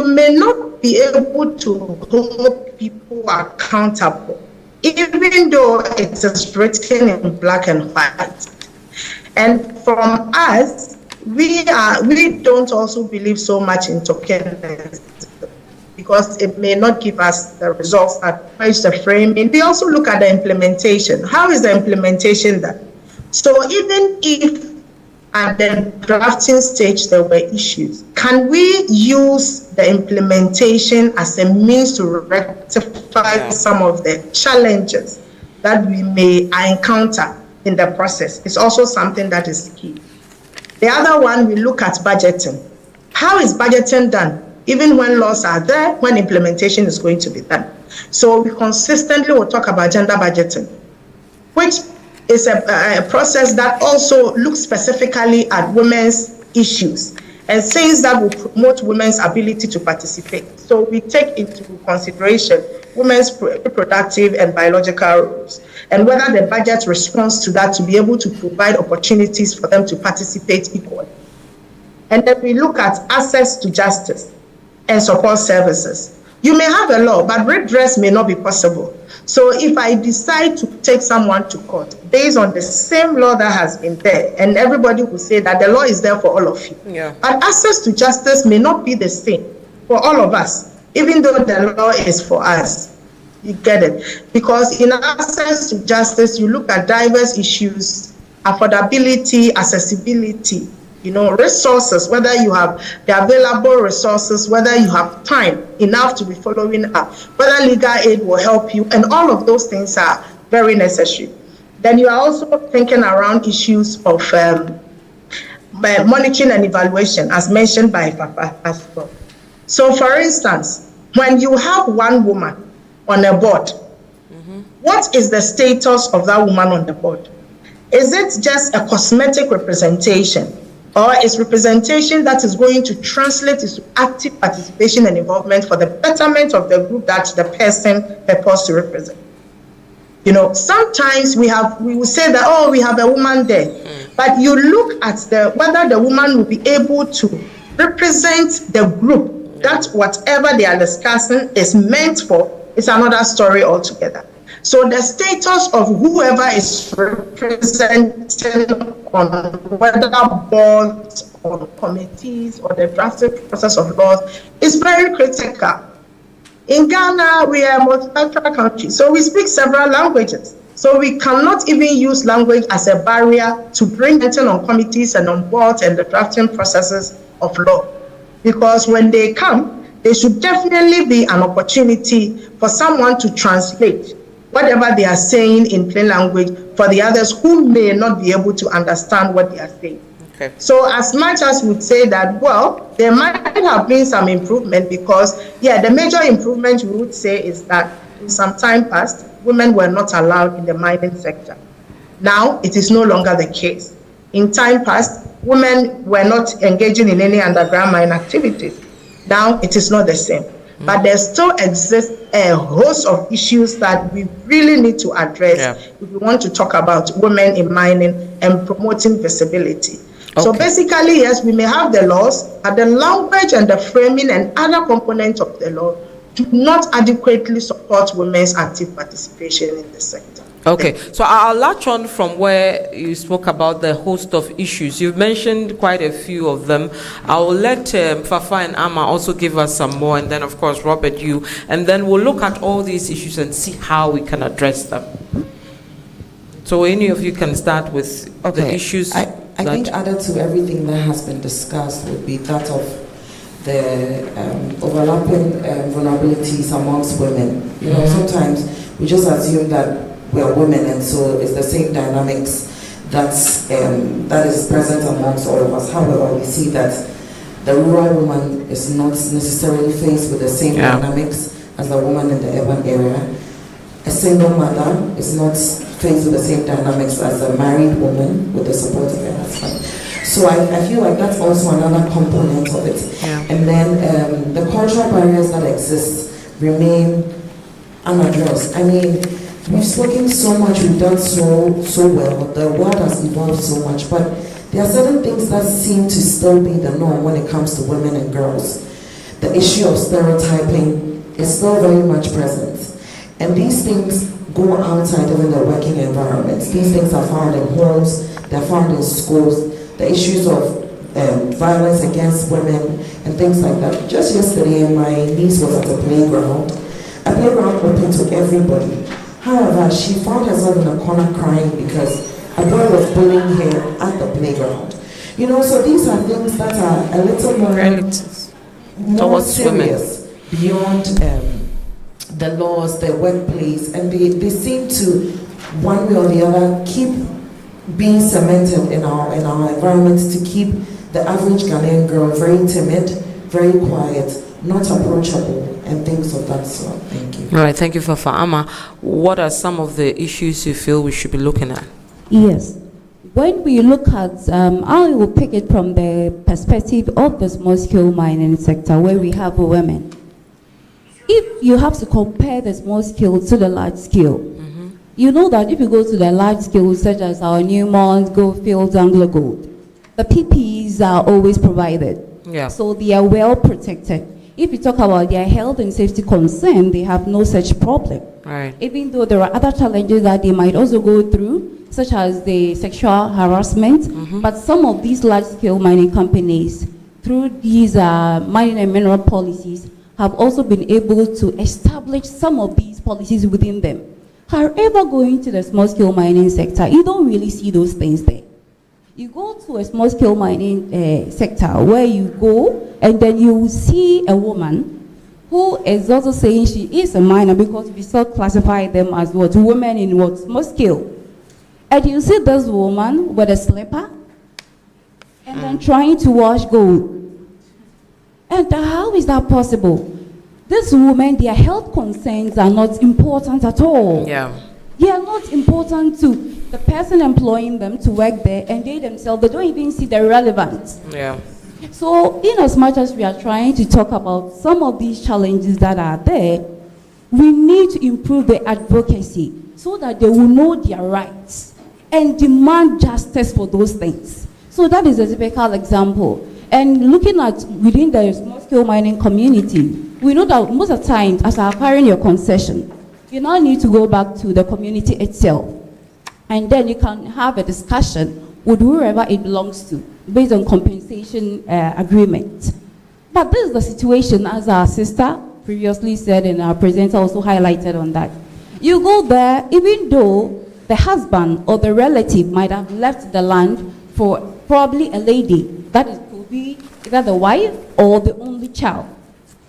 may not be able to hold people accountable, even though it is written in black and white. And from us, we don't also believe so much in tokenness, because it may not give us the results that match the framing. We also look at the implementation. How is the implementation done? So even if at the drafting stage there were issues, can we use the implementation as a means to rectify some of the challenges that we may encounter in the process? It's also something that is key. The other one, we look at budgeting. How is budgeting done? Even when laws are there, when implementation is going to be done. So we consistently will talk about gender budgeting, which is a process that also looks specifically at women's issues and things that will promote women's ability to participate. So we take into consideration women's reproductive and biological roles, and whether the budget responds to that to be able to provide opportunities for them to participate equally. And then we look at access to justice and support services. You may have a law, but redress may not be possible. So if I decide to take someone to court based on the same law that has been there, and everybody will say that the law is there for all of you, but access to justice may not be the same for all of us, even though the law is for us. You get it? Because in access to justice, you look at diverse issues, affordability, accessibility, resources, whether you have the available resources, whether you have time enough to be following up, whether legal aid will help you, and all of those things are very necessary. Then you are also thinking around issues of monitoring and evaluation, as mentioned by Papa as well. So for instance, when you have one woman on a board, what is the status of that woman on the board? Is it just a cosmetic representation? Or is representation that is going to translate into active participation and involvement for the betterment of the group that the person purports to represent? Sometimes we will say that, oh, we have a woman there, but you look at whether the woman will be able to represent the group that whatever they are discussing is meant for is another story altogether. So the status of whoever is representing on whether boards or committees or the drafting process of laws is very critical. In Ghana, we are a multicultural country, so we speak several languages. So we cannot even use language as a barrier to bring attention on committees and on boards and the drafting processes of law. Because when they come, there should definitely be an opportunity for someone to translate whatever they are saying in plain language for the others who may not be able to understand what they are saying.
Okay.
So as much as we'd say that, well, there might have been some improvement because, the major improvement we would say is that in some time past, women were not allowed in the mining sector. Now, it is no longer the case. In time past, women were not engaging in any underground mine activities. Now, it is not the same. But there still exists a host of issues that we really need to address if we want to talk about women in mining and promoting visibility. Okay. So basically, yes, we may have the laws, but the language and the framing and other components of the law do not adequately support women's active participation in the sector.
Okay, so I'll latch on from where you spoke about the host of issues. You've mentioned quite a few of them. I will let Fafa and Amma also give us some more, and then, of course, Robert, you. And then we'll look at all these issues and see how we can address them. So any of you can start with the issues.
I think added to everything that has been discussed would be that of the overlapping vulnerabilities amongst women. Sometimes we just assume that we are women, and so it's the same dynamics that is present amongst all of us. However, we see that the rural woman is not necessarily faced with the same dynamics as the woman in the urban area. A single mother is not faced with the same dynamics as a married woman with the support of her husband. So I feel like that's also another component of it. And then the cultural barriers that exist remain unaddressed. I mean, we've spoken so much, we've done so well, the world has evolved so much, but there are certain things that seem to still be the norm when it comes to women and girls. The issue of stereotyping is still very much present. And these things go outside even the working environments. These things are found in homes, they're found in schools. The issues of violence against women and things like that. Just yesterday, my niece was at the playground. A playground open to everybody. However, she found herself in a corner crying because a boy was bullying her at the playground. You know, so these are things that are a little more serious beyond the laws, the workplace, and they seem to, one way or the other, keep being cemented in our environment to keep the average Ghanaian girl very timid, very quiet, not approachable, and things of that sort. Thank you.
All right, thank you, Fafa. Ama, what are some of the issues you feel we should be looking at?
Yes. When we look at, I will pick it from the perspective of the small-scale mining sector, where we have women. If you have to compare the small scale to the large scale, you know that if you go to the large scale, such as our Newmont, Goldfields, Anglo Gold, the PPEs are always provided.
Yeah.
So they are well protected. If you talk about their health and safety concern, they have no such problem.
Right.
Even though there are other challenges that they might also go through, such as the sexual harassment, but some of these large-scale mining companies, through these mining and mineral policies, have also been able to establish some of these policies within them. However, going to the small-scale mining sector, you don't really see those things there. You go to a small-scale mining sector where you go and then you see a woman who is also saying she is a miner, because we still classify them as what? Women in what? Small scale. And you see this woman with a slipper and then trying to wash gold. And how is that possible? These women, their health concerns are not important at all.
Yeah.
They are not important to the person employing them to work there, and they themselves, they don't even see the relevance.
Yeah.
So in as much as we are trying to talk about some of these challenges that are there, we need to improve the advocacy so that they will know their rights and demand justice for those things. So that is a typical example. And looking at within the small-scale mining community, we know that most of the time, as you're acquiring your concession, you now need to go back to the community itself. And then you can have a discussion with whoever it belongs to, based on compensation agreement. But this is the situation, as our sister previously said, and our presenter also highlighted on that. You go there, even though the husband or the relative might have left the land for probably a lady, that is, could be either the wife or the only child.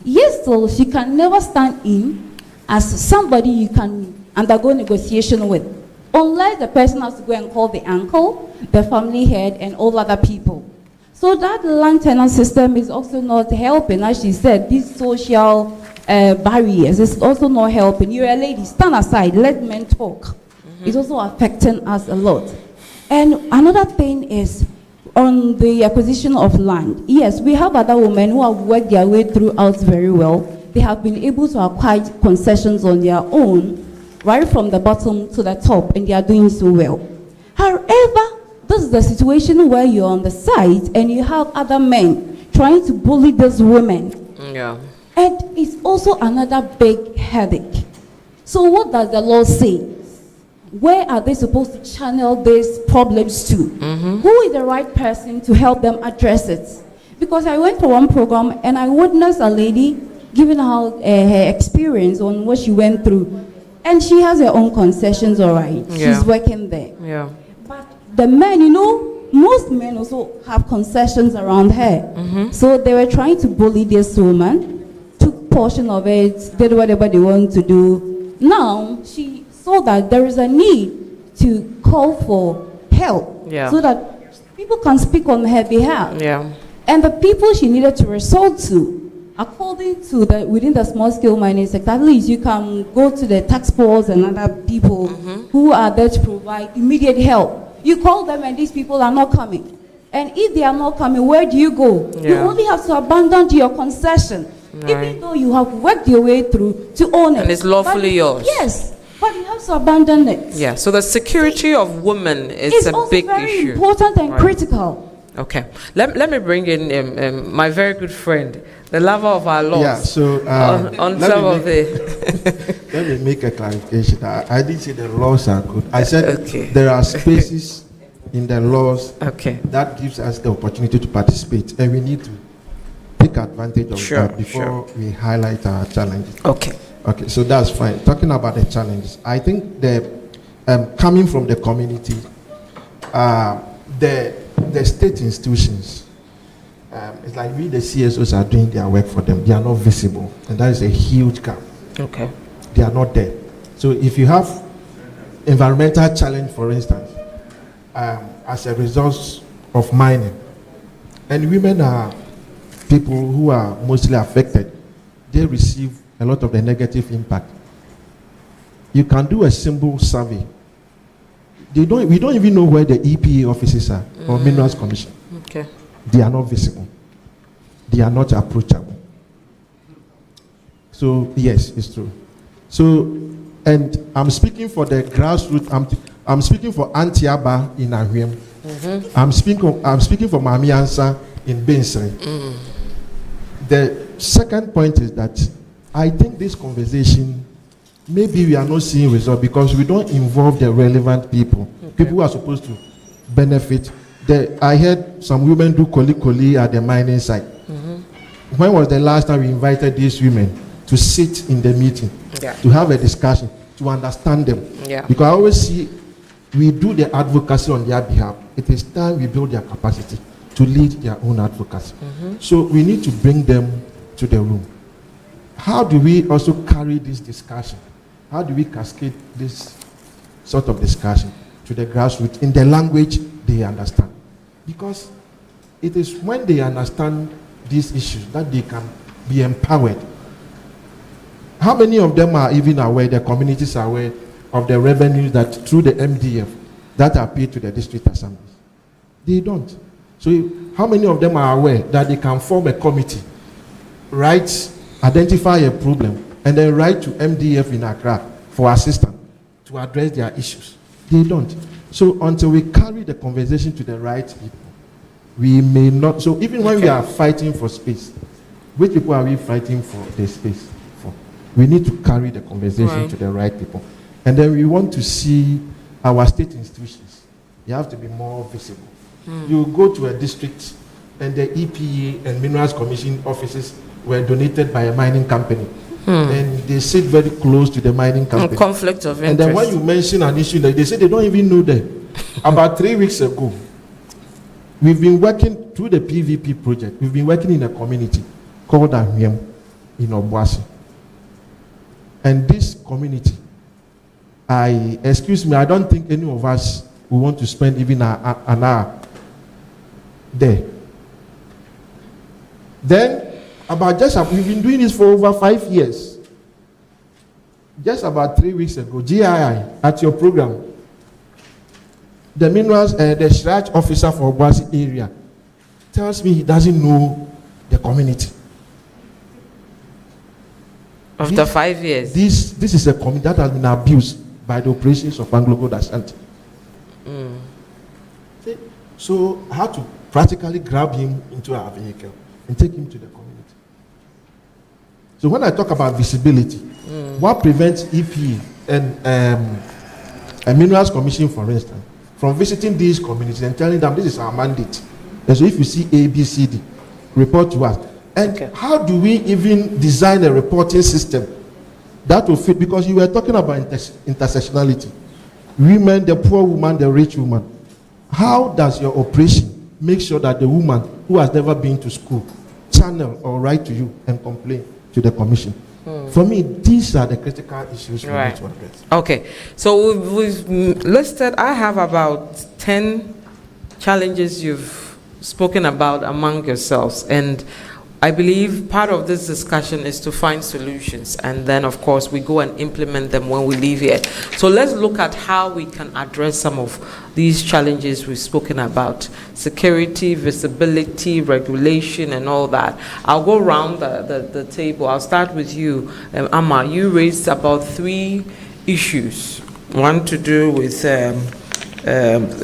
Yes, so she can never stand in as somebody you can undergo negotiation with, unless the person has to go and call the uncle, the family head, and all other people. So that land tenant system is also not helping. As she said, these social barriers is also not helping. You're a lady, stand aside, let men talk. It's also affecting us a lot. And another thing is on the acquisition of land. Yes, we have other women who have worked their way throughout very well. They have been able to acquire concessions on their own, right from the bottom to the top, and they are doing so well. However, this is the situation where you're on the side and you have other men trying to bully these women.
Yeah.
And it's also another big headache. So what does the law say? Where are they supposed to channel these problems to? Who is the right person to help them address it? Because I went for one program and I witnessed a lady giving out her experience on what she went through. And she has her own concessions, all right.
Yeah.
She's working there.
Yeah.
But the men, you know, most men also have concessions around her. So they were trying to bully this woman, took portion of it, did whatever they want to do. Now, she saw that there is a need to call for help, so that people can speak on her behalf.
Yeah.
And the people she needed to resort to, according to the within the small scale mining sector, at least you can go to the tax force and other people who are there to provide immediate help. You call them and these people are not coming. And if they are not coming, where do you go? You only have to abandon your concession, even though you have worked your way through to own it.
And it's lawfully yours.
Yes, but you have to abandon it.
Yeah, so the security of women is a big issue.
It's very important and critical.
Okay, let me bring in my very good friend, the lover of our laws.
Yeah, so
on some of the.
Let me make a clarification. I didn't say the laws are good. I said there are spaces in the laws that gives us the opportunity to participate, and we need to take advantage of that before we highlight our challenges.
Okay,
so that's fine. Talking about the challenges, I think the coming from the community, the state institutions, it's like we, the CSOs, are doing their work for them. They are not visible, and that is a huge gap.
Okay.
They are not there. So if you have environmental challenge, for instance, as a result of mining, and women are people who are mostly affected, they receive a lot of the negative impact. You can do a simple survey. We don't even know where the EPA offices are or Minerals Commission.
Okay.
They are not visible. They are not approachable. So yes, it's true. So, and I'm speaking for the grassroots. I'm speaking for Antiaba in Ahwem. I'm speaking for Mami Ansa in Bensri. The second point is that I think this conversation, maybe we are not seeing results because we don't involve the relevant people. People who are supposed to benefit. I heard some women do koli at the mining site. When was the last time we invited these women to sit in the meeting, to have a discussion, to understand them? Because I always see we do the advocacy on their behalf. It is time we build their capacity to lead their own advocacy. So we need to bring them to the room. How do we also carry this discussion? How do we cascade this sort of discussion to the grassroots in the language they understand? Because it is when they understand these issues that they can be empowered. How many of them are even aware, the communities are aware of the revenues that through the MDF that are paid to the district assemblies? They don't. So how many of them are aware that they can form a committee, identify a problem, and then write to MDF in Accra for assistance to address their issues? They don't. So until we carry the conversation to the right people, we may not. So even when we are fighting for space, which people are we fighting for the space for? We need to carry the conversation to the right people. And then we want to see our state institutions. They have to be more visible. You go to a district and the EPA and Minerals Commission offices were donated by a mining company. And they sit very close to the mining company.
Conflict of interest.
And then when you mention an issue, they say they don't even know them. About 3 weeks ago, we've been working through the PVP project. We've been working in a community called Ahwem in Obuasi. And this community, excuse me, I don't think any of us will want to spend even an hour there. Then, we've been doing this for over 5 years. Just about 3 weeks ago, GII at your program, the minerals, the Shraj officer for Obuasi area tells me he doesn't know the community.
After 5 years.
This is a community that has been abused by the operations of Anglo Gold Ashanti. So I had to practically grab him into our vehicle and take him to the community. So when I talk about visibility, what prevents EPA and a Minerals Commission, for instance, from visiting these communities and telling them this is our mandate? And so if you see A, B, C, D, report to us. And how do we even design a reporting system that will fit? Because you were talking about intersectionality. Women, the poor woman, the rich woman. How does your operation make sure that the woman who has never been to school channel or write to you and complain to the commission? For me, these are the critical issues we need to address.
Okay, so we've listed, I have about 10 challenges you've spoken about among yourselves, and I believe part of this discussion is to find solutions, and then of course we go and implement them when we leave here. So let's look at how we can address some of these challenges we've spoken about: security, visibility, regulation, and all that. I'll go around the table. I'll start with you, Amma. You raised about 3 issues. One to do with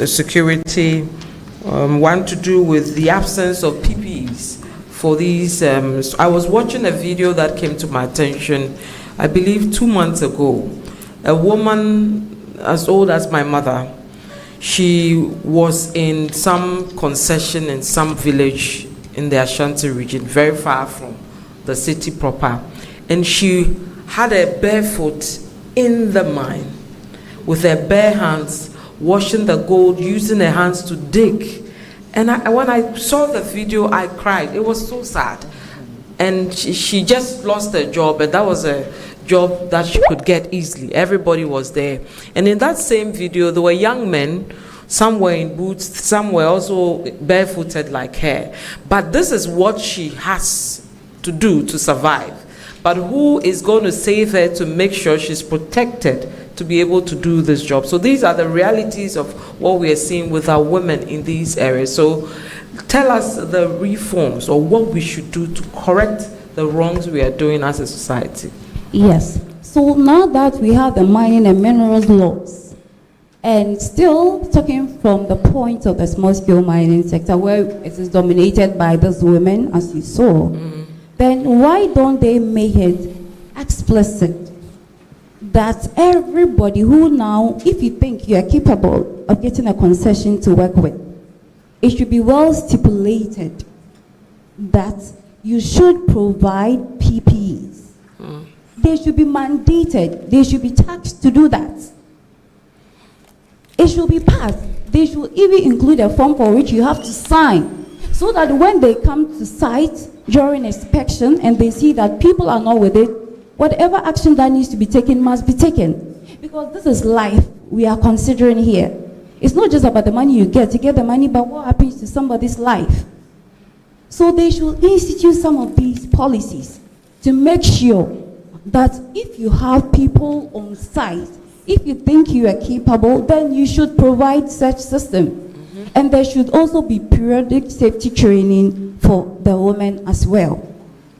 security, one to do with the absence of PPEs for these. I was watching a video that came to my attention, I believe 2 months ago. A woman as old as my mother, She was in some concession in some village in the Ashanti region, very far from the city proper. And she had her barefoot in the mine with her bare hands, washing the gold, using her hands to dig. And when I saw the video, I cried. It was so sad. And she just lost her job, and that was a job that she could get easily. Everybody was there. And in that same video, there were young men, some were in boots, some were also barefooted like her. But this is what she has to do to survive. But who is going to save her to make sure she's protected to be able to do this job? So these are the realities of what we are seeing with our women in these areas. So tell us the reforms or what we should do to correct the wrongs we are doing as a society.
Yes. So now that we have the mining and minerals laws, and still talking from the point of the small-scale mining sector where it is dominated by those women, as you saw, then why don't they make it explicit that everybody who now, if you think you are capable of getting a concession to work with, it should be well stipulated that you should provide PPEs. They should be mandated. They should be taxed to do that. It should be passed. They should even include a form for which you have to sign, so that when they come to site during inspection and they see that people are not with it, whatever action that needs to be taken must be taken. Because this is life we are considering here. It's not just about the money you get the money, but what happens to somebody's life. So they should institute some of these policies to make sure that if you have people on site, if you think you are capable, then you should provide such system. And there should also be periodic safety training for the women as well.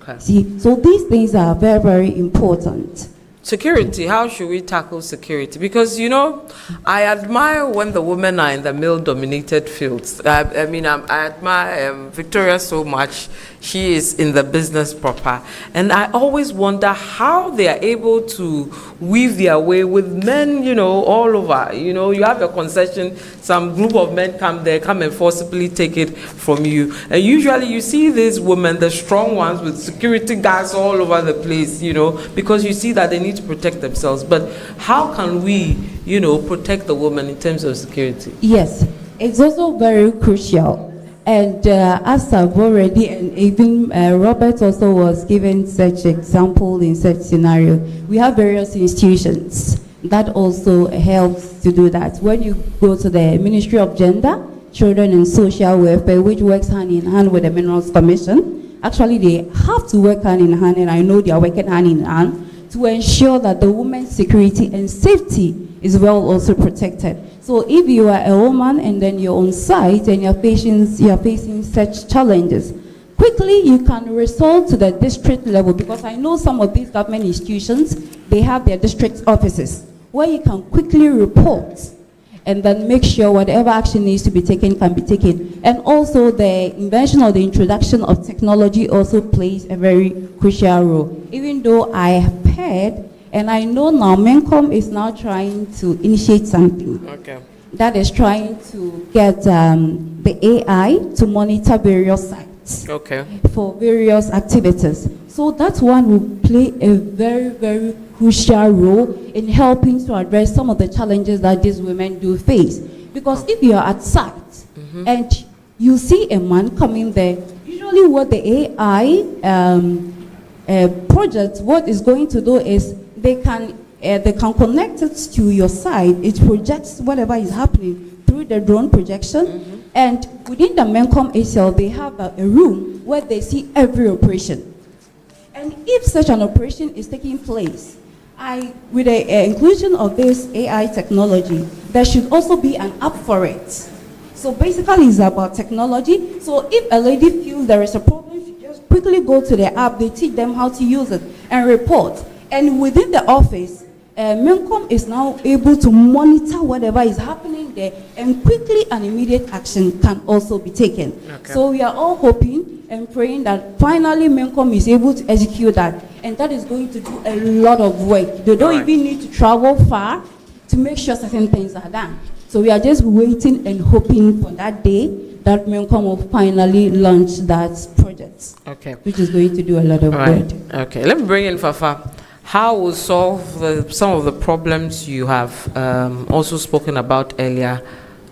Okay.
See, so these things are very, very important.
Security, how should we tackle security? Because, you know, I admire when the women are in the male-dominated fields. I admire Victoria so much. She is in the business proper. And I always wonder how they are able to weave their way with men, you know, all over. You know, you have a concession, some group of men come there, come and forcibly take it from you. And usually you see these women, the strong ones, with security guards all over the place, you know, because you see that they need to protect themselves. But how can we, you know, protect the woman in terms of security?
Yes, it's also very crucial. And as I've already, and even Robert also was given such example in such scenario, we have various institutions that also helps to do that. When you go to the Ministry of Gender, Children and Social Welfare, which works hand in hand with the Minerals Commission, actually they have to work hand in hand, and I know they are working hand in hand to ensure that the women's security and safety is well also protected. So if you are a woman and then you're on site and you're facing such challenges, quickly you can resort to the district level, because I know some of these government institutions, they have their district offices where you can quickly report and then make sure whatever action needs to be taken can be taken. And also the invention or the introduction of technology also plays a very crucial role. Even though I have heard, and I know now MENCOM is now trying to initiate something that is trying to get the AI to monitor various sites for various activities. So that one will play a very, very crucial role in helping to address some of the challenges that these women do face. Because if you are at site and you see a man coming there, usually what the AI project, what is going to do is they can connect it to your site. It projects whatever is happening through the drone projection. And within the MENCOM itself, they have a room where they see every operation. And if such an operation is taking place, with the inclusion of this AI technology, there should also be an app for it. So basically it's about technology. So if a lady feels there is a problem, she just quickly go to the app, they teach them how to use it and report. And within the office, MENCOM is now able to monitor whatever is happening there, and quickly an immediate action can also be taken. So we are all hoping and praying that finally MENCOM is able to execute that, and that is going to do a lot of work. They don't even need to travel far to make sure certain things are done. So we are just waiting and hoping for that day that Mencom will finally launch that project.
Okay.
Which is going to do a lot of good.
Okay, let me bring in Fafa. How will solve some of the problems you have also spoken about earlier?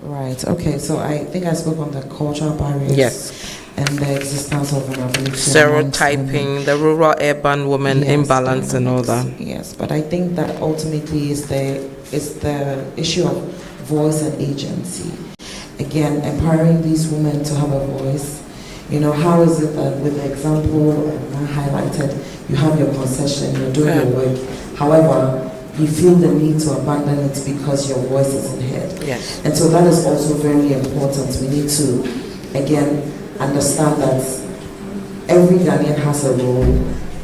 Right, okay, so I think I spoke on the cultural barriers.
Yes.
And the existence of vulnerability.
Stereotyping, the rural-urban woman imbalance and all that.
Yes, but I think that ultimately is the issue of voice and agency. Again, empowering these women to have a voice. You know, how is it that with the example I highlighted, you have your concession, you're doing your work. However, you feel the need to abandon it because your voice isn't heard.
Yes.
And so that is also very important. We need to, again, understand that every Ghanaian has a role,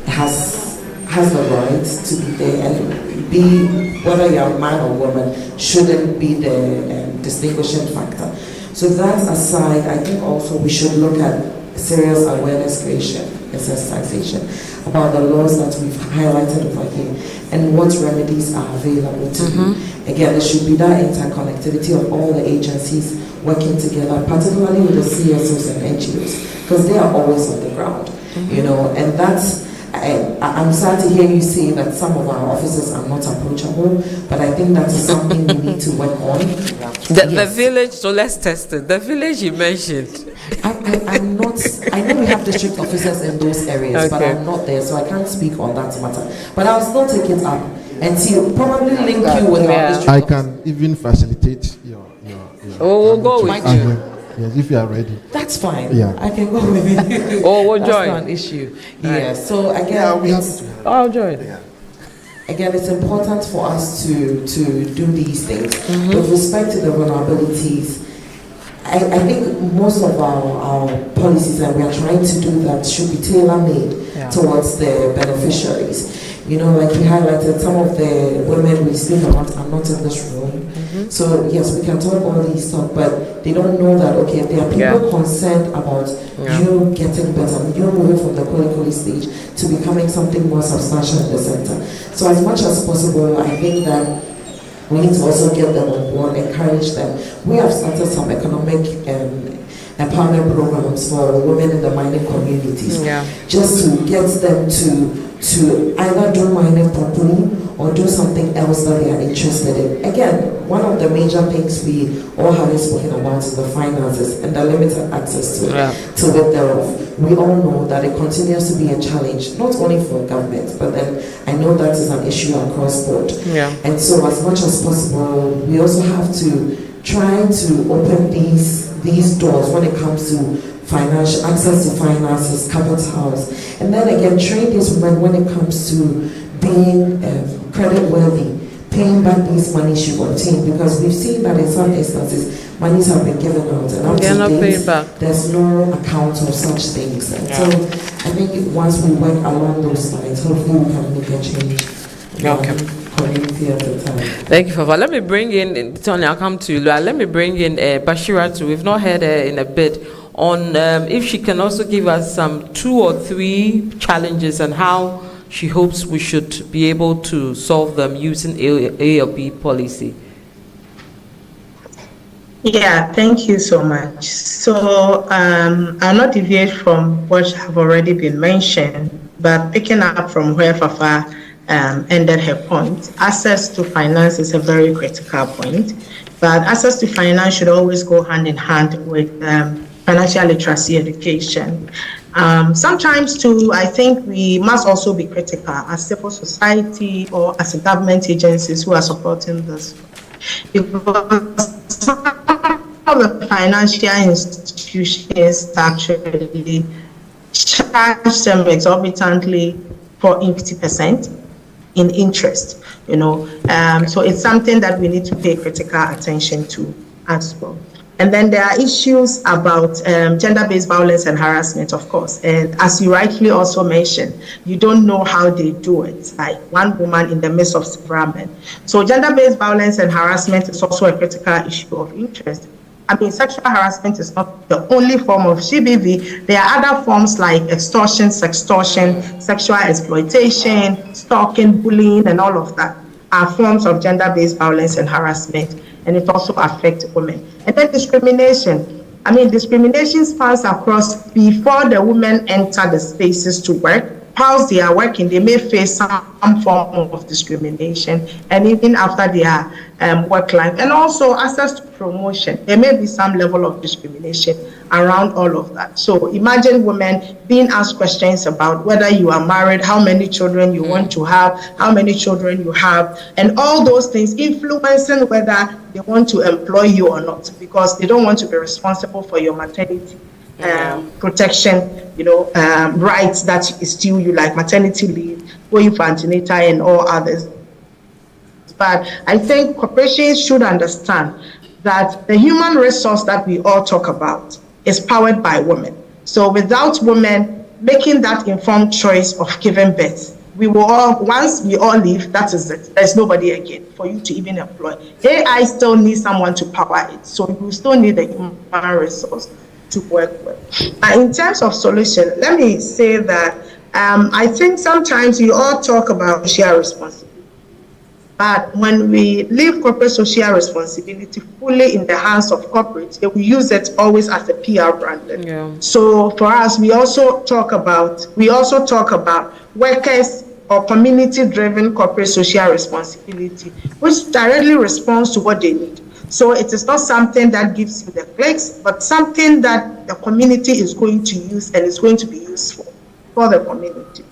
has the right to be there, and be, whether you're a man or woman, shouldn't be the distinguishing factor. So that aside, I think also we should look at serious awareness creation and sensitization about the laws that we've highlighted over here and what remedies are available to you. Again, there should be that interconnectivity of all the agencies working together, particularly with the CSOs and NGOs, because they are always on the ground, you know, and that's, I'm sad to hear you say that some of our officers are not approachable, but I think that is something we need to work on.
The village, so let's test it. The village you mentioned.
I'm not, I know we have district officers in those areas, but I'm not there, so I can't speak on that matter. But I'll still take it up and see, probably link you with our district
I can even facilitate your
we'll go with you.
Yes, if you are ready.
That's fine.
Yeah.
I can go with you.
We'll
That's
join.
not an issue. Yeah. So again,
I'll join.
Again, it's important for us to do these things. With respect to the vulnerabilities, I think most of our policies that we are trying to do that should be tailor-made towards the beneficiaries. You know, like we highlighted, some of the women we speak about are not in this room. So yes, we can talk all these stuff, but they don't know that, okay, there are people concerned about you getting better, you moving from the colloquial stage to becoming something more substantial in the center. So as much as possible, I think that we need to also get them on board, encourage them. We have started some economic empowerment programs for women in the mining communities, just to get them to either do mining properly or do something else that they are interested in. Again, one of the major things we all haven't spoken about is the finances and the limited access to it thereof. We all know that it continues to be a challenge, not only for government, but then I know that is an issue across board. And so as much as possible, we also have to try to open these doors when it comes to financial access to finances, capitals, and then again train these women when it comes to being credit worthy, paying back these monies you've obtained, because we've seen that in some instances monies have been given out and up to date, there's no account of such things. And so I think once we work along those lines, hopefully we can make a change. Community at the time.
Thank you, Fafa. Let me bring in, Tony, I'll come to you. Let me bring in Bashira too. We've not heard her in a bit on if she can also give us some 2 or 3 challenges and how she hopes we should be able to solve them using ALP policy.
Yeah, thank you so much. So I'll not deviate from what have already been mentioned, but picking up from where Fafa ended her point, access to finance is a very critical point, but access to finance should always go hand in hand with financial literacy education. Sometimes too, I think we must also be critical as civil society or as a government agencies who are supporting this. Because some of the financial institutions actually charge them exorbitantly for 50% in interest, you know. So it's something that we need to pay critical attention to as well. And then there are issues about gender-based violence and harassment, of course. And as you rightly also mentioned, you don't know how they do it, like one woman in the midst of several men. So gender-based violence and harassment is also a critical issue of interest. I mean, sexual harassment is not the only form of GBV. There are other forms like extortion, sextortion, sexual exploitation, stalking, bullying, and all of that. are forms of gender-based violence and harassment, and it also affects women. And then discrimination. I mean, discrimination spans across before the women enter the spaces to work. Whilst they are working, they may face some form of discrimination, and even after their work life, and also access to promotion, there may be some level of discrimination around all of that. So imagine women being asked questions about whether you are married, how many children you want to have, how many children you have, and all those things influencing whether they want to employ you or not, because they don't want to be responsible for your maternity protection, rights that is due you, like maternity leave, going for antenatal and all others. But I think corporations should understand that the human resource that we all talk about is powered by women. So without women making that informed choice of giving birth, we will all, once we all leave, that is it. There's nobody again for you to even employ. AI still needs someone to power it. So you still need the human resource to work with. In terms of solution, let me say that I think sometimes we all talk about social responsibility, but when we leave corporate social responsibility fully in the hands of corporates, we use it always as a PR branding. Yeah. So for us, we also talk about workers or community-driven corporate social responsibility, which directly responds to what they need. So it is not something that gives you the clicks, but something that the community is going to use and is going to be useful for the community.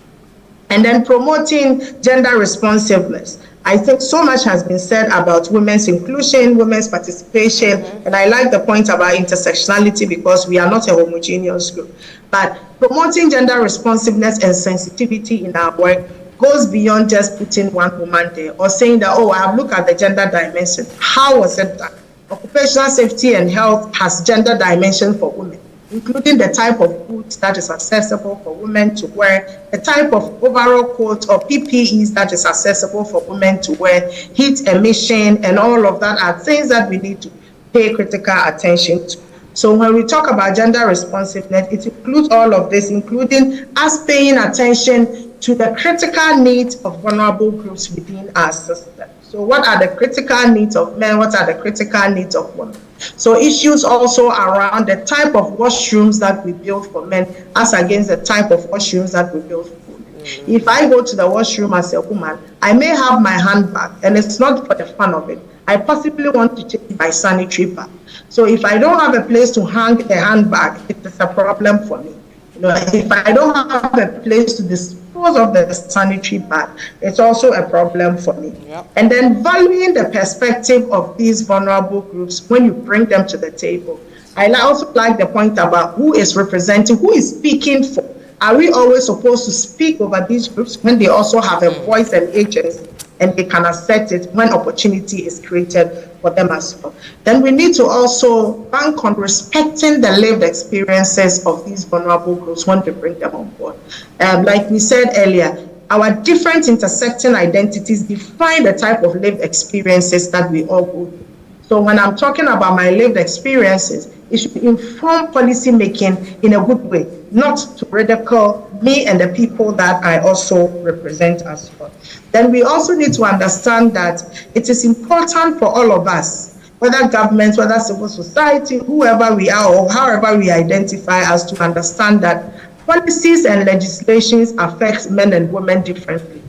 And then promoting gender responsiveness. I think so much has been said about women's inclusion, women's participation, and I like the point about intersectionality because we are not a homogeneous group. But promoting gender responsiveness and sensitivity in our work goes beyond just putting one woman there or saying that, oh, I have looked at the gender dimension. How was it done? Occupational safety and health has gender dimension for women, including the type of goods that is accessible for women to wear, the type of overall coat or PPEs that is accessible for women to wear, heat emission, and all of that are things that we need to pay critical attention to. So when we talk about gender responsiveness, it includes all of this, including us paying attention to the critical needs of vulnerable groups within our system. So what are the critical needs of men? What are the critical needs of women? So issues also around the type of washrooms that we build for men as against the type of washrooms that we build for women. If I go to the washroom as a woman, I may have my handbag, and it's not for the fun of it. I possibly want to change my sanitary bag. So if I don't have a place to hang the handbag, it is a problem for me. If I don't have a place to dispose of the sanitary bag, it's also a problem for me. Yep. And then valuing the perspective of these vulnerable groups when you bring them to the table. I also like the point about who is representing, who is speaking for. Are we always supposed to speak over these groups when they also have a voice and agency and they can assert it when opportunity is created for them as well? Then we need to also bank on respecting the lived experiences of these vulnerable groups when we bring them on board. Like we said earlier, our different intersecting identities define the type of lived experiences that we all go through. So when I'm talking about my lived experiences, it should inform policy making in a good way, not to ridicule me and the people that I also represent as well. Then we also need to understand that it is important for all of us, whether governments, whether civil society, whoever we are or however we identify as, to understand that policies and legislations affect men and women differently.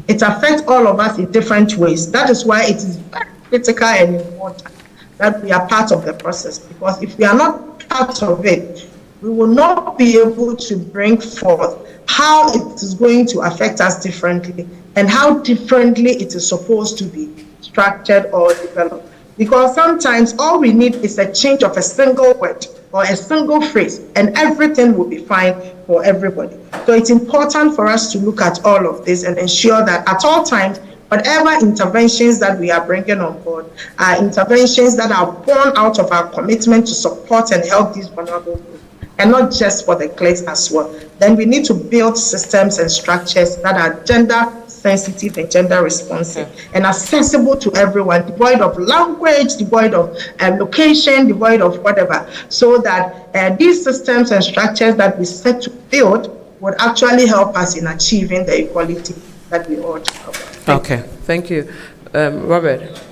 It affects all of us in different ways. That is why it is very critical and important that we are part of the process, because if we are not part of it, we will not be able to bring forth how it is going to affect us differently and how differently it is supposed to be structured or developed. Because sometimes all we need is a change of a single word or a single phrase, and everything will be fine for everybody. So it's important for us to look at all of this and ensure that at all times, whatever interventions that we are bringing on board are interventions that are born out of our commitment to support and help these vulnerable groups, and not just for the clicks as well. Then we need to build systems and structures that are gender sensitive and gender responsive and accessible to everyone, devoid of language, devoid of location, devoid of whatever, so that these systems and structures that we set to build would actually help us in achieving the equality that we ought to have.
Okay, thank you. Robert.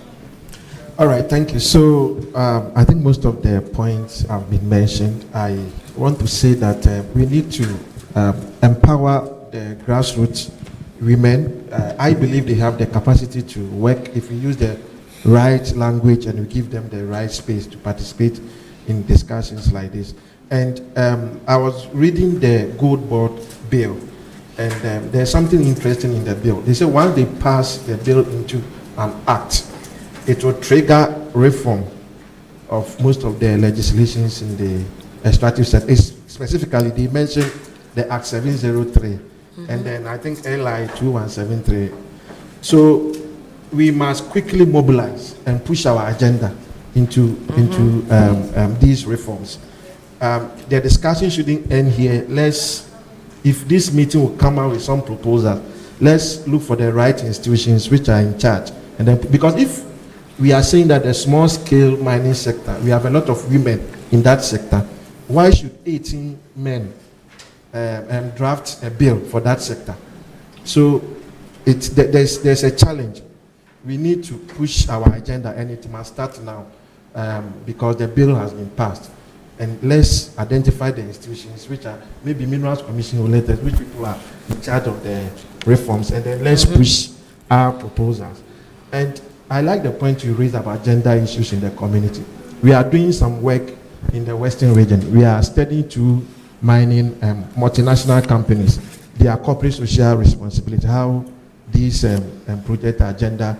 All right, thank you. So I think most of the points have been mentioned. I want to say that we need to empower the grassroots women. I believe they have the capacity to work if we use the right language and we give them the right space to participate in discussions like this. And I was reading the Gold Board bill, and there's something interesting in the bill. They say once they pass the bill into an act, it will trigger reform of most of the legislations in the extractive sector. Specifically, they mentioned the Act 703, and then I think LI 2173. So we must quickly mobilize and push our agenda into these reforms. The discussion shouldn't end here. If this meeting will come out with some proposal, let's look for the right institutions which are in charge. And then, because if we are saying that the small scale mining sector, we have a lot of women in that sector, why should 18 men draft a bill for that sector? So there's a challenge. We need to push our agenda, and it must start now because the bill has been passed. And let's identify the institutions which are maybe Minerals Commission related, which people are in charge of the reforms, and then let's push our proposals. And I like the point you raised about gender issues in the community. We are doing some work in the Western region. We are studying to mining multinational companies, their corporate social responsibility, how these projects are gender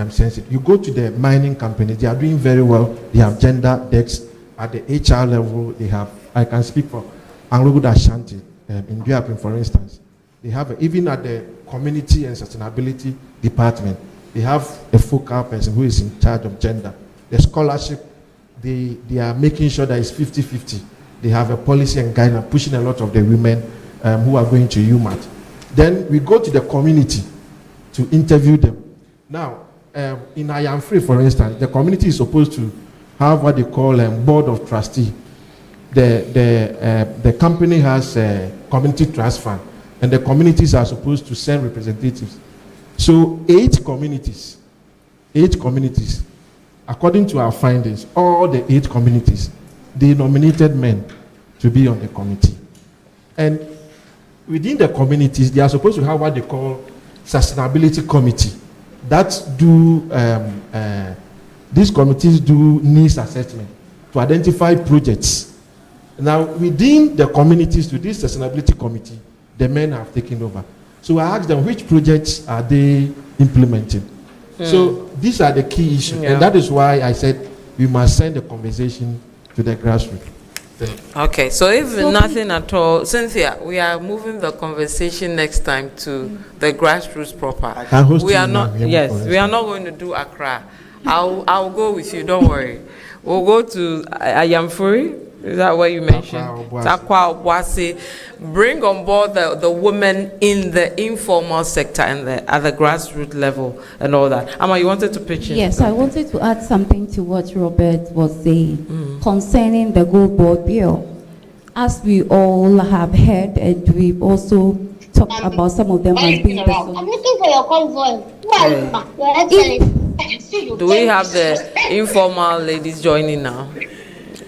sensitive. You go to the mining companies, they are doing very well. They have gender decks at the HR level. They have, I can speak for Anglo Ashanti in Duapin, for instance. They have, even at the community and sustainability department, they have a focal person who is in charge of gender. The scholarship, they are making sure that it's 50-50. They have a policy and guideline pushing a lot of the women who are going to UMAT. Then we go to the community to interview them. Now, in I Am Free, for instance, the community is supposed to have what they call a board of trustee. The company has a community trust fund, and the communities are supposed to send representatives. So 8 communities, according to our findings, all the 8 communities, they nominated men to be on the committee. And within the communities, they are supposed to have what they call sustainability committee. These committees do needs assessment to identify projects. Now, within the communities, to this sustainability committee, the men have taken over. So I asked them, which projects are they implementing? So these are the key issues. And that is why I said we must send the conversation to the grassroots.
Okay, so if nothing at all, Cynthia, we are moving the conversation next time to the grassroots proper. We are not going to do Accra. I'll go with you, don't worry. We'll go to Ayamfuri. Is that what you mentioned? Takwa Obuasi. Bring on board the women in the informal sector and at the grassroots level and all that. Amma, you wanted to pitch in?
Yes, I wanted to add something to what Robert was saying concerning the Gold Board bill. As we all have heard, and we've also talked about some of them as being
I'm looking for your convoy.
Do we have the informal ladies joining now?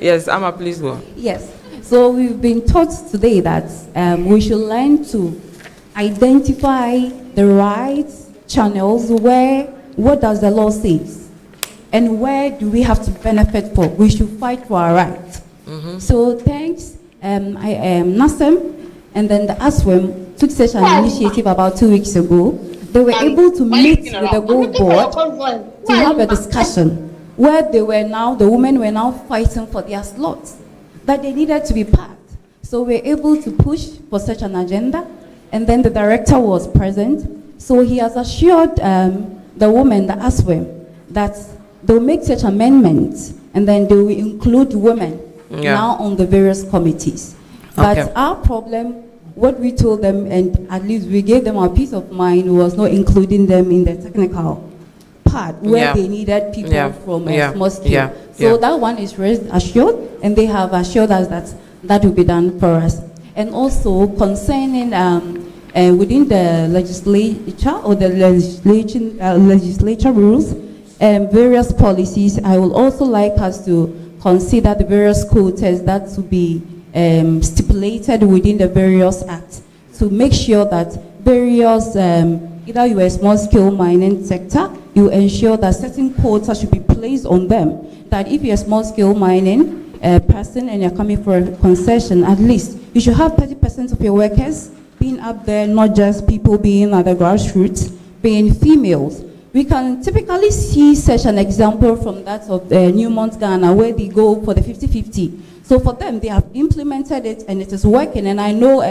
Yes, Amma, please go.
Yes. So we've been taught today that we should learn to identify the right channels what does the law say, and where do we have to benefit for. We should fight for our rights. So thanks, NASEM and then the ASWEM took such an initiative about 2 weeks ago. They were able to meet with the Gold Board to have a discussion where the women were now fighting for their slots, that they needed to be part. So we're able to push for such an agenda, and then the director was present. So he has assured the women, the ASWEM, that they'll make such amendments, and then they will include women now on the various committees. But our problem, what we told them, and at least we gave them our peace of mind, was not including them in the technical part where they needed people from a small scale. So that one is assured, and they have assured us that that will be done for us. And also concerning within the legislature or the legislature rules and various policies, I will also like us to consider the various quotas that to be stipulated within the various acts to make sure that various, either you are a small-scale mining sector, you ensure that certain quotas should be placed on them. That if you're a small-scale mining person and you're coming for a concession, at least you should have 30% of your workers being up there, not just people being at the grassroots, being females. We can typically see such an example from that of Newmont, Ghana, where they go for the 50-50. So for them, they have implemented it and it is working. And I know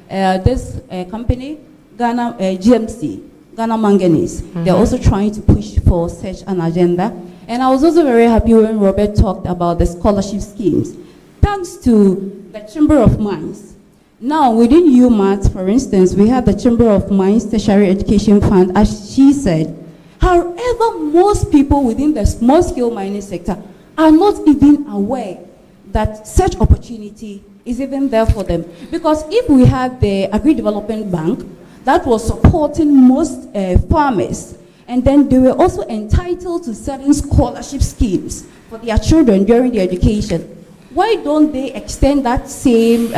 this company, Ghana GMC, Ghana Manganese, they're also trying to push for such an agenda. And I was also very happy when Robert talked about the scholarship schemes. Thanks to the Chamber of Mines. Now, within UMAT, for instance, we have the Chamber of Mines Tertiary Education Fund, as she said. However, most people within the small-scale mining sector are not even aware that such opportunity is even there for them. Because if we have the Agri-Development Bank that was supporting most farmers, and then they were also entitled to certain scholarship schemes for their children during their education, why don't they extend that same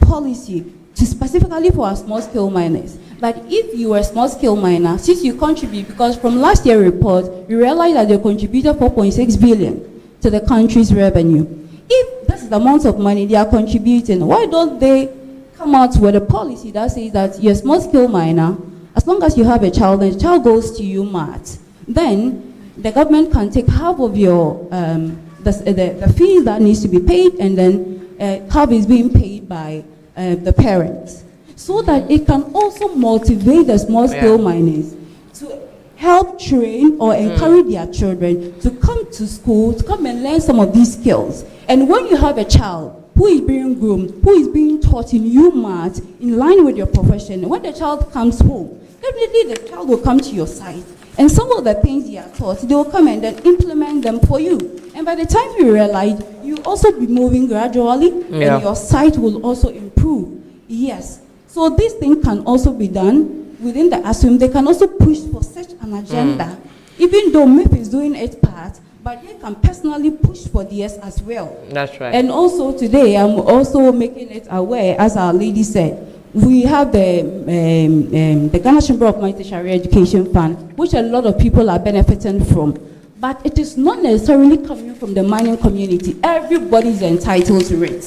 policy to specifically for our small-scale miners? But if you are a small-scale miner, since you contribute, because from last year's report, we realized that they contributed 4.6 billion to the country's revenue. If that's the amount of money they are contributing, why don't they come out with a policy that says that you're a small-scale miner, as long as you have a child and the child goes to UMAT, then the government can take half of your the fees that needs to be paid, and then half is being paid by the parents, so that it can also motivate the small-scale miners to help train or encourage their children to come to school, to come and learn some of these skills. And when you have a child who is being groomed, who is being taught in UMAT, in line with your profession, when the child comes home, definitely the child will come to your site. And some of the things you are taught, they will come and then implement them for you. And by the time you realize, you also be moving gradually, and your site will also improve. Yes. So this thing can also be done within the ASUM. They can also push for such an agenda, even though MIP is doing its part, but they can personally push for theirs as well.
That's right.
And also today, I'm also making it aware, as our lady said, we have the Ghana Chamber of Mines Tertiary Education Fund, which a lot of people are benefiting from. But it is not necessarily coming from the mining community. Everybody is entitled to it.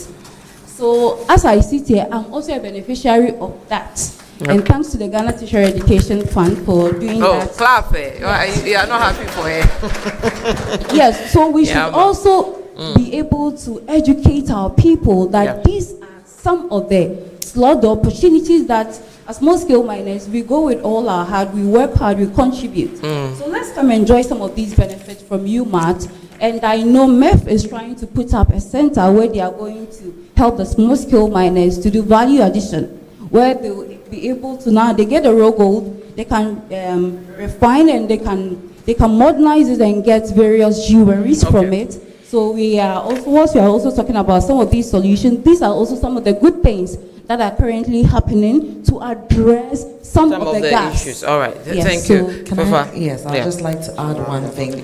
So as I sit here, I'm also a beneficiary of that. Okay. And thanks to the Ghana Tertiary Education Fund for doing that.
Oh, clap it. Yes. You are not happy for it.
Yes, so we should also be able to educate our people that these are some of the slot opportunities that as small-scale miners, we go with all our heart, we work hard, we contribute. So let's come enjoy some of these benefits from UMAT. And I know MEF is trying to put up a center where they are going to help the small-scale miners to do value addition, where they will be able to, now they get a raw gold, they can refine and they can modernize it and get various jewelries from it. So we are also, whilst we are also talking about some of these solutions, these are also some of the good things that are currently happening to address some of the gaps.
Issues. All right,
yes.
Thank
so
you.
Can I'd just like to add one thing.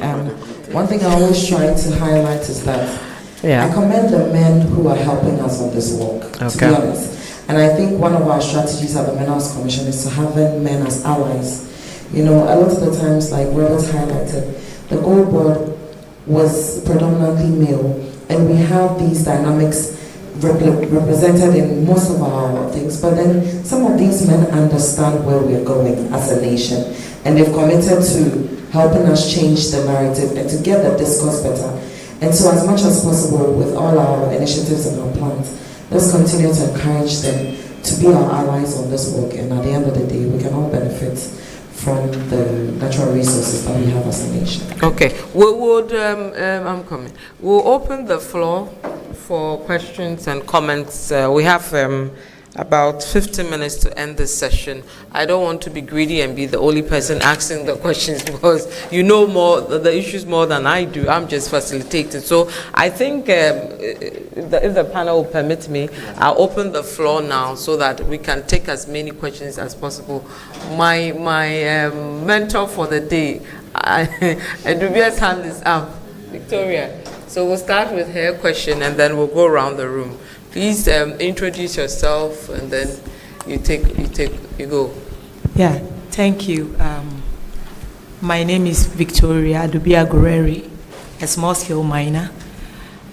One thing I always try to highlight is that I commend the men who are helping us on this work, to be honest. And I think one of our strategies at the Minerals Commission is to have men as allies. You know, a lot of the times, like Robert highlighted, the gold board was predominantly male, and we have these dynamics represented in most of our things, but then some of these men understand where we're going as a nation, and they've committed to helping us change the narrative and to get the discourse better. And so as much as possible with all our initiatives and our plans, let's continue to encourage them to be our allies on this work, and at the end of the day, we can all benefit from the natural resources that we have as a nation.
Okay, we would, I'm coming. We'll open the floor for questions and comments. We have about 15 minutes to end this session. I don't want to be greedy and be the only person asking the questions because you know more the issues more than I do. I'm just facilitating. So I think if the panel will permit me, I'll open the floor now so that we can take as many questions as possible. My mentor for the day, Edubia's hand is up, Victoria. So we'll start with her question and then we'll go around the room. Please introduce yourself and then you go.
Yeah, thank you. My name is Victoria Dubia Gureri, a small-scale miner.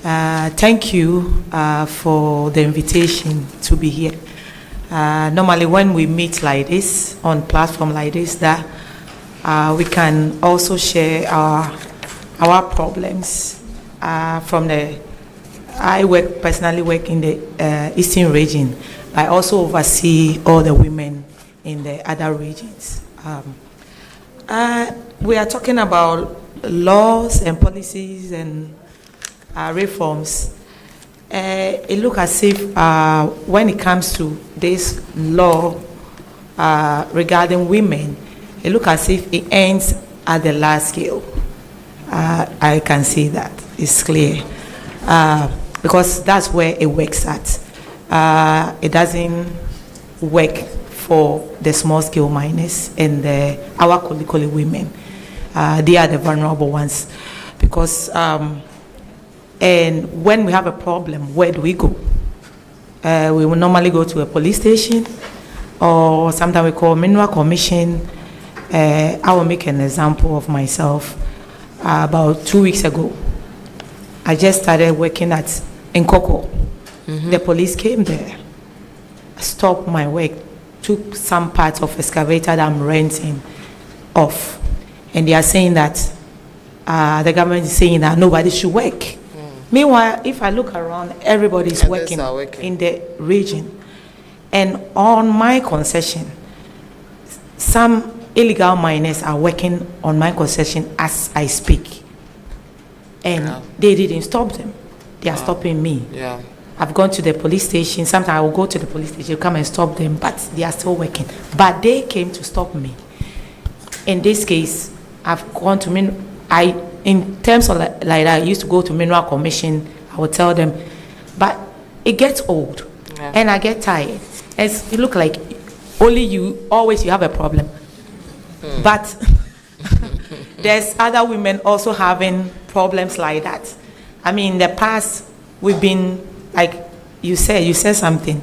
Thank you for the invitation to be here. Normally when we meet like this, on platform like this, that we can also share our problems from the I personally work in the Eastern region. I also oversee all the women in the other regions. We are talking about laws and policies and reforms. It looks as if when it comes to this law regarding women, it looks as if it ends at the last scale. I can see that. It's clear. Because that's where it works at. It doesn't work for the small-scale miners and our Kolikoli women. They are the vulnerable ones. Because and when we have a problem, where do we go? We will normally go to a police station, or sometimes we call Mineral Commission. I will make an example of myself. About 2 weeks ago, I just started working at Nkoko. The police came there, stopped my work, took some parts of excavator that I'm renting off. And they are saying that the government is saying that nobody should work. Meanwhile, if I look around, everybody's working in the region. And on my concession, some illegal miners are working on my concession as I speak. And they didn't stop them. They are stopping me.
Yeah.
I've gone to the police station. Sometimes I will go to the police station, come and stop them, but they are still working. But they came to stop me. In this case, I've gone to in terms of like that, I used to go to Mineral Commission. I would tell them, but it gets old, and I get tired. It look like only you have a problem, but there's other women also having problems like that. I mean, in the past, we've been, like you said something.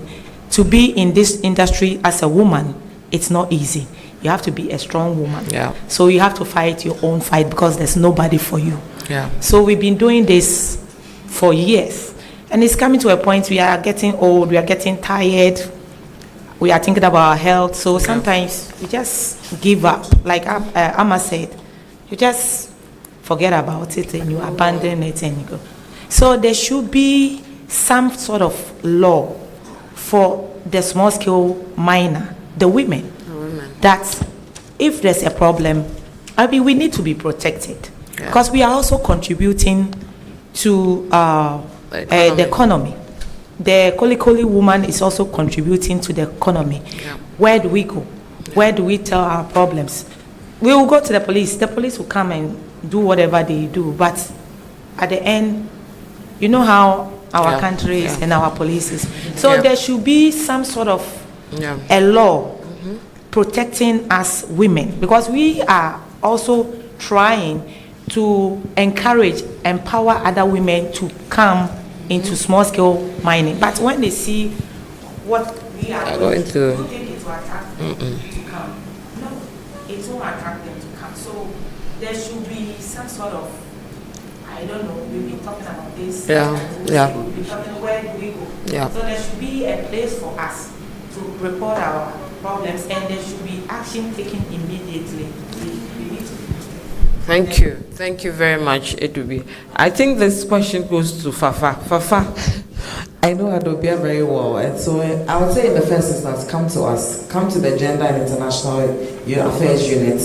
To be in this industry as a woman, it's not easy. You have to be a strong woman.
Yeah.
So you have to fight your own fight because there's nobody for you.
Yeah.
So we've been doing this for years. And it's coming to a point we are getting old, we are getting tired, we are thinking about our health. So sometimes we just give up. Like Amma said, you just forget about it and you abandon it and you go. So there should be some sort of law for the small-scale miner, the women, that if there's a problem, I mean, we need to be protected because we are also contributing to the economy. The Kolikoli woman is also contributing to the economy. Yeah. Where do we go? Where do we tell our problems? We will go to the police. The police will come and do whatever they do. But at the end, you know how our country is and our police is. So there should be some sort of a law protecting us women, because we are also trying to encourage, empower other women to come into small-scale mining. But when they see what we are going to do, they think it will attract them to come. No, it won't attract them to come. So there should be some sort of, I don't know, we've been talking about this. We've been talking, where do we go? Yeah. So there should be a place for us to report our problems, and there should be action taken immediately. We need to.
Thank you. Thank you very much, Edubi. I think this question goes to Fafa. Fafa.
I know Adobia very well, and so I would say in the first instance, come to the Gender and International Affairs Unit,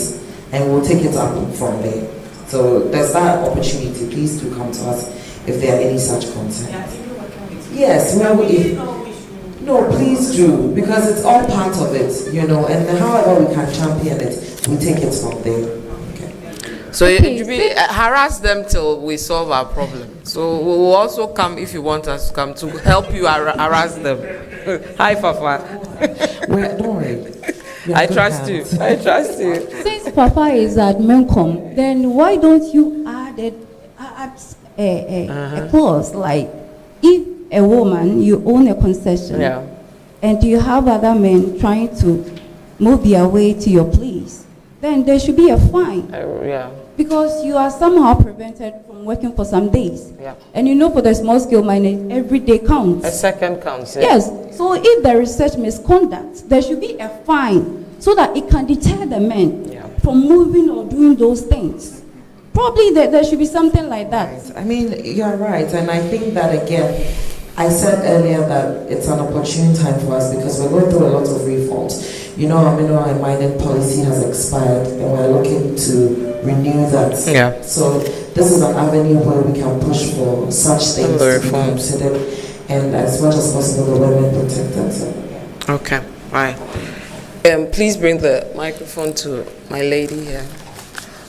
and we'll take it up from there. So there's that opportunity. Please do come to us if there are any such concerns. Yes, well, No, please do, because it's all part of it, you know, and however we can champion it, we take it from there.
So it should be harass them till we solve our problem. So we will also come if you want us to come to help you harass them. Hi, Fafa.
Well, don't worry.
I trust you. I trust you.
Since Papa is at Mencom, then why don't you add a clause like if a woman, you own a concession, and you have other men trying to move their way to your place, then there should be a fine. Because you are somehow prevented from working for some days. And you know for the small scale mining, every day counts.
A second counts.
Yes. So if there is such misconduct, there should be a fine so that it can deter the men from moving or doing those things. Probably there should be something like that.
Right. I mean, you're right. And I think that again, I said earlier that it's an opportune time for us because we're going through a lot of reforms. You know, our mineral and mining policy has expired and we're looking to renew that. So this is an avenue where we can push for such things to be considered and as much as possible the women protected. So.
Okay, right. Please bring the microphone to my lady here.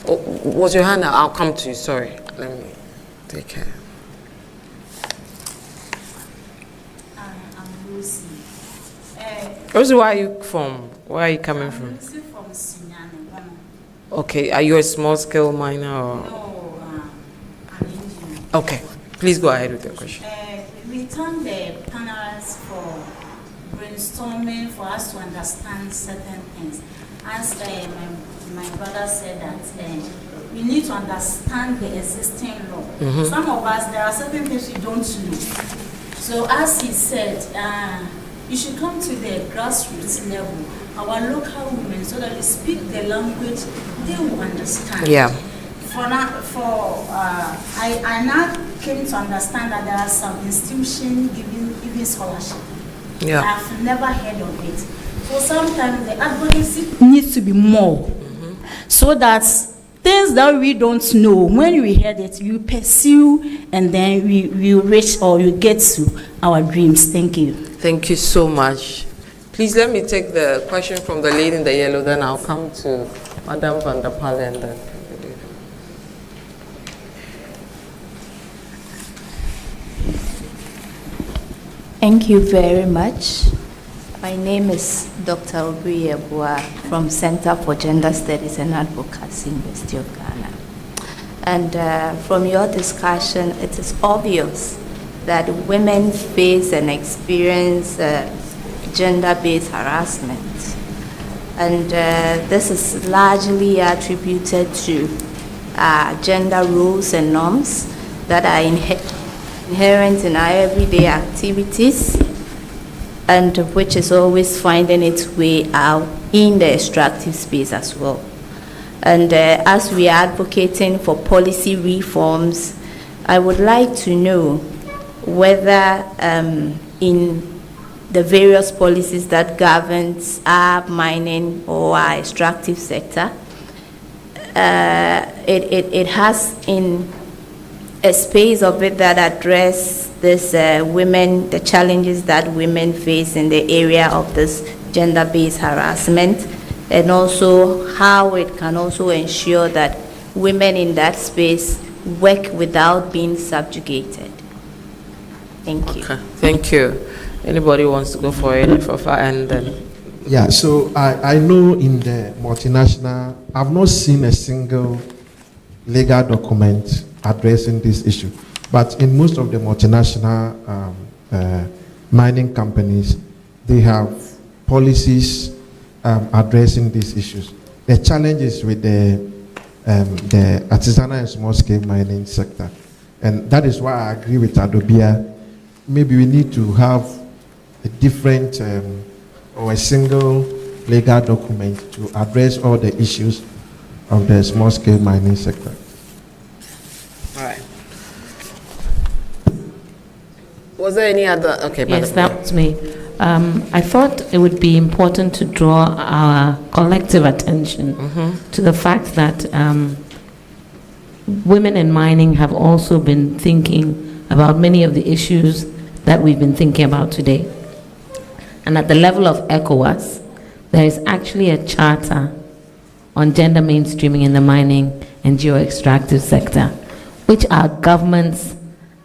Oh, what's your hand now? I'll come to you. Sorry. Let me take care.
I'm Lucy.
Rosie, where are you from? Where are you coming from?
I'm Lucy from Sunyani, Ghana.
Okay, are you a small scale miner or?
No, I'm Indian.
Okay, please go ahead with your question.
We thank the panelists for brainstorming for us to understand certain things. As my brother said that we need to understand the existing law. Some of us, there are certain things we don't know. So as he said, you should come to the grassroots level, our local women, so that we speak the language they will understand. I now came to understand that there are some institutions giving scholarship. I've never heard of it. So sometimes the advocacy needs to be more, so that things that we don't know, when we heard it, you pursue and then we reach or you get to our dreams. Thank you.
Thank you so much. Please let me take the question from the lady in the yellow, then I'll come to Madam Van der Palen.
Thank you very much. My name is Dr. Obri Yeboah from Center for Gender Studies and Advocacy, University of Ghana. And from your discussion, it is obvious that women face and experience gender-based harassment. And this is largely attributed to gender roles and norms that are inherent in our everyday activities, and which is always finding its way out in the extractive space as well. And as we are advocating for policy reforms, I would like to know whether in the various policies that governs our mining or our extractive sector, it has in a space of it that address this women, the challenges that women face in the area of this gender-based harassment, and also how it can also ensure that women in that space work without being subjugated. Thank you.
Okay, thank you. Anybody wants to go for it? And then.
Yeah, so I know in the multinational, I've not seen a single legal document addressing this issue. But in most of the multinational mining companies, they have policies addressing these issues. The challenge is with the artisanal and small-scale mining sector. And that is why I agree with Adobia. Maybe we need to have a different or a single legal document to address all the issues of the small-scale mining sector.
All right. Was there any other? Okay,
yes, that was me. I thought it would be important to draw our collective attention to the fact that women in mining have also been thinking about many of the issues that we've been thinking about today.
And at the level of ECOWAS, there is actually a charter on gender mainstreaming in the mining and geo-extractive sector, which our governments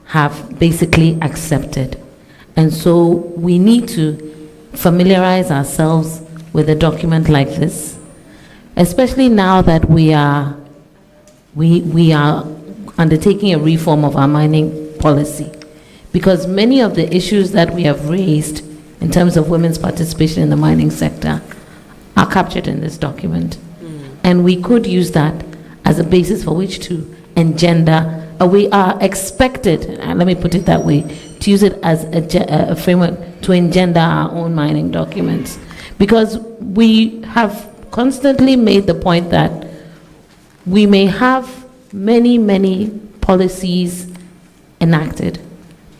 have basically accepted. And so we need to familiarize ourselves with a document like this, especially now that we are undertaking a reform of our mining policy, because many of the issues that we have raised in terms of women's participation in the mining sector are captured in this document. And we could use that as a basis for which to engender, we are expected, let me put it that way, to use it as a framework to engender our own mining documents. Because we have constantly made the point that we may have many, many policies enacted,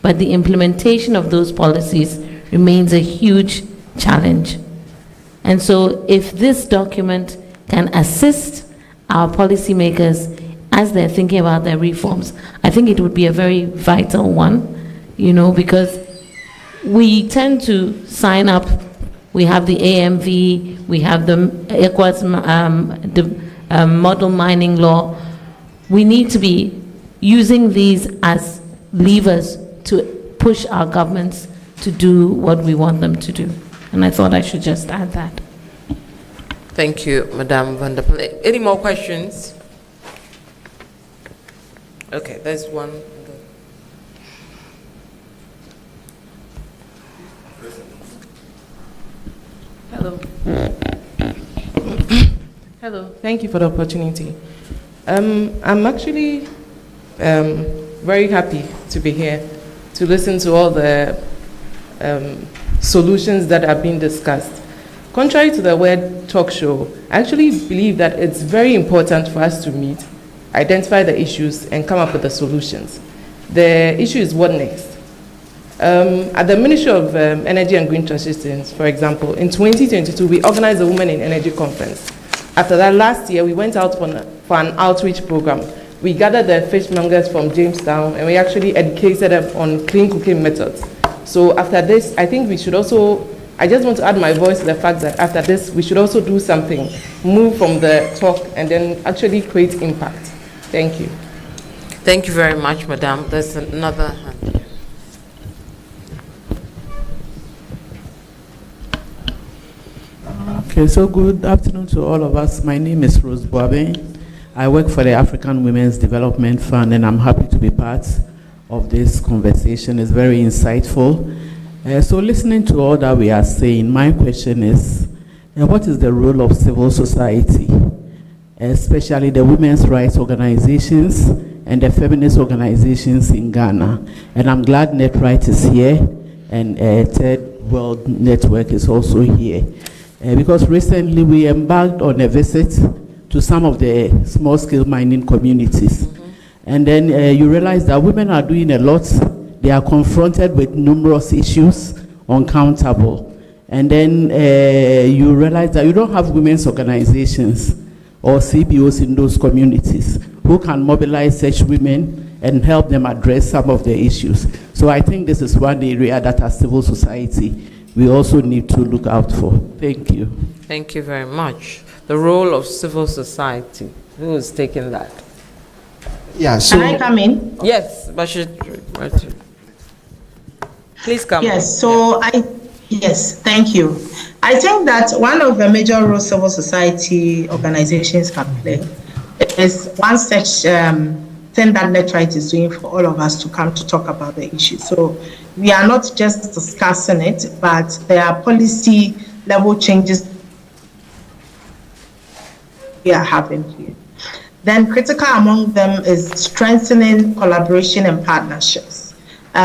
but the implementation of those policies remains a huge challenge. And so if this document can assist our policymakers as they're thinking about their reforms, I think it would be a very vital one, because we tend to sign up. We have the AMV, we have the ECOWAS model mining law. We need to be using these as levers to push our governments to do what we want them to do. And I thought I should just add that.
Thank you, Madam Van der Plas. Any more questions? Okay, there's one.
Hello. Hello, thank you for the opportunity. I'm actually very happy to be here to listen to all the solutions that are being discussed. Contrary to the word talk show, I actually believe that it's very important for us to meet, identify the issues, and come up with the solutions. The issue is what next? At the Ministry of Energy and Green Transitions, for example, in 2022, we organized a Women in Energy Conference. After that, last year, we went out for an outreach program. We gathered the fishmongers from Jamestown, and we actually educated them on clean cooking methods. So after this, I think we should also, I just want to add my voice to the fact that after this, we should also do something, move from the talk, and then actually create impact. Thank you.
Thank you very much, Madam. There's another hand.
Okay, so good afternoon to all of us. My name is Rose Boabe. I work for the African Women's Development Fund, and I'm happy to be part of this conversation. It's very insightful. So listening to all that we are saying, my question is, what is the role of civil society, especially the women's rights organizations and the feminist organizations in Ghana? And I'm glad NETRIGHT is here, and Third World Network is also here. Because recently we embarked on a visit to some of the small-scale mining communities. And then you realize that women are doing a lot. They are confronted with numerous issues, uncountable. And then you realize that you don't have women's organizations or CBOs in those communities who can mobilize such women and help them address some of the issues. So I think this is one area that as civil society, we also need to look out for. Thank you.
Thank you very much. The role of civil society. Who is taking that?
Yeah, so can I come in?
Yes, Bashir. Please come.
Yes, so yes, thank you. I think that one of the major roles civil society organizations can play is one such thing that NETRIGHT is doing for all of us to come to talk about the issue. So we are not just discussing it, but there are policy level changes we are having here. Then critical among them is strengthening collaboration and partnerships.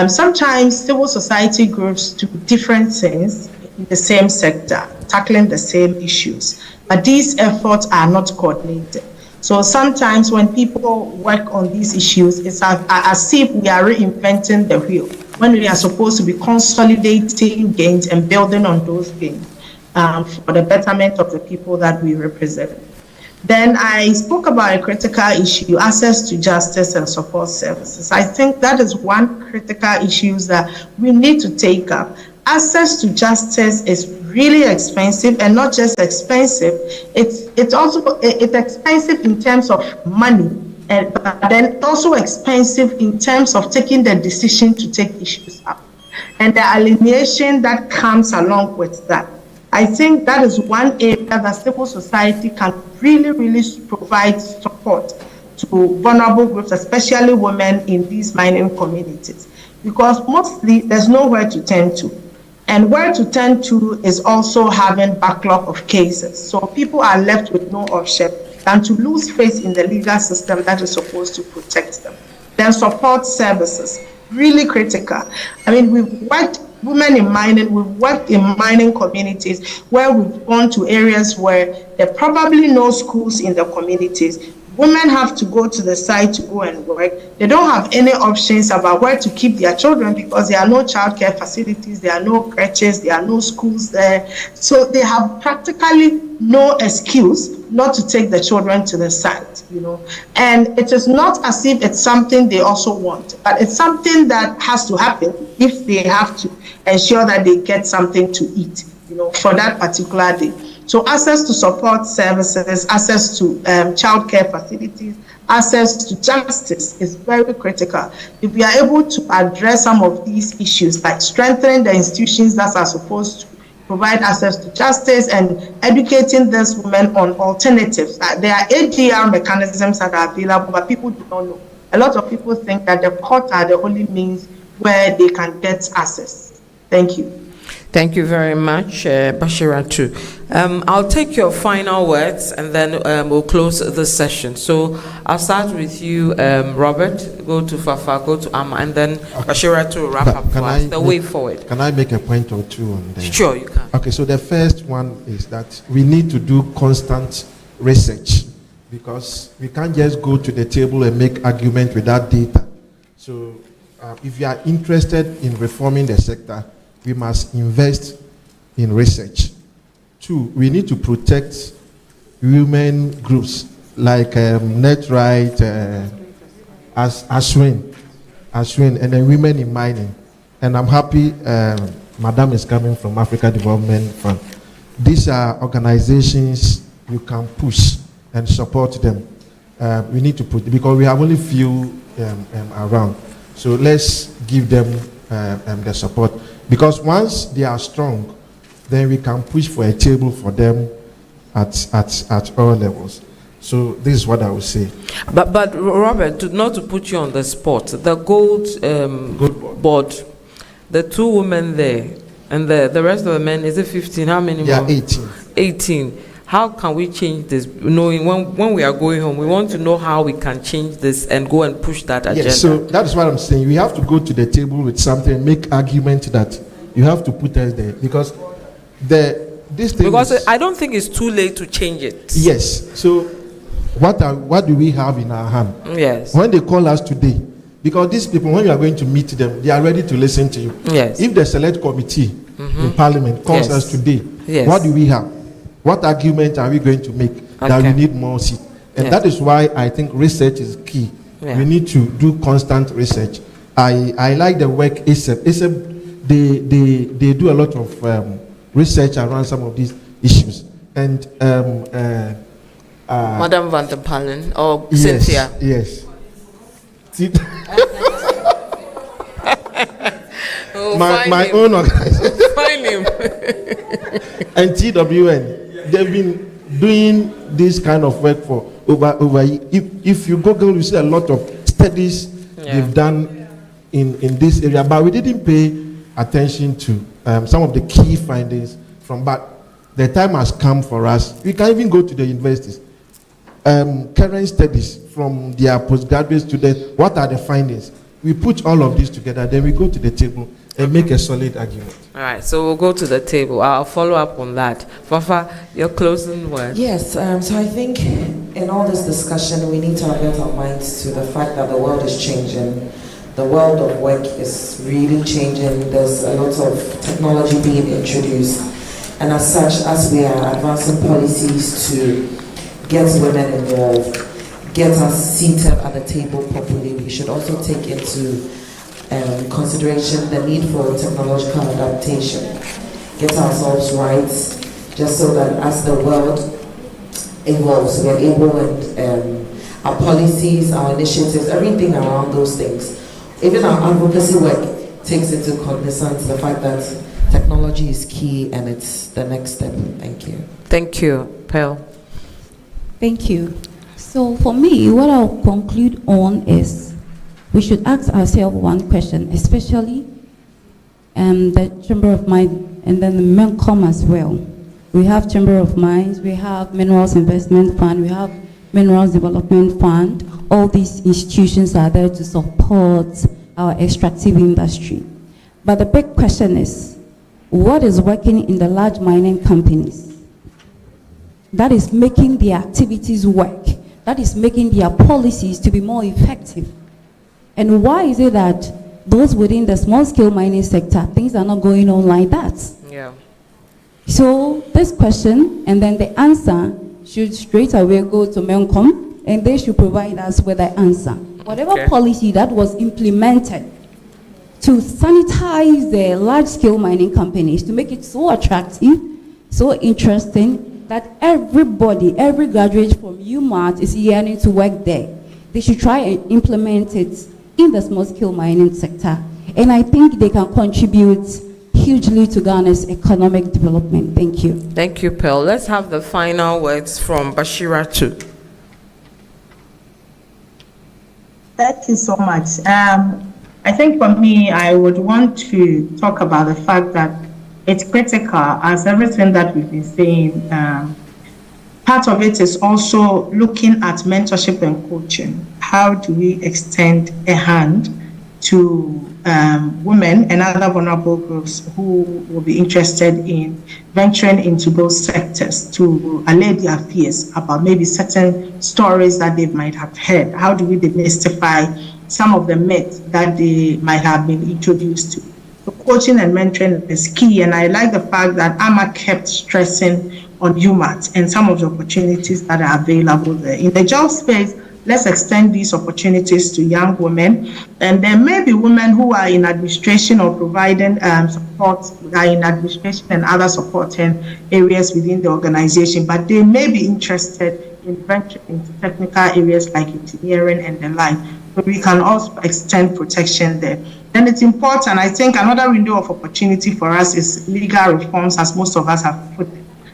Sometimes civil society groups do different things in the same sector, tackling the same issues, but these efforts are not coordinated. So sometimes when people work on these issues, it's as if we are reinventing the wheel, when we are supposed to be consolidating gains and building on those gains for the betterment of the people that we represent. Then I spoke about a critical issue, access to justice and support services. I think that is one critical issue that we need to take up. access to justice is really expensive, and not just expensive, it's also expensive in terms of money, but then also expensive in terms of taking the decision to take issues up and the alienation that comes along with that. I think that is one area that civil society can really provide support to vulnerable groups, especially women in these mining communities, because mostly there's nowhere to turn to. And where to turn to is also having backlog of cases. So people are left with no option than to lose faith in the legal system that is supposed to protect them. Then support services, really critical. I mean, we've worked, women in mining, we've worked in mining communities where we've gone to areas where there are probably no schools in the communities. Women have to go to the site to go and work. They don't have any options about where to keep their children because there are no childcare facilities, there are no crèches, there are no schools there. So they have practically no excuse not to take the children to the site, you know. And it is not as if it's something they also want, but it's something that has to happen if they have to ensure that they get something to eat, you know, for that particular day. So access to support services, access to childcare facilities, access to justice is very critical. If we are able to address some of these issues, like strengthening the institutions that are supposed to provide access to justice and educating these women on alternatives. There are ADR mechanisms that are available, but people do not know. A lot of people think that the court are the only means where they can get access. Thank you.
Thank you very much, Bashiratu. I'll take your final words and then we'll close the session. So I'll start with you, Robert, go to Fafa, go to Amma, and then Bashiratu will wrap up for us. The way forward.
Can I make a point or two on that?
Sure, you can.
Okay, so the first one is that we need to do constant research because we can't just go to the table and make argument without data. So if you are interested in reforming the sector, we must invest in research. Two, we need to protect women groups like NETRIGHT, Ashwin, and then women in mining. And I'm happy Madam is coming from Africa Development Fund. These are organizations you can push and support them. We need to put, because we have only few around. So let's give them the support. Because once they are strong, then we can push for a table for them at all levels. So this is what I would say.
But Robert, not to put you on the spot, the gold board, the two women there, and the rest of the men, is it 15? How many more?
18.
18. How can we change this? Knowing when we are going home, we want to know how we can change this and go and push that agenda.
Yes, so that's what I'm saying. We have to go to the table with something, make argument that you have to put us there. Because
I don't think it's too late to change it.
Yes. So what do we have in our hand?
Yes.
When they call us today, because these people, when you are going to meet them, they are ready to listen to you.
Yes.
If the select committee in Parliament calls us today, what do we have? What argument are we going to make that we need more seats? And that is why I think research is key. Yeah. We need to do constant research. I like the work ASEP. They do a lot of research around some of these issues. And
Madam Van der Palen or Cynthia.
Yes. my own organization.
Find him.
And TWN. They've been doing this kind of work for over. If you Google, you see a lot of studies they've done in this area, but we didn't pay attention to some of the key findings from. But the time has come for us. We can even go to the universities. Current studies from their postgraduate students. What are the findings? We put all of this together, then we go to the table and make a solid argument.
All right, so we'll go to the table. I'll follow up on that. Fafa, your closing word.
Yes, so I think in all this discussion, we need to avert our minds to the fact that the world is changing. The world of work is really changing. There's a lot of technology being introduced. And as such, as we are advancing policies to get women involved, get us seated at the table properly, we should also take into consideration the need for technological adaptation. Get ourselves right, just so that as the world evolves, we are able, and our policies, our initiatives, everything around those things, even our advocacy work takes into cognizance the fact that technology is key and it's the next step. Thank you.
Thank you. Pearl.
Thank you. So for me, what I'll conclude on is we should ask ourselves one question, especially the Chamber of Mines and then the MENCOM as well. We have Chamber of Mines, we have Minerals Investment Fund, we have Minerals Development Fund. All these institutions are there to support our extractive industry. But the big question is, what is working in the large mining companies that is making the activities work, that is making their policies to be more effective? And why is it that those within the small-scale mining sector, things are not going on like that?
Yeah.
So this question and then the answer should straight away go to MENCOM, and they should provide us with the answer. Whatever policy that was implemented to sanitize the large-scale mining companies, to make it so attractive, so interesting, that everybody, every graduate from UMAT is yearning to work there. They should try and implement it in the small-scale mining sector. And I think they can contribute hugely to Ghana's economic development. Thank you.
Thank you, Pearl. Let's have the final words from Bashira too.
Thank you so much. I think for me, I would want to talk about the fact that it's critical, as everything that we've been saying. Part of it is also looking at mentorship and coaching. How do we extend a hand to women and other vulnerable groups who will be interested in venturing into those sectors to allay their fears about maybe certain stories that they might have heard? How do we demystify some of the myths that they might have been introduced to? So coaching and mentoring is key, and I like the fact that AMA kept stressing on UMAT and some of the opportunities that are available there. In the job space, let's extend these opportunities to young women. And there may be women who are in administration or providing support, are in administration and other supporting areas within the organization, but they may be interested in venturing into technical areas like engineering and the like. So we can also extend protection there. Then it's important, I think another window of opportunity for us is legal reforms, as most of us have put.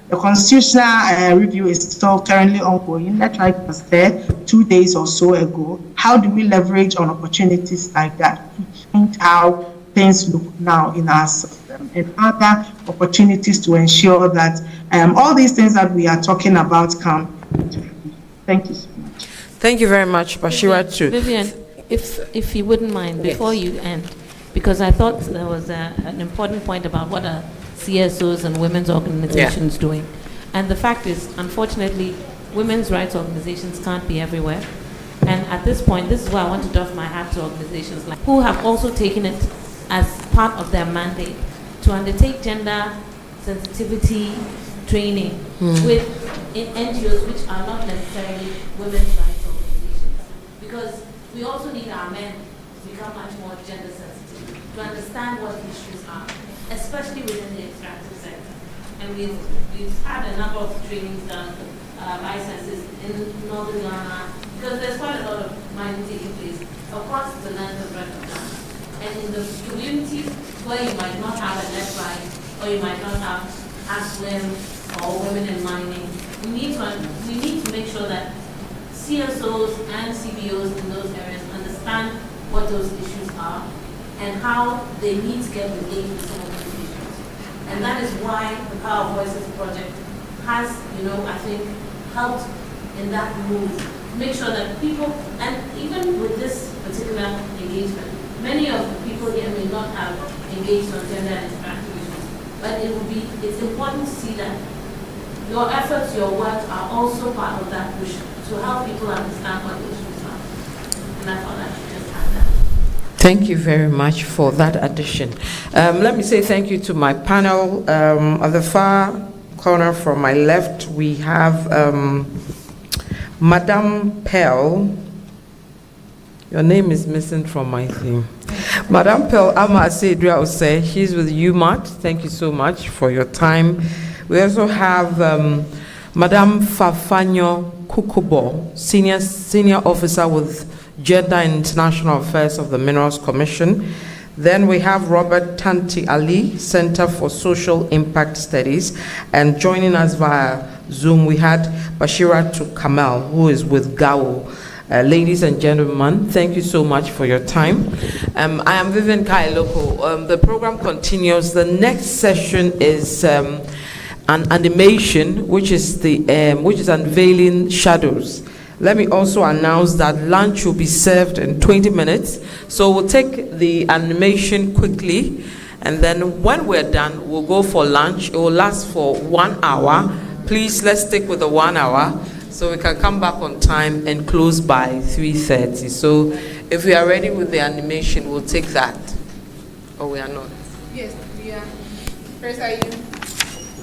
The constitutional review is still currently ongoing. NETRIGHT was there 2 days or so ago. How do we leverage on opportunities like that to change how things look now in our system, and other opportunities to ensure that all these things that we are talking about come into fruition? Thank you so much.
Thank you very much, Bashira too.
Vivian, if you wouldn't mind, before you end, because I thought there was an important point about what are CSOs and women's organizations doing. And the fact is, unfortunately, women's rights organizations can't be everywhere. And at this point, this is why I want to doff my hat to organizations like who have also taken it as part of their mandate to undertake gender sensitivity training with NGOs which are not necessarily women's rights organizations. Because we also need our men to become much more gender sensitive, to understand what issues are, especially within the extractive sector. And we've had a number of trainings done, licenses in Northern Ghana, because there's quite a lot of mining taking place across the land of Ghana. And in the communities where you might not have a NETRIGHT, or you might not have ASWIM or women in mining, we need to make sure that CSOs and CBOs in those areas understand what those issues are and how they need to get engaged with some of those issues. And that is why the Power Voices project has, I think, helped in that move to make sure that people, and even with this particular engagement, many of the people here may not have engaged on gender and extractive issues, but it's important to see that your efforts, your work are also part of that push to help people understand what the issues are. And I thought I should just add that.
Thank you very much for that addition. Let me say thank you to my panel. At the far corner from my left, we have Madame Pearl. Your name is missing from my thing. Madam Pearl Ama-Asedra Ose, she's with UMAT. Thank you so much for your time. We also have Madam Fafanyo Kukubo, Senior Officer with Gender and International Affairs of the Minerals Commission. Then we have Robert Tanti Ali, Center for Social Impact Studies. And joining us via Zoom, we had Bashira Kamal, who is with GAO. Ladies and gentlemen, thank you so much for your time. I am Vivian Kailoko. The program continues. The next session is an animation, which is unveiling shadows. Let me also announce that lunch will be served in 20 minutes. So we'll take the animation quickly, and then when we're done, we'll go for lunch. It will last for 1 hour. Please, let's stick with the 1 hour, so we can come back on time and close by 3:30. So if we are ready with the animation, we'll take that. Or we are not?
Yes, we are. Where's are you?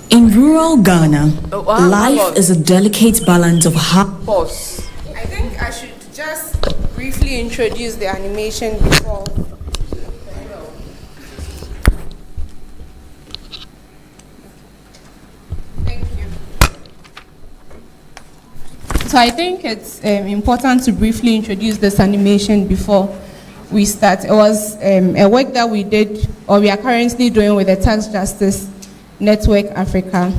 In rural Ghana, life is a delicate balance of
Pause. I think I should just briefly introduce the animation before. So I think it's important to briefly introduce this animation before we start. It was a work that we did, or we are currently doing, with the Tax Justice Network Africa.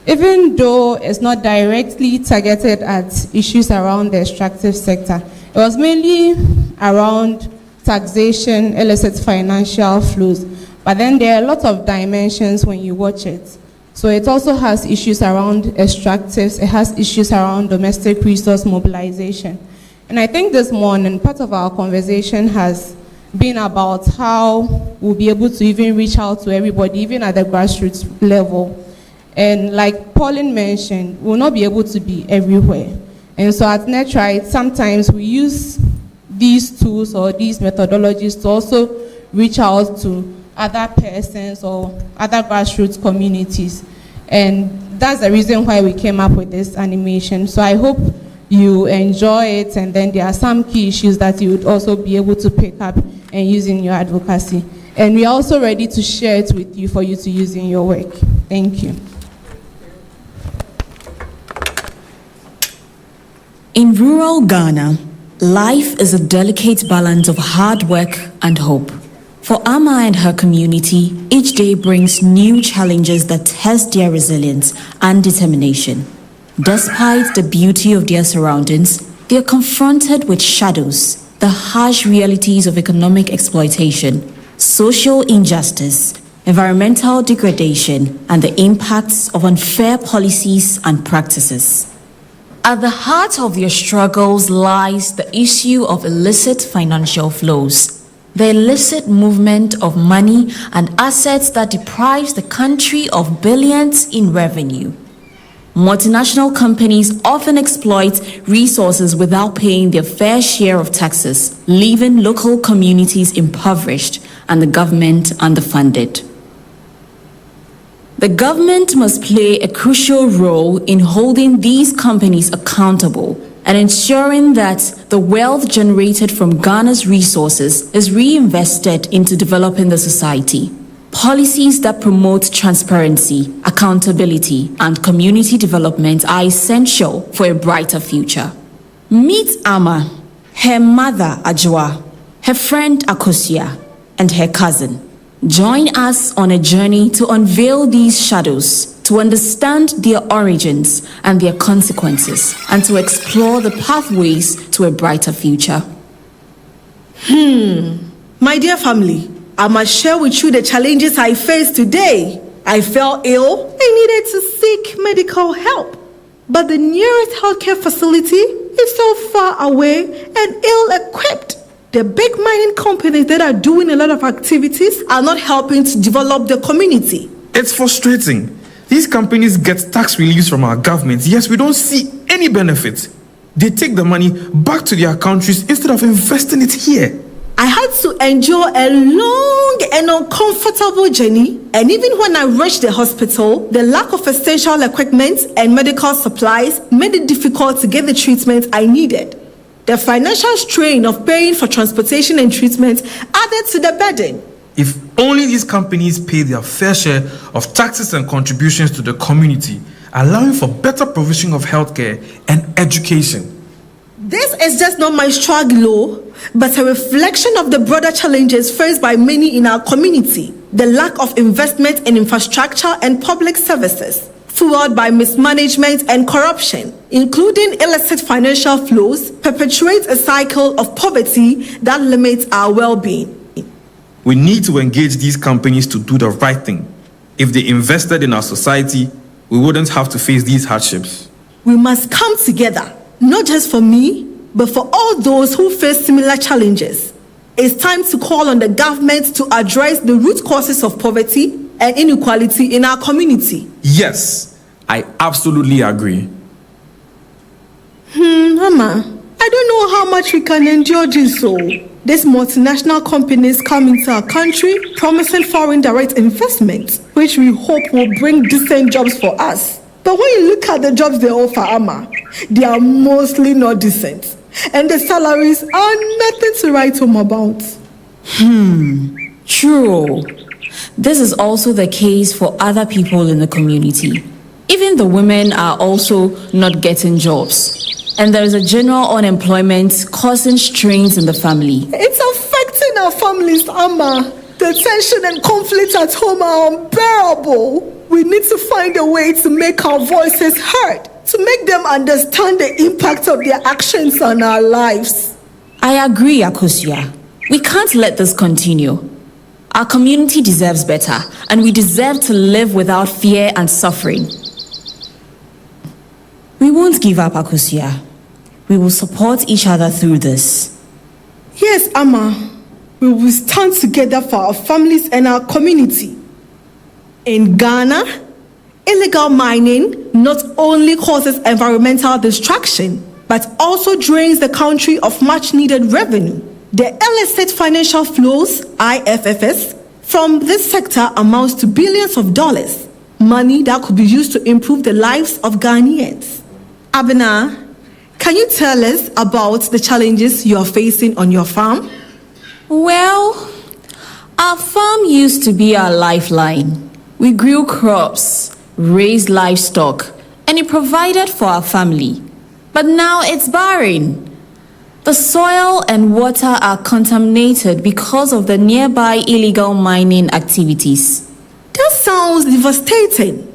Even though it's not directly targeted at issues around the extractive sector, it was mainly around taxation, illicit financial flows. But then there are a lot of dimensions when you watch it. So it also has issues around extractives, it has issues around domestic resource mobilization. And I think this morning, part of our conversation has been about how we'll be able to even reach out to everybody, even at the grassroots level. And like Pauline mentioned, we'll not be able to be everywhere. And so at NETRIGHT, sometimes we use these tools or these methodologies to also reach out to other persons or other grassroots communities. And that's the reason why we came up with this animation. So I hope you enjoy it, and then there are some key issues that you would also be able to pick up and use in your advocacy. And we are also ready to share it with you for you to use in your work. Thank you.
In rural Ghana, life is a delicate balance of hard work and hope. For Ama and her community, each day brings new challenges that test their resilience and determination. Despite the beauty of their surroundings, they are confronted with shadows, the harsh realities of economic exploitation, social injustice, environmental degradation, and the impacts of unfair policies and practices. At the heart of their struggles lies the issue of illicit financial flows, the illicit movement of money and assets that deprives the country of billions in revenue. Multinational companies often exploit resources without paying their fair share of taxes, leaving local communities impoverished and the government underfunded. The government must play a crucial role in holding these companies accountable and ensuring that the wealth generated from Ghana's resources is reinvested into developing the society. Policies that promote transparency, accountability, and community development are essential for a brighter future. Meet Ama, her mother Ajwa, her friend Akosia, and her cousin. Join us on a journey to unveil these shadows, to understand their origins and their consequences, and to explore the pathways to a brighter future.
My dear family, I must share with you the challenges I faced today. I fell ill. I needed to seek medical help. But the nearest healthcare facility is so far away and ill-equipped. The big mining companies that are doing a lot of activities are not helping to develop the community.
It's frustrating. These companies get tax reliefs from our government, yet we don't see any benefits. They take the money back to their countries instead of investing it here.
I had to endure a long and uncomfortable journey, and even when I reached the hospital, the lack of essential equipment and medical supplies made it difficult to get the treatment I needed. The financial strain of paying for transportation and treatment added to the burden.
If only these companies pay their fair share of taxes and contributions to the community, allowing for better provision of healthcare and education.
This is just not my struggle, but a reflection of the broader challenges faced by many in our community. The lack of investment in infrastructure and public services, fueled by mismanagement and corruption, including illicit financial flows, perpetuates a cycle of poverty that limits our well-being.
We need to engage these companies to do the right thing. If they invested in our society, we wouldn't have to face these hardships.
We must come together, not just for me, but for all those who face similar challenges. It's time to call on the government to address the root causes of poverty and inequality in our community.
Yes, I absolutely agree.
Mama, I don't know how much we can endure this. These multinational companies come into our country promising foreign direct investment, which we hope will bring decent jobs for us. But when you look at the jobs they offer, Amma, they are mostly not decent. And the salaries are nothing to write home about.
True. This is also the case for other people in the community. Even the women are also not getting jobs. And there is a general unemployment causing strains in the family.
It's affecting our families, Amma. The tension and conflict at home are unbearable. We need to find a way to make our voices heard, to make them understand the impact of their actions on our lives.
I agree, Akosia. We can't let this continue. Our community deserves better, and we deserve to live without fear and suffering. We won't give up, Akosia. We will support each other through this.
Yes, Amma. We will stand together for our families and our community. In Ghana, illegal mining not only causes environmental destruction, but also drains the country of much-needed revenue. The illicit financial flows, IFFs, from this sector amounts to billions of dollars, money that could be used to improve the lives of Ghanaians. Abena, can you tell us about the challenges you are facing on your farm?
Well, our farm used to be our lifeline. We grew crops, raised livestock, and it provided for our family. But now it's barren. The soil and water are contaminated because of the nearby illegal mining activities.
That sounds devastating.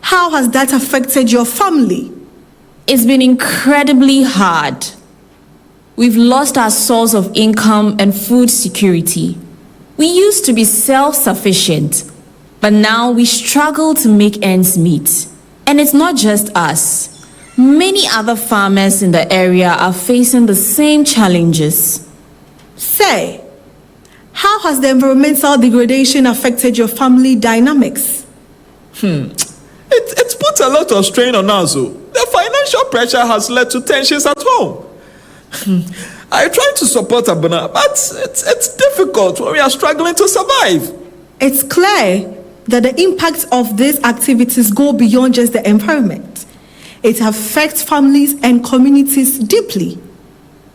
How has that affected your family?
It's been incredibly hard. We've lost our source of income and food security. We used to be self-sufficient, but now we struggle to make ends meet. And it's not just us. Many other farmers in the area are facing the same challenges.
Say, how has the environmental degradation affected your family dynamics?
It's put a lot of strain on us. The financial pressure has led to tensions at home. I try to support Abuna, but it's difficult when we are struggling to survive.
It's clear that the impact of these activities go beyond just the environment. It affects families and communities deeply.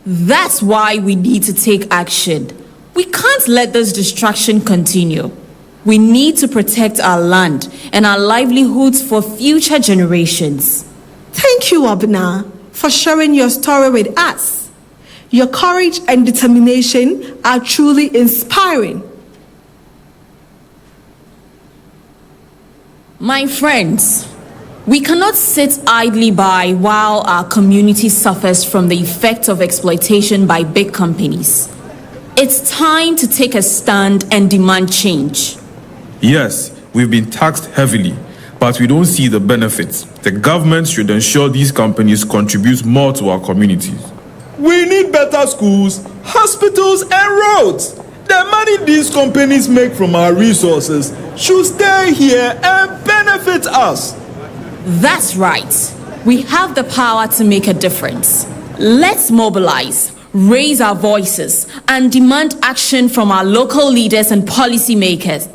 That's why we need to take action. We can't let this destruction continue. We need to protect our land and our livelihoods for future generations.
Thank you, Abna, for sharing your story with us. Your courage and determination are truly inspiring.
My friends, we cannot sit idly by while our community suffers from the effects of exploitation by big companies. It's time to take a stand and demand change.
Yes, we've been taxed heavily, but we don't see the benefits. The government should ensure these companies contribute more to our communities.
We need better schools, hospitals, and roads. The money these companies make from our resources should stay here and benefit us.
That's right. We have the power to make a difference. Let's mobilize, raise our voices, and demand action from our local leaders and policymakers.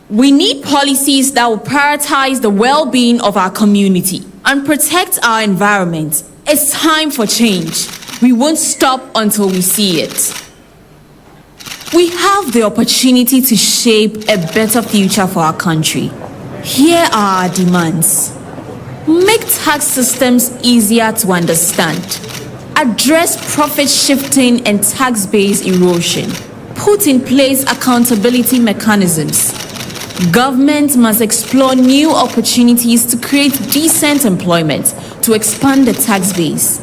We need policies that will prioritize the well-being of our community and protect our environment. It's time for change. we won't stop until we see it. We have the opportunity to shape a better future for our country. Here are our demands. Make tax systems easier to understand. Address profit shifting and tax base erosion. Put in place accountability mechanisms. Government must explore new opportunities to create decent employment to expand the tax base.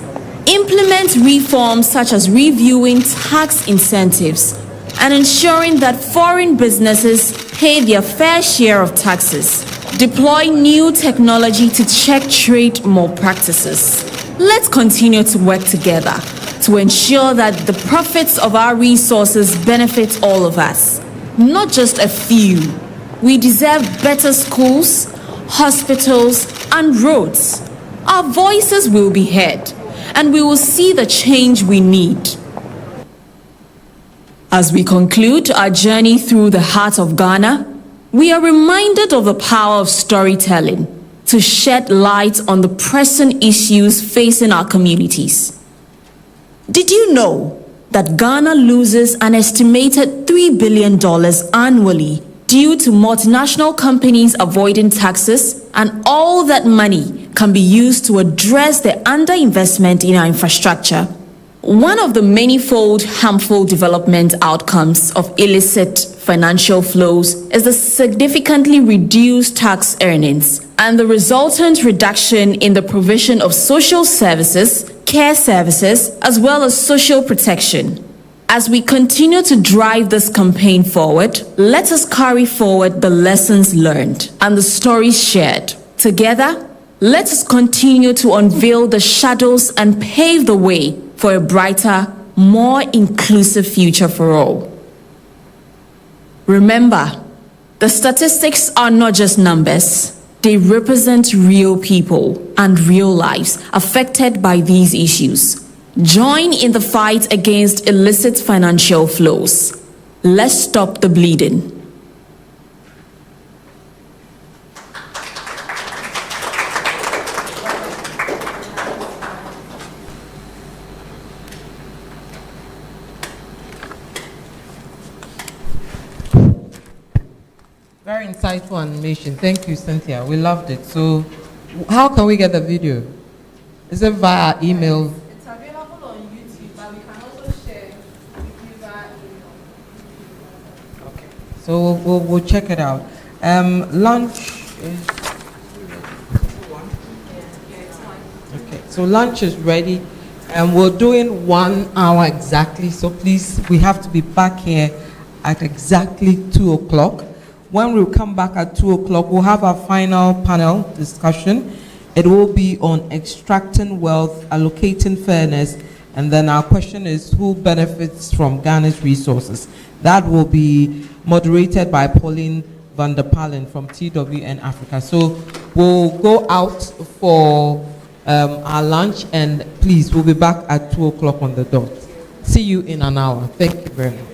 Implement reforms such as reviewing tax incentives and ensuring that foreign businesses pay their fair share of taxes. Deploy new technology to check trade more practices. Let's continue to work together to ensure that the profits of our resources benefit all of us, not just a few. We deserve better schools, hospitals, and roads. Our voices will be heard, and we will see the change we need. As we conclude our journey through the heart of Ghana, we are reminded of the power of storytelling to shed light on the pressing issues facing our communities. Did you know that Ghana loses an estimated $3 billion annually due to multinational companies avoiding taxes, and all that money can be used to address the underinvestment in our infrastructure? One of the manifold harmful development outcomes of illicit financial flows is the significantly reduced tax earnings and the resultant reduction in the provision of social services, care services, as well as social protection. As we continue to drive this campaign forward, let us carry forward the lessons learned and the stories shared. Together, let us continue to unveil the shadows and pave the way for a brighter, more inclusive future for all. Remember, the statistics are not just numbers. They represent real people and real lives affected by these issues. Join in the fight against illicit financial flows. Let's stop the bleeding.
Very insightful animation. Thank you, Cynthia. We loved it. So, how can we get the video? Is it via email?
It's available on YouTube, but we can also share with you via email.
Okay. So we'll check it out. Lunch is. Okay. So lunch is ready, and we're doing 1 hour exactly. So please, we have to be back here at exactly 2 o'clock. When we come back at 2 o'clock, we'll have our final panel discussion. It will be on extracting wealth, allocating fairness, and then our question is who benefits from Ghana's resources. That will be moderated by Pauline van der Palen from TWN Africa. So we'll go out for our lunch, and please, we'll be back at 2 o'clock on the dot. See you in an hour. Thank you very much.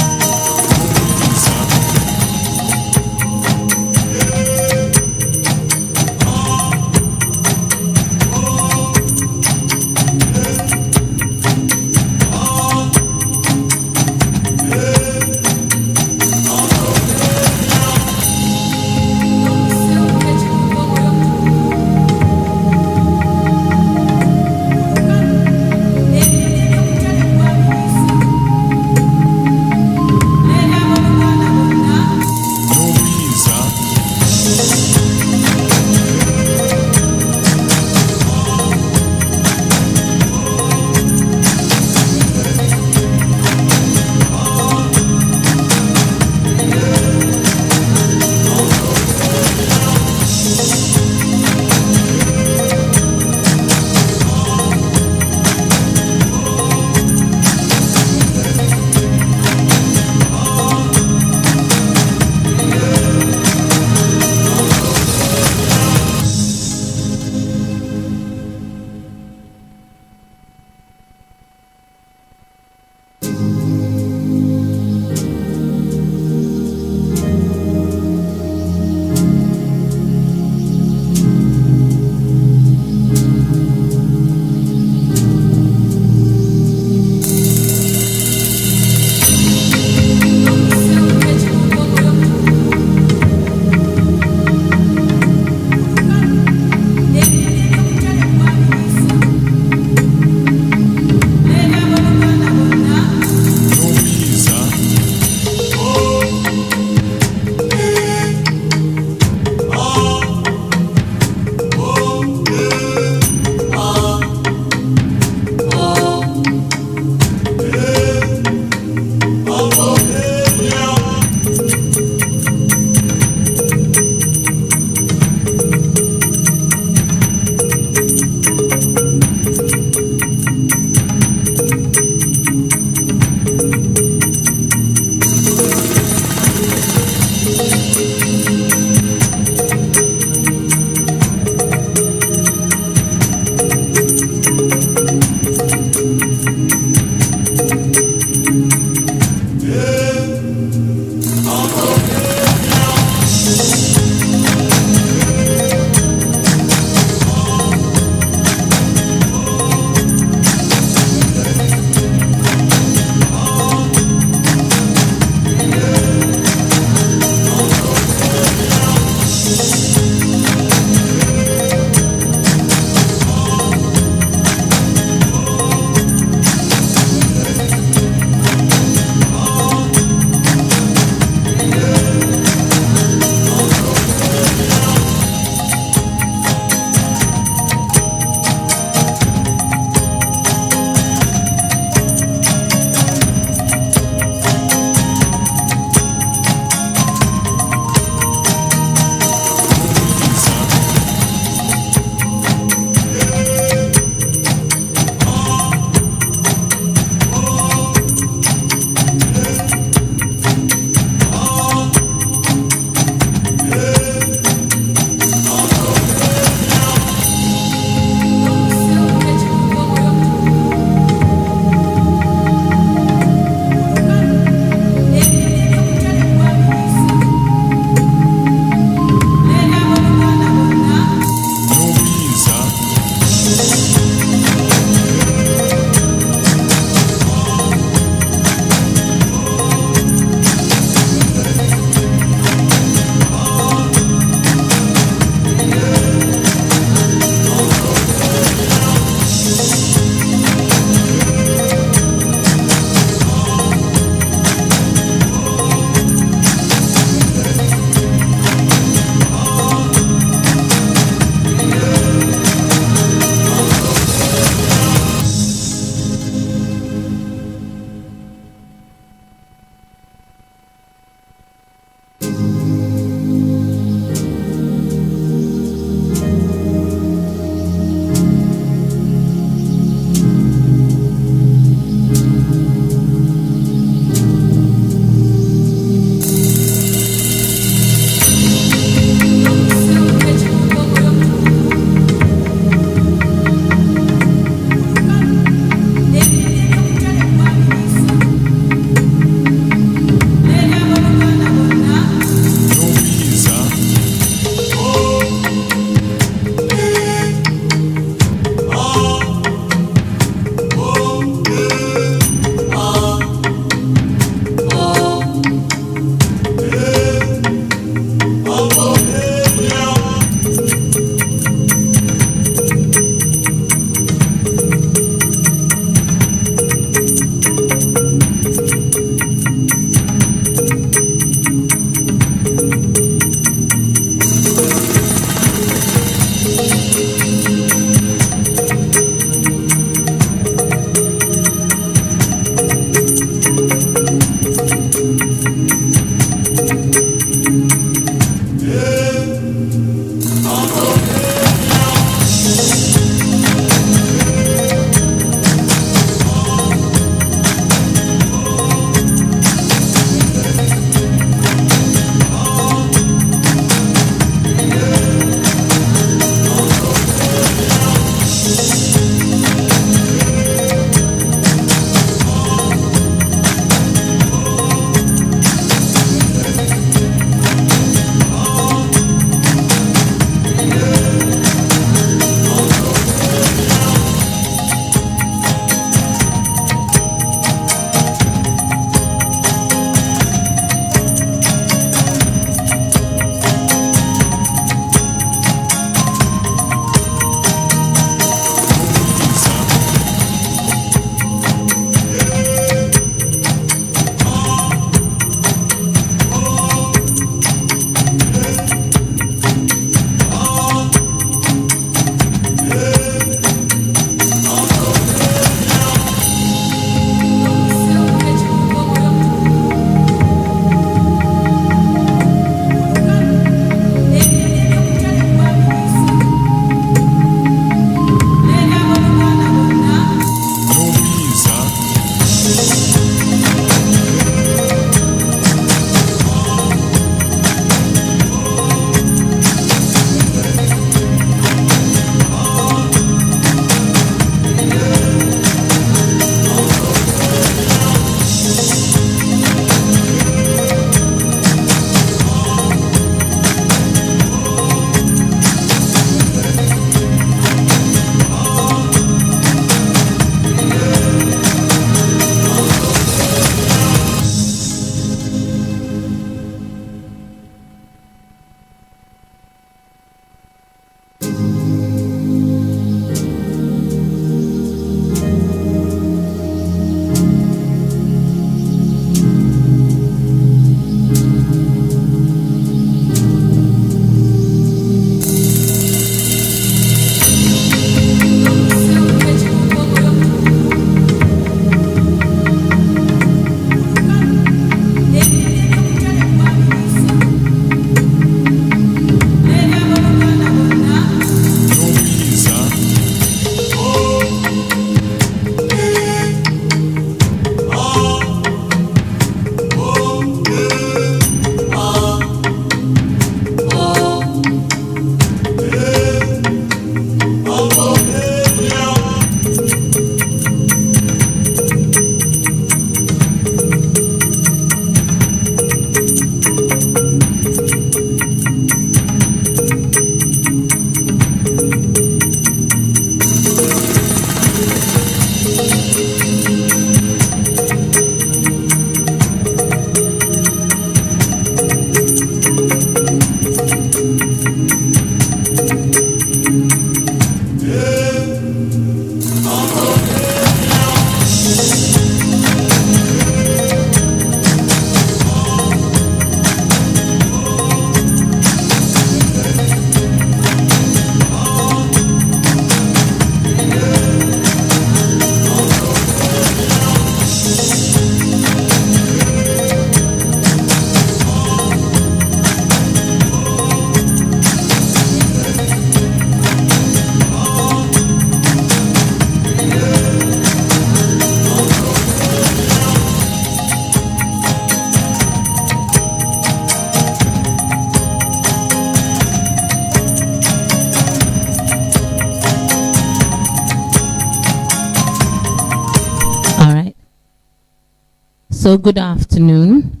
So good afternoon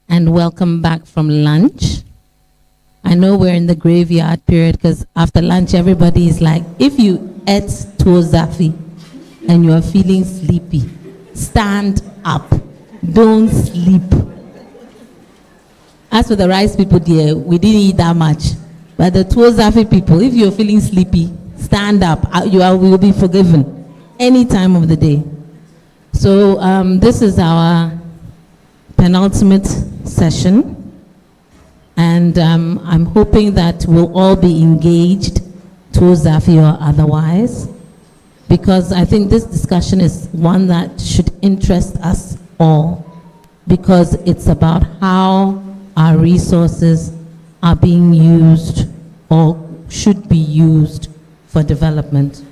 and welcome back from lunch. I know we're in the graveyard period because after lunch everybody is like, if you ate tozafi and you are feeling sleepy, stand up, don't sleep. As for the rice people there, we didn't eat that much. But the tozafi people, if you're feeling sleepy, stand up, you will be forgiven any time of the day. So this is our penultimate session, and I'm hoping that we'll all be engaged, tozafi or otherwise, because I think this discussion is one that should interest us all, because it's about how our resources are being used or should be used for development.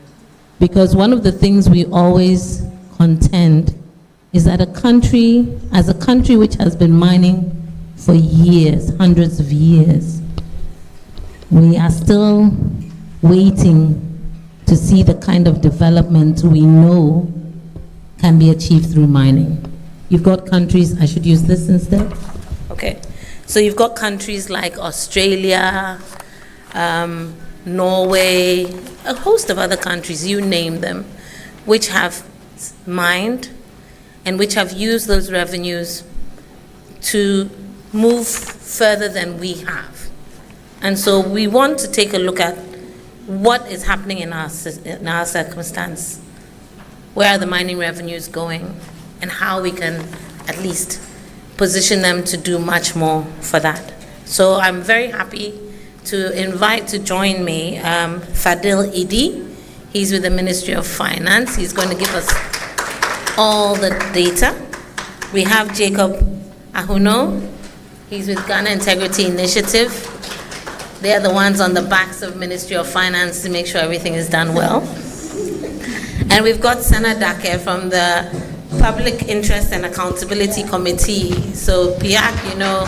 Because one of the things we always contend is that as a country which has been mining for years, hundreds of years, we are still waiting to see the kind of development we know can be achieved through mining. You've got countries, I should use this instead. Okay, so you've got countries like Australia, Norway, a host of other countries, you name them, which have mined and which have used those revenues to move further than we have. And so we want to take a look at what is happening in our circumstance. Where are the mining revenues going, and how we can at least position them to do much more for that. So I'm very happy to invite to join me Fadil Idi. He's with the Ministry of Finance. He's going to give us all the data. We have Jacob Ahuno. He's with Ghana Integrity Initiative. They are the ones on the backs of Ministry of Finance to make sure everything is done well. And we've got Sana Dake from the Public Interest and Accountability Committee. So PIAC, you know,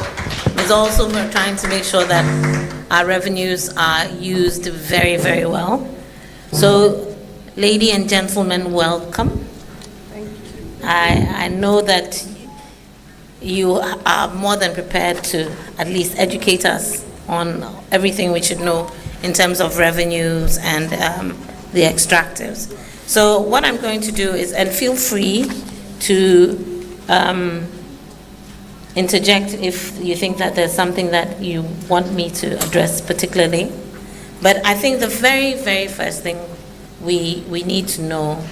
is also trying to make sure that our revenues are used very, very well. So, ladies and gentlemen, welcome.
Thank you.
I know that you are more than prepared to at least educate us on everything we should know in terms of revenues and the extractives. So what I'm going to do is, and feel free to interject if you think that there's something that you want me to address particularly. But I think the very, very first thing we need to know,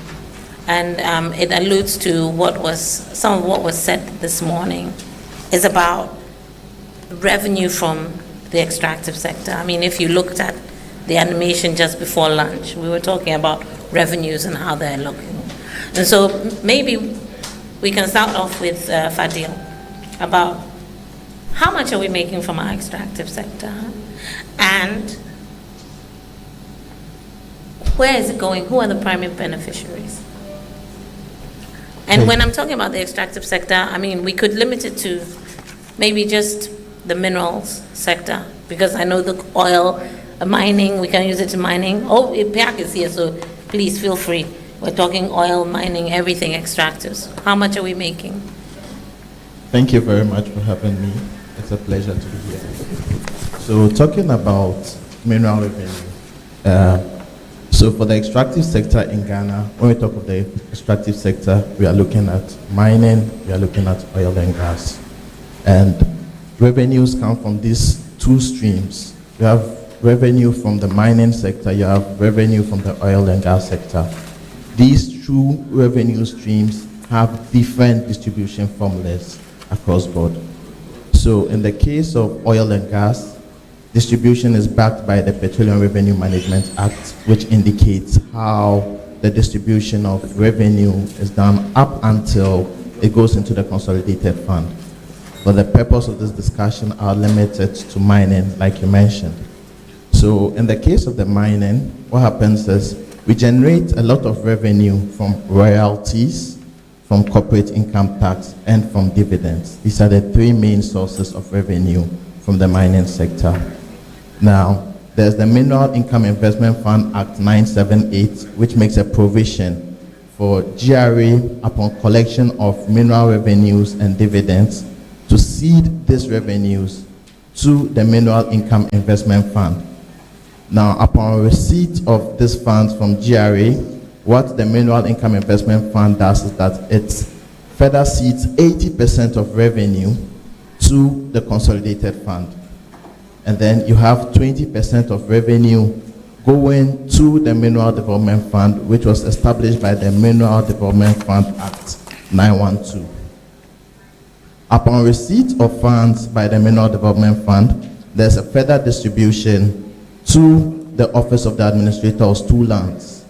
and it alludes to some of what was said this morning, is about revenue from the extractive sector. I mean, if you looked at the animation just before lunch, we were talking about revenues and how they're looking. And so maybe we can start off with Fadil about how much are we making from our extractive sector, and where is it going? Who are the primary beneficiaries? And when I'm talking about the extractive sector, I mean, we could limit it to maybe just the minerals sector, because I know the oil, mining, we can use it to mining. Oh, PIAC is here, so please feel free. We're talking oil, mining, everything, extractives. How much are we making?
Thank you very much for having me. It's a pleasure to be here. So talking about mineral revenue, so for the extractive sector in Ghana, when we talk of the extractive sector, we are looking at mining, we are looking at oil and gas. And revenues come from these two streams. You have revenue from the mining sector, you have revenue from the oil and gas sector. These two revenue streams have different distribution formulas across board. So in the case of oil and gas, distribution is backed by the Petroleum Revenue Management Act, which indicates how the distribution of revenue is done up until it goes into the consolidated fund. For the purpose of this discussion, are limited to mining, like you mentioned. So in the case of the mining, what happens is we generate a lot of revenue from royalties, from corporate income tax, and from dividends. These are the three main sources of revenue from the mining sector. Now, there's the Mineral Income Investment Fund Act 978, which makes a provision for GRA upon collection of mineral revenues and dividends to seed these revenues to the Mineral Income Investment Fund. Now, upon receipt of these funds from GRA, what the Mineral Income Investment Fund does is that it further seeds 80% of revenue to the consolidated fund. And then you have 20% of revenue going to the Mineral Development Fund, which was established by the Mineral Development Fund Act 912. Upon receipt of funds by the Mineral Development Fund, there's a further distribution to the Office of the Administrator of Stool Lands,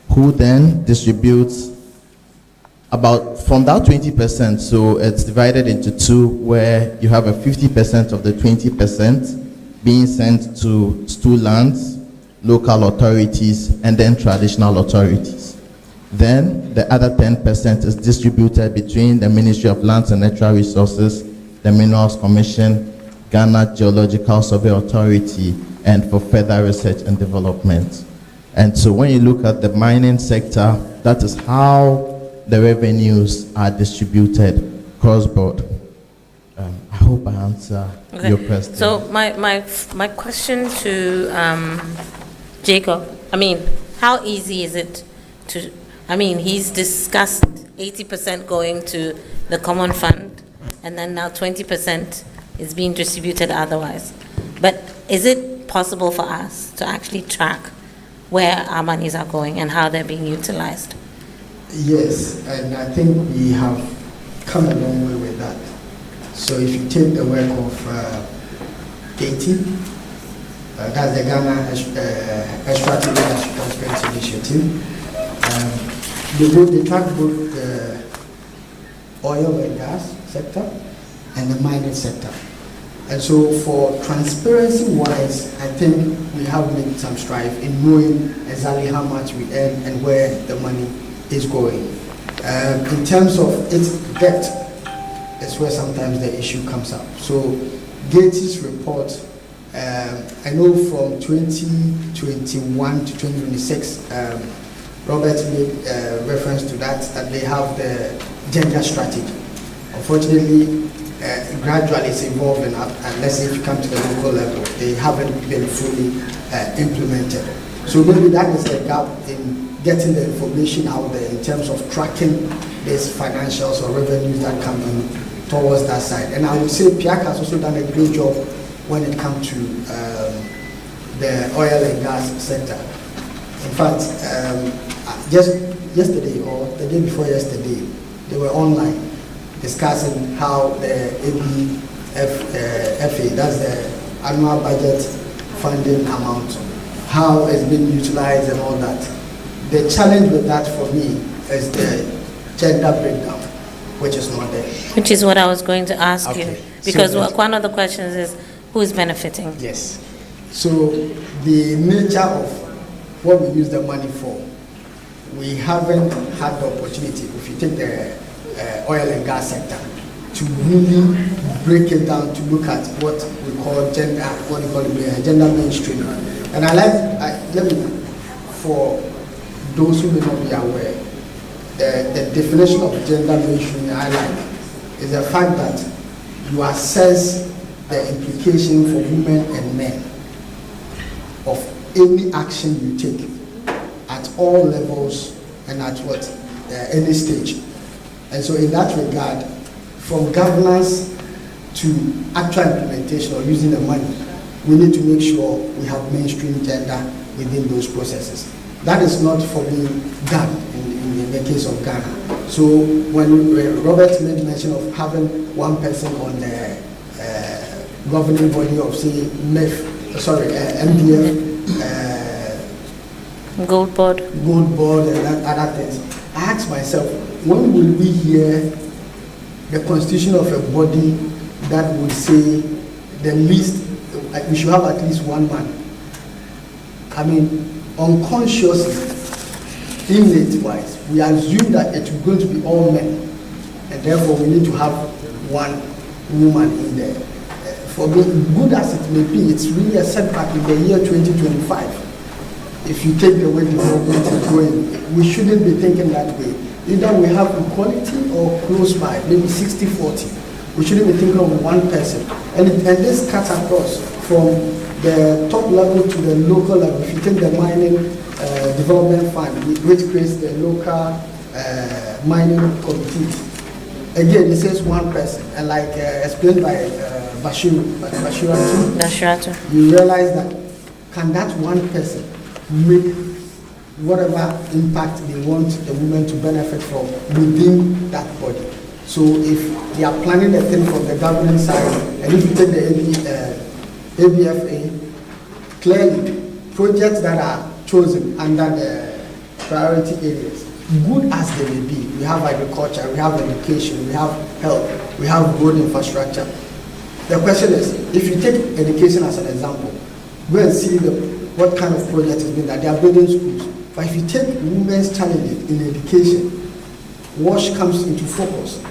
who then distributes about, from that 20%, so it's divided into two, where you have a 50% of the 20% being sent to stool lands, local authorities, and then traditional authorities. Then the other 10% is distributed between the Ministry of Lands and Natural Resources, the Minerals Commission, Ghana Geological Survey Authority, and for further research and development. And so when you look at the mining sector, that is how the revenues are distributed cross-board. I hope I answer your question.
So my question to Jacob, I mean, how easy is it to, I mean, he's discussed 80% going to the common fund, and then now 20% is being distributed otherwise. But is it possible for us to actually track where our monies are going and how they're being utilized?
Yes, and I think we have come a long way with that. So if you take the work of GATI, that's the Ghana Extractive Transparency Initiative, they track both the oil and gas sector and the mining sector. And so for transparency-wise, I think we have made some strides in knowing exactly how much we earn and where the money is going. In terms of its debt, that's where sometimes the issue comes up. So Gates' report, I know from 2021 to 2026, Robert made reference to that they have the gender strategy. Unfortunately, gradually it's evolving up, and let's say if you come to the local level, they haven't been fully implemented. So maybe that is the gap in getting the information out there in terms of tracking these financials or revenues that come in towards that side. And I would say PIAC has also done a great job when it comes to the oil and gas sector. In fact, just yesterday or the day before yesterday, they were online discussing how the ABFA, that's the annual budget funding amount, how it's been utilized and all that. The challenge with that for me is the gender breakdown, which is not there.
Which is what I was going to ask you. Because
So
one of the questions is, who is benefiting?
Yes. So the nature of what we use the money for, we haven't had the opportunity, if you take the oil and gas sector, to really break it down to look at what we call gender, gender mainstream. And let me, for those who may not be aware, the definition of gender mainstream I like is the fact that you assess the implication for women and men of any action you take at all levels and at any stage. And so in that regard, from governance to actual implementation or using the money, we need to make sure we have mainstream gender within those processes. That is not for being done in the case of Ghana. So when Robert made mention of having one person on the governing body of, say, MDF,
Gold board
and other things, I asked myself, when will we hear the constitution of a body that would say the least, like we should have at least one man? I mean, unconsciously, innate-wise, we assume that it's going to be all men, and therefore we need to have one woman in there. For me, good as it may be, it's really a setback in the year 2025. If you take the way development is going, we shouldn't be thinking that way. Either we have equality or close by, maybe 60-40. We shouldn't be thinking of one person. And this cuts across from the top level to the local level. If you take the mining development fund, which creates the local mining committee, again, it says one person. And like explained by Bashiratu, you realize that can that one person make whatever impact they want the women to benefit from within that body. So if they are planning a thing from the government side, and if you take the ABFA, clearly projects that are chosen under the priority areas, good as they may be, we have agriculture, we have education, we have health, we have road infrastructure. The question is, if you take education as an example, go and see what kind of project is being that they are building schools. But if you take women's challenges in education, WASH comes into focus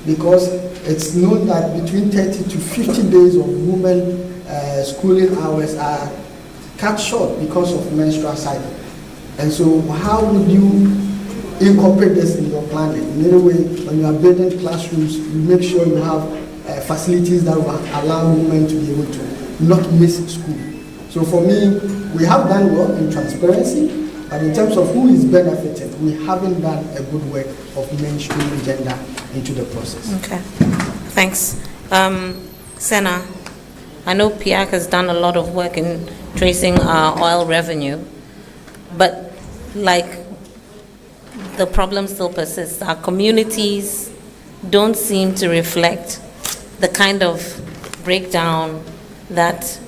because it's known that between 30 to 50 days of women schooling hours are cut short because of menstrual cycle. And so how would you incorporate this in your planning? In any way, when you are building classrooms, you make sure you have facilities that will allow women to be able to not miss school. So for me, we have done well in transparency, but in terms of who is benefited, we haven't done a good work of mainstreaming gender into the process.
Okay, thanks. Sena, I know PIAC has done a lot of work in tracing our oil revenue, but like the problem still persists. Our communities don't seem to reflect the kind of breakdown that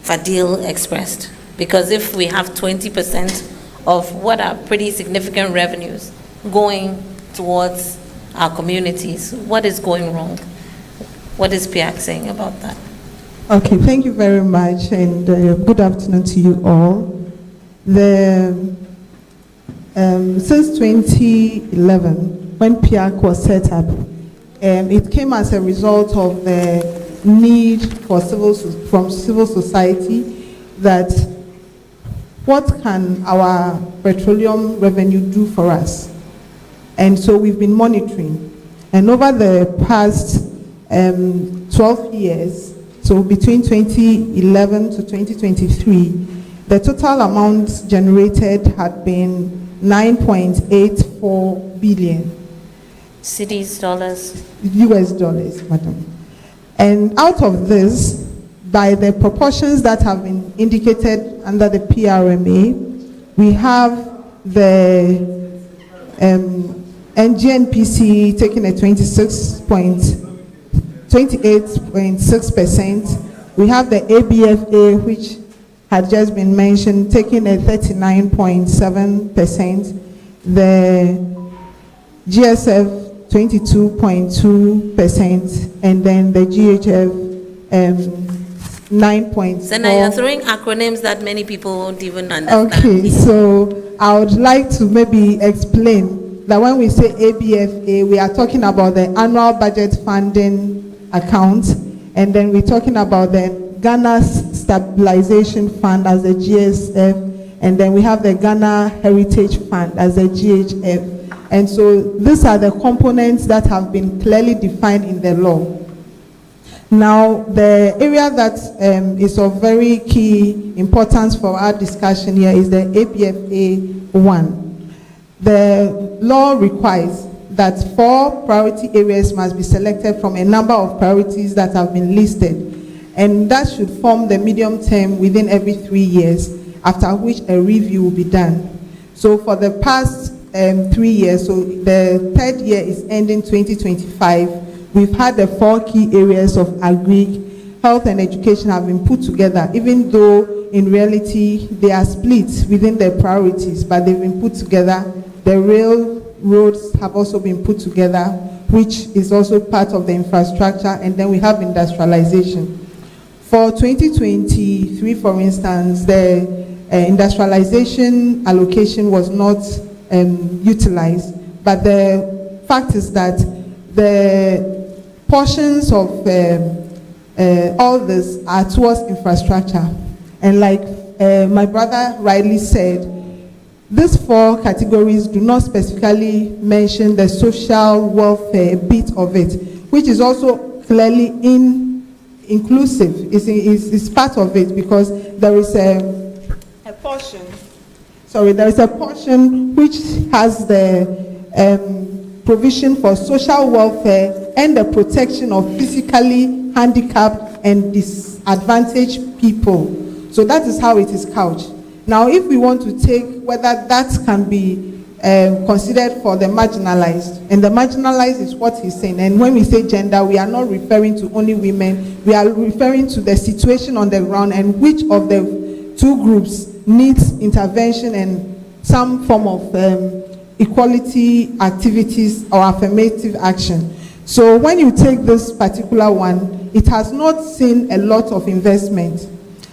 Fadil expressed. Because if we have 20% of what are pretty significant revenues going towards our communities, what is going wrong? What is PIAC saying about that?
Okay, thank you very much, and good afternoon to you all. The since 2011, when PIAC was set up, it came as a result of the need for from civil society that what can our petroleum revenue do for us? And so we've been monitoring. And over the past 12 years, so between 2011 to 2023, the total amount generated had been 9.84 billion.
Cedis, dollars?
US dollars, madam. And out of this, by the proportions that have been indicated under the PRMA, we have the NGNPC taking a 28.6%. We have the ABFA, which had just been mentioned, taking a 39.7%. The GSF 22.2%, and then the GHF 9.4%.
So now you're throwing acronyms that many people won't even understand.
Okay, so I would like to maybe explain that when we say ABFA, we are talking about the annual budget funding account, and then we're talking about the Ghana's Stabilization Fund as the GSF, and then we have the Ghana Heritage Fund as the GHF. And so these are the components that have been clearly defined in the law. Now, the area that is of very key importance for our discussion here is the ABFA 1. The law requires that 4 priority areas must be selected from a number of priorities that have been listed, and that should form the medium term within every 3 years, after which a review will be done. So for the past 3 years, so the 3rd year is ending 2025, we've had the 4 key areas of agri, health and education have been put together, even though in reality they are split within the priorities, but they've been put together. The railroads have also been put together, which is also part of the infrastructure, and then we have industrialization. For 2023, for instance, the industrialization allocation was not utilized, but the fact is that the portions of all this are towards infrastructure. And like my brother rightly said, these 4 categories do not specifically mention the social welfare bit of it, which is also clearly inclusive. It's part of it, because there is a portion. Sorry, there is a portion which has the provision for social welfare and the protection of physically handicapped and disadvantaged people. So that is how it is couched. Now, if we want to take whether that can be considered for the marginalized, and the marginalized is what he's saying, and when we say gender, we are not referring to only women, we are referring to the situation on the ground and which of the 2 groups needs intervention and some form of equality activities or affirmative action. So when you take this particular one, it has not seen a lot of investment.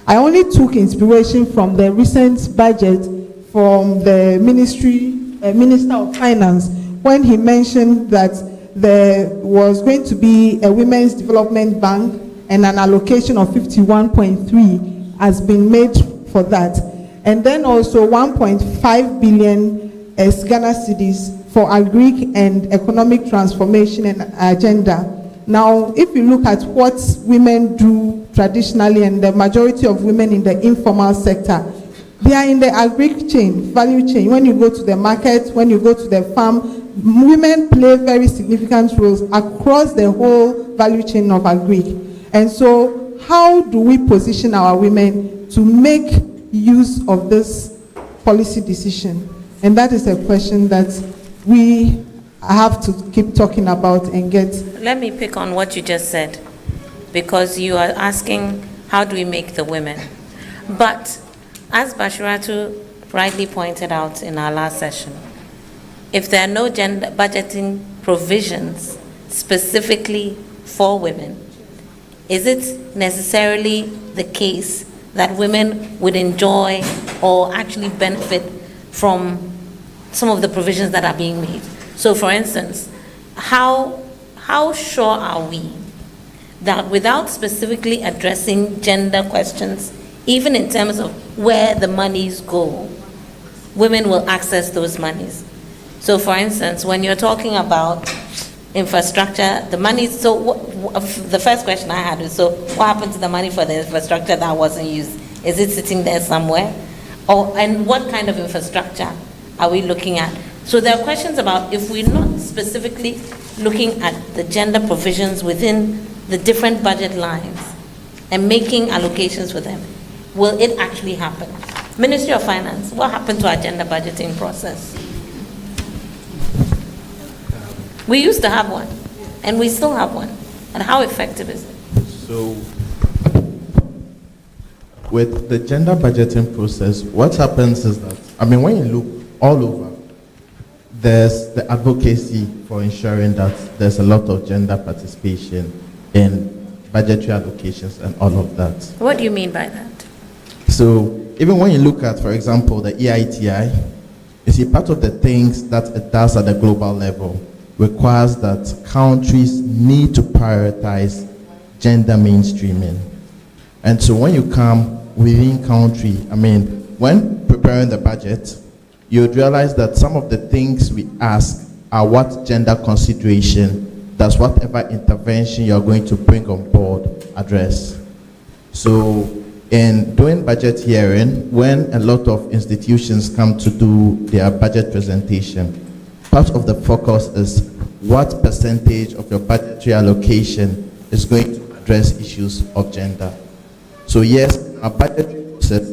I only took inspiration from the recent budget from the Minister of Finance, when he mentioned that there was going to be a Women's Development Bank and an allocation of 51.3 has been made for that. And then also 1.5 billion Ghana cedis for agri and economic transformation and agenda. Now, if you look at what women do traditionally, and the majority of women in the informal sector, they are in the agri chain, value chain. When you go to the market, when you go to the farm, women play very significant roles across the whole value chain of agri. And so, how do we position our women to make use of this policy decision? And that is a question that we have to keep talking about and get.
Let me pick on what you just said, because you are asking, how do we make the women? But as Bashiratu rightly pointed out in our last session, if there are no gender budgeting provisions specifically for women, is it necessarily the case that women would enjoy or actually benefit from some of the provisions that are being made. So for instance, how sure are we that without specifically addressing gender questions, even in terms of where the monies go, women will access those monies? So for instance, when you're talking about infrastructure, the money, the first question I had was, so what happened to the money for the infrastructure that wasn't used? Is it sitting there somewhere? And what kind of infrastructure are we looking at? So there are questions about, if we're not specifically looking at the gender provisions within the different budget lines and making allocations for them, will it actually happen? Ministry of Finance, what happened to our gender budgeting process? We used to have one, and we still have one. And how effective is it?
So, with the gender budgeting process, what happens is that, when you look all over, there's the advocacy for ensuring that there's a lot of gender participation in budgetary allocations and all of that.
What do you mean by that?
So even when you look at, for example, the EITI, you see part of the things that it does at the global level requires that countries need to prioritize gender mainstreaming. And so when you come within country, when preparing the budget, you would realize that some of the things we ask are what gender consideration does whatever intervention you're going to bring on board address. So in doing budget hearing, when a lot of institutions come to do their budget presentation, part of the focus is what percentage of your budgetary allocation is going to address issues of gender. So yes, our budgetary process,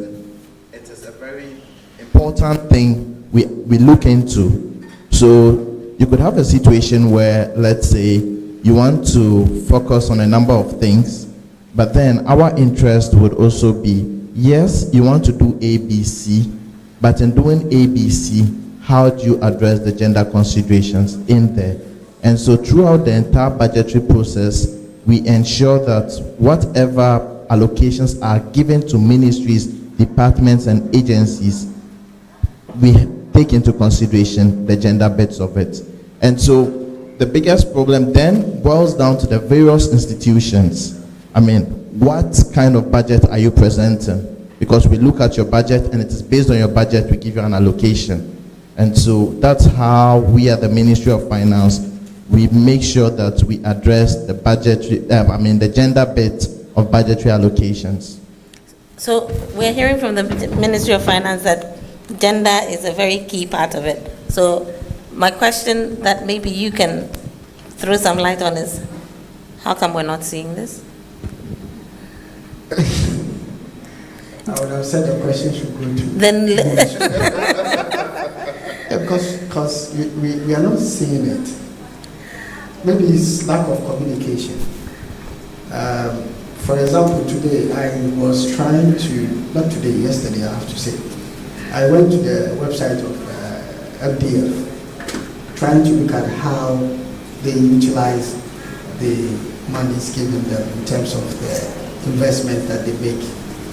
it is a very important thing we look into. So you could have a situation where, let's say, you want to focus on a number of things, but then our interest would also be, yes, you want to do ABC, but in doing ABC, how do you address the gender considerations in there? And so throughout the entire budgetary process, we ensure that whatever allocations are given to ministries, departments, and agencies, we take into consideration the gender bits of it. And so the biggest problem then boils down to the various institutions. What kind of budget are you presenting? Because we look at your budget, and it is based on your budget, we give you an allocation. And so that's how we at the Ministry of Finance, we make sure that we address the budgetary, the gender bit of budgetary allocations.
So we're hearing from the Ministry of Finance that gender is a very key part of it. So my question that maybe you can throw some light on is, how come we're not seeing this?
I would have said the question should go to
then
because we are not seeing it. Maybe it's lack of communication. For example, today I was trying to, not today, yesterday I have to say, I went to the website of FDF, trying to look at how they utilize the monies given them in terms of the investment that they make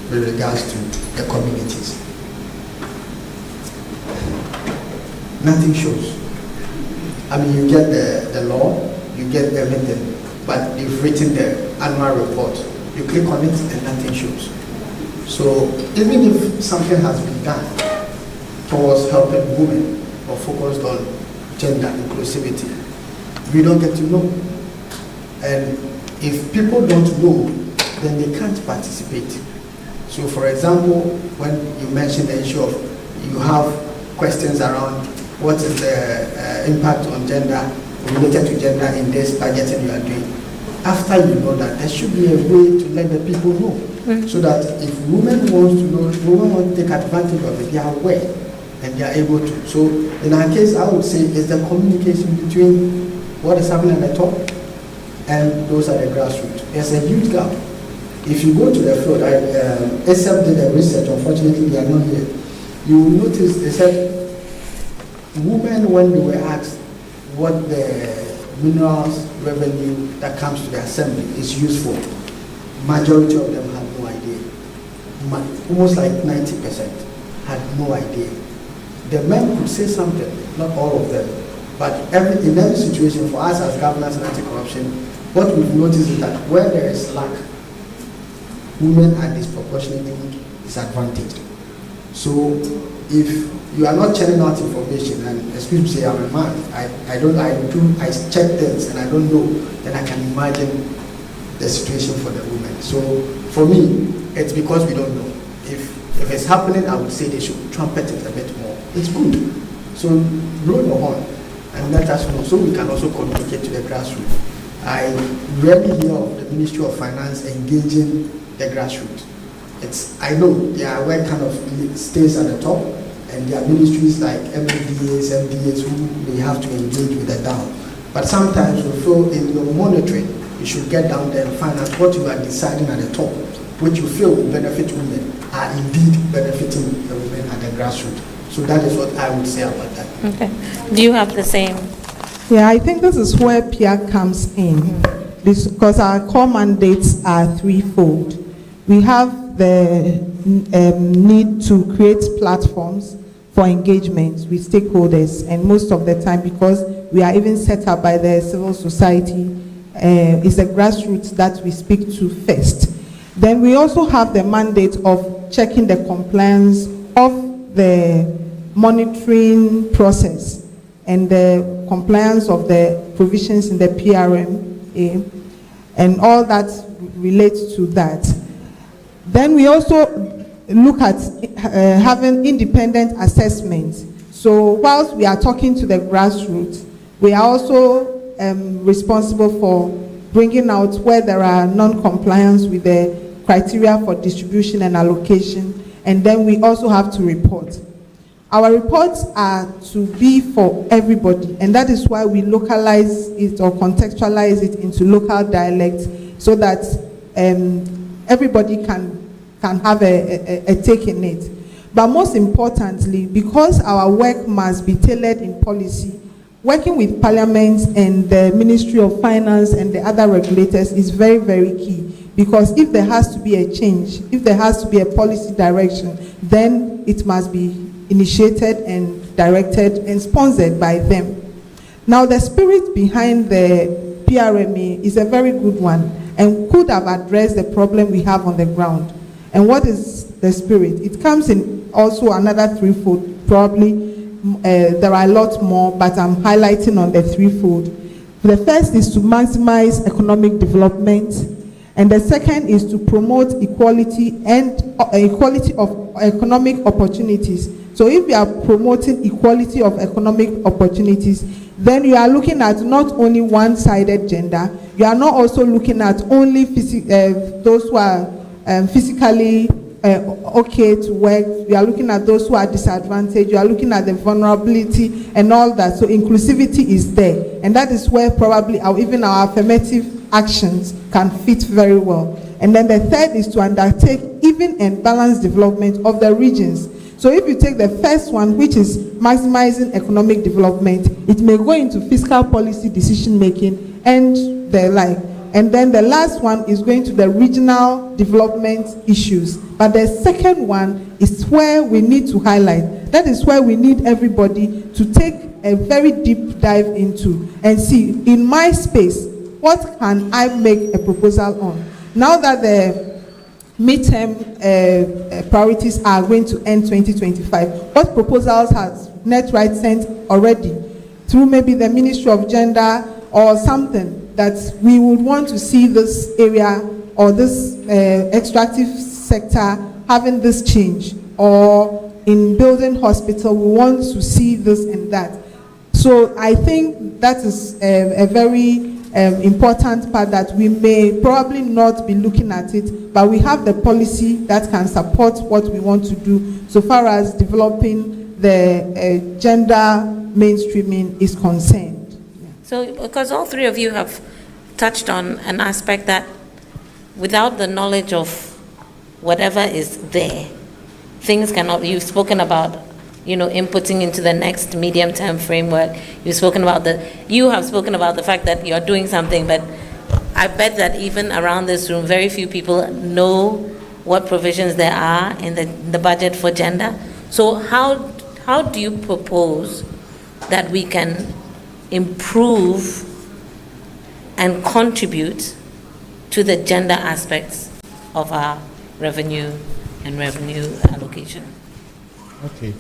with regards to the communities. Nothing shows. You get the law, you get everything, but they've written the annual report. You click on it and nothing shows. So even if something has been done towards helping women or focused on gender inclusivity, we don't get to know. And if people don't know, then they can't participate. So for example, when you mentioned the issue of, you have questions around what is the impact on gender, related to gender in this budgeting you are doing. After you know that, there should be a way to let the people know. So that if women want to know, women want to take advantage of it, they are aware and they are able to. So in our case, I would say it's the communication between what is happening at the top and those at the grassroots. There's a huge gap. If you go to the field, ASAP did the research, unfortunately they are not here. You will notice they said women, when they were asked what the minerals revenue that comes to the assembly is used for, majority of them had no idea. Almost like 90% had no idea. the men could say something, not all of them. But in every situation, for us as governors and anti-corruption, what we've noticed is that where there is lack, women are disproportionately disadvantaged. So if you are not churning out information, and excuse me, say I'm a man, I check things and I don't know, then I can imagine the situation for the women. So for me, it's because we don't know. If it's happening, I would say they should trumpet it a bit more. It's good. So blow the horn and let us know, so we can also communicate to the grassroots. I rarely hear of the Ministry of Finance engaging the grassroots. I know their work kind of stays at the top, and there are ministries like MDAs who may have to engage with the down. But sometimes we feel in your monitoring, you should get down there and find out what you are deciding at the top, which you feel will benefit women, are indeed benefiting the women at the grassroots. So that is what I would say about that.
Okay. Do you have the same?
Yeah, I think this is where PR comes in, because our core mandates are threefold. We have the need to create platforms for engagement with stakeholders, and most of the time, because we are even set up by the civil society, it's the grassroots that we speak to first. Then we also have the mandate of checking the compliance of the monitoring process and the compliance of the provisions in the PRMA, and all that relates to that. Then we also look at having independent assessments. So whilst we are talking to the grassroots, we are also responsible for bringing out where there are non-compliance with the criteria for distribution and allocation, and then we also have to report. Our reports are to be for everybody, and that is why we localize it or contextualize it into local dialects, so that everybody can have a take in it. But most importantly, because our work must be tailored in policy, working with Parliament and the Ministry of Finance and the other regulators is very, very key. Because if there has to be a change, if there has to be a policy direction, then it must be initiated and directed and sponsored by them. Now, the spirit behind the PRMA is a very good one and could have addressed the problem we have on the ground. And what is the spirit? It comes in also another threefold. Probably there are a lot more, but I'm highlighting on the threefold. The first is to maximize economic development, and the second is to promote equality and equality of economic opportunities. So if you are promoting equality of economic opportunities, then you are looking at not only one-sided gender, you are not also looking at only those who are physically okay to work, you are looking at those who are disadvantaged, you are looking at the vulnerability and all that. So inclusivity is there, and that is where probably even our affirmative actions can fit very well. And then the third is to undertake even and balanced development of the regions. So if you take the first one, which is maximizing economic development, it may go into fiscal policy decision making and the like. And then the last one is going to the regional development issues. But the second one is where we need to highlight. That is where we need everybody to take a very deep dive into and see, in my space, what can I make a proposal on? Now that the midterm priorities are going to end 2025, what proposals has NETRIGHT sent already through maybe the Ministry of Gender or something, that we would want to see this area or this extractive sector having this change, or in building hospital, we want to see this and that. So I think that is a very important part that we may probably not be looking at it, but we have the policy that can support what we want to do so far as developing the gender mainstreaming is concerned.
So, because all three of you have touched on an aspect that without the knowledge of whatever is there, things cannot, you've spoken about, inputting into the next medium-term framework. You have spoken about the fact that you're doing something, but I bet that even around this room, very few people know what provisions there are in the budget for gender. So how how do you propose that we can improve and contribute to the gender aspects of our revenue and revenue allocation?
Okay.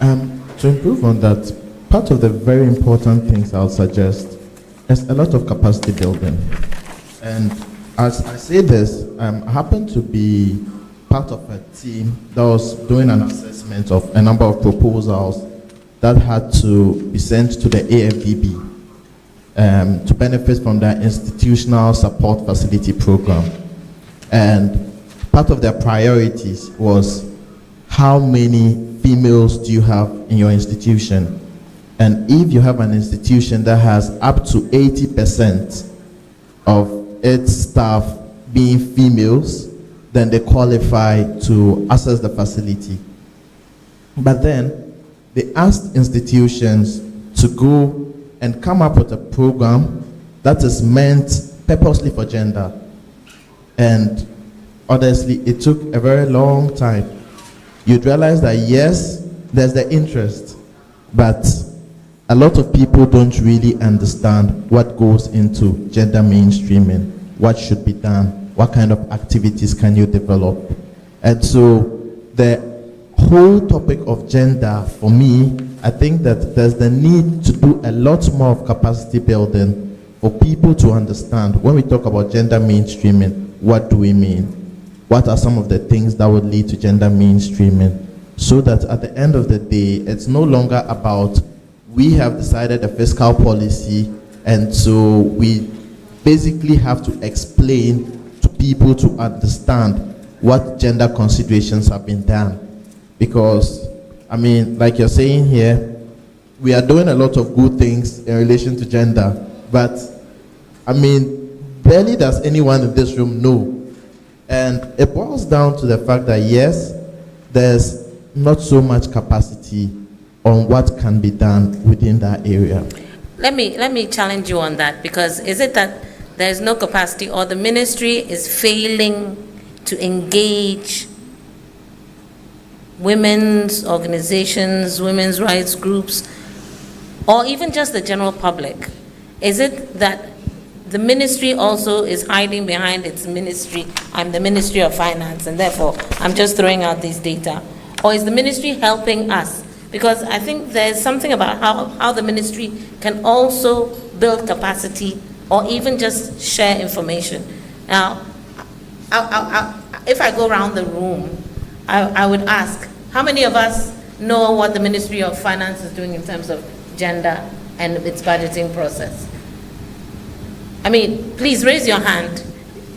To improve on that, part of the very important things I'll suggest is a lot of capacity building. And as I say this, I happen to be part of a team that was doing an assessment of a number of proposals that had to be sent to the AFDB to benefit from their institutional support facility program. And part of their priorities was how many females do you have in your institution? And if you have an institution that has up to 80% of its staff being females, then they qualify to access the facility. But then they asked institutions to go and come up with a program that is meant purposely for gender. And honestly, it took a very long time. You'd realize that yes, there's the interest, but a lot of people don't really understand what goes into gender mainstreaming, what should be done, what kind of activities can you develop. And so the whole topic of gender, for me, I think that there's the need to do a lot more of capacity building for people to understand when we talk about gender mainstreaming, what do we mean? What are some of the things that would lead to gender mainstreaming? So that at the end of the day, it's no longer about we have decided a fiscal policy, and so we basically have to explain to people to understand what gender considerations have been done. Because, I mean, like you're saying here, we are doing a lot of good things in relation to gender, but, I mean, barely does anyone in this room know. And it boils down to the fact that, yes, there's not so much capacity on what can be done within that area.
Let me challenge you on that, because is it that there's no capacity, or the ministry is failing to engage women's organizations, women's rights groups, or even just the general public? Is it that the ministry also is hiding behind its ministry? I'm the Ministry of Finance, and therefore I'm just throwing out these data. Or is the ministry helping us? Because I think there's something about how the ministry can also build capacity or even just share information. Now, if I go around the room, I would ask, how many of us know what the Ministry of Finance is doing in terms of gender and its budgeting process? I mean, please raise your hand.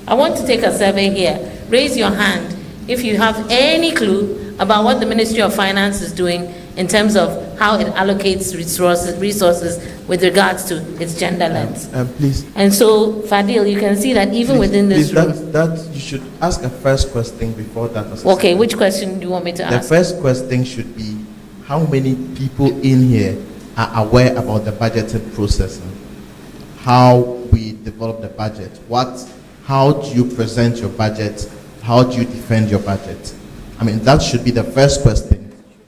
I want to take a survey here. Raise your hand if you have any clue about what the Ministry of Finance is doing in terms of how it allocates resources with regards to its gender lens.
Please.
And so, Fadil, you can see that even within this room.
That you should ask a first question before that.
Okay, which question do you want me to ask?
The first question should be, how many people in here are aware about the budgeting processing? How we develop the budget? How do you present your budget? How do you defend your budget? I mean, that should be the first question.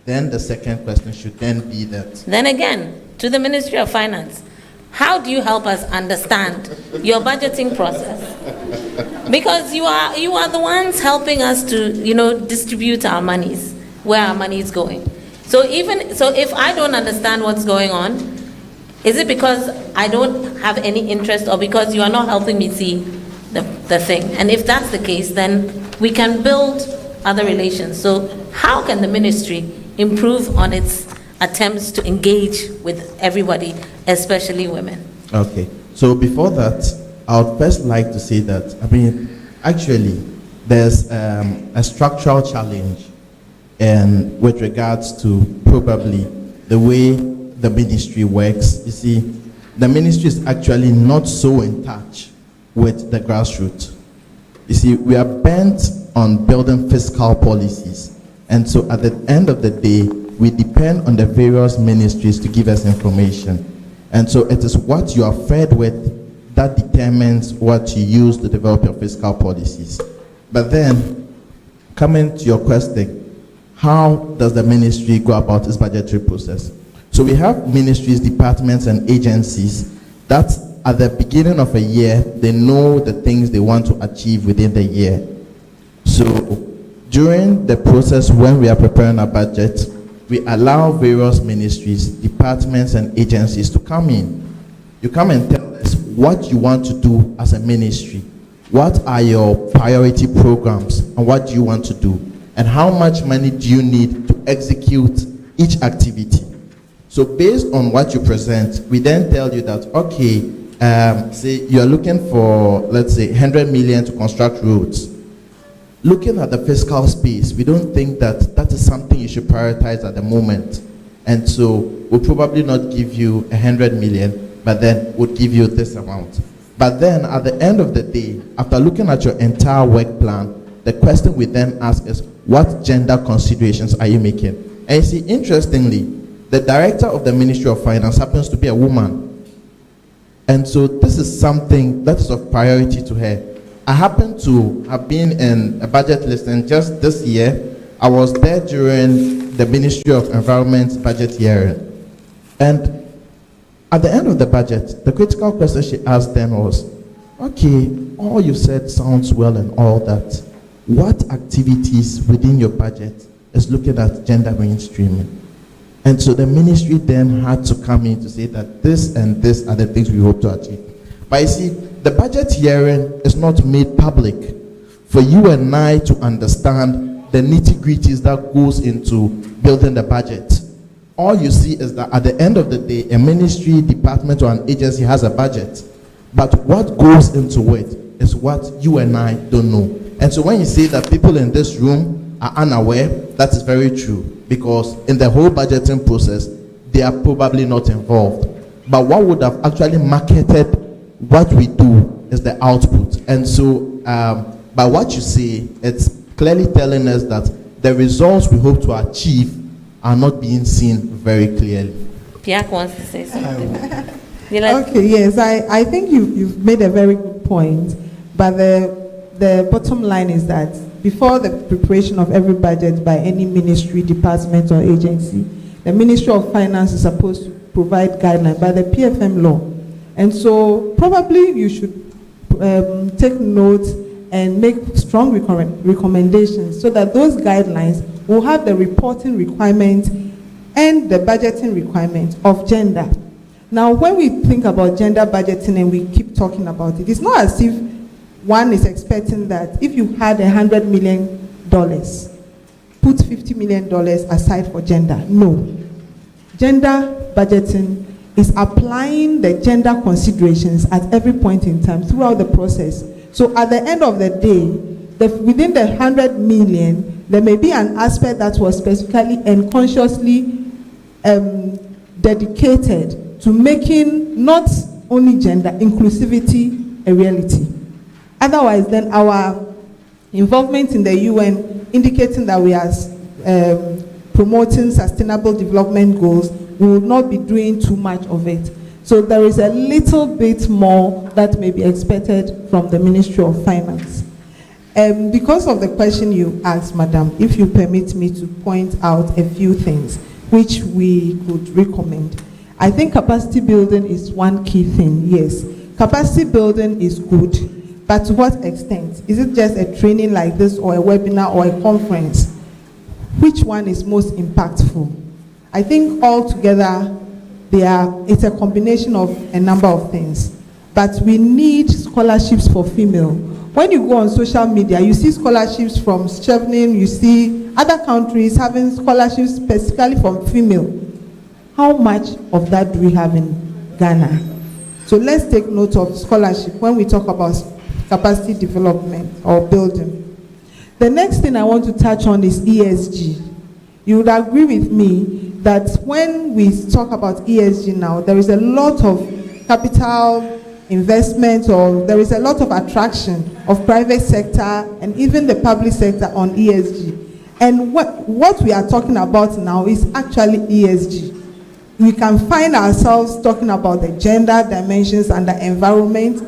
Then the second question should then be that.
Then again, to the Ministry of Finance, how do you help us understand your budgeting process? Because you are the ones helping us to, distribute our monies, where our money is going. So if I don't understand what's going on, is it because I don't have any interest, or because you are not helping me see the thing? And if that's the case, then we can build other relations. So how can the ministry improve on its attempts to engage with everybody, especially women?
Okay. So before that, I would first like to say that, actually, there's a structural challenge with regards to probably the way the ministry works. You see, the ministry is actually not so in touch with the grassroots. You see, we are bent on building fiscal policies. And so at the end of the day, we depend on the various ministries to give us information. And so it is what you are fed with that determines what you use to develop your fiscal policies. But then, coming to your question, how does the ministry go about its budgetary process? So we have ministries, departments, and agencies that at the beginning of a year, they know the things they want to achieve within the year. So during the process when we are preparing a budget, we allow various ministries, departments, and agencies to come in. You come and tell us what you want to do as a ministry. What are your priority programs and what do you want to do? And how much money do you need to execute each activity? So based on what you present, we then tell you that, okay, say you're looking for, let's say, 100 million to construct roads. Looking at the fiscal space, we don't think that that is something you should prioritize at the moment. And so we'll probably not give you 100 million, but then we'll give you this amount. But then at the end of the day, after looking at your entire work plan, the question we then ask is, what gender considerations are you making? And you see, interestingly, the director of the Ministry of Finance happens to be a woman. And so this is something that is of priority to her. I happen to have been in a budget listing just this year. I was there during the Ministry of Environment's budget hearing. And at the end of the budget, the critical question she asked then was, okay, all you said sounds well and all that. What activities within your budget is looking at gender mainstreaming? And so the ministry then had to come in to say that this and this are the things we hope to achieve. But you see, the budget hearing is not made public for you and I to understand the nitty-gritties that goes into building the budget. All you see is that at the end of the day, a ministry, department, or an agency has a budget. But what goes into it is what you and I don't know. And so when you say that people in this room are unaware, that is very true. Because in the whole budgeting process, they are probably not involved. But what would have actually marketed what we do is the output. And so by what you say, it's clearly telling us that the results we hope to achieve are not being seen very clearly.
Piak wants to say something.
Okay, yes, I think you've made a very good point. But the bottom line is that before the preparation of every budget by any ministry, department, or agency, the Ministry of Finance is supposed to provide guidelines by the PFM law. And so probably you should take note and make strong recommendations so that those guidelines will have the reporting requirement and the budgeting requirement of gender. Now, when we think about gender budgeting and we keep talking about it, it's not as if one is expecting that if you had $100 million, put $50 million aside for gender. No. Gender budgeting is applying the gender considerations at every point in time throughout the process. So at the end of the day, within the 100 million, there may be an aspect that was specifically and consciously dedicated to making not only gender inclusivity a reality. Otherwise, then our involvement in the UN indicating that we are promoting sustainable development goals, we will not be doing too much of it. So there is a little bit more that may be expected from the Ministry of Finance. Because of the question you asked, Madam, if you permit me to point out a few things which we could recommend. I think capacity building is one key thing, yes. Capacity building is good, but to what extent? Is it just a training like this or a webinar or a conference? Which one is most impactful? I think altogether, it's a combination of a number of things. But we need scholarships for female. When you go on social media, you see scholarships from Chevening, you see other countries having scholarships specifically from female. How much of that do we have in Ghana? So let's take note of scholarship when we talk about capacity development or building. The next thing I want to touch on is ESG. You would agree with me that when we talk about ESG now, there is a lot of capital investment, or there is a lot of attraction of private sector and even the public sector on ESG. And what we are talking about now is actually ESG. We can find ourselves talking about the gender dimensions and the environment.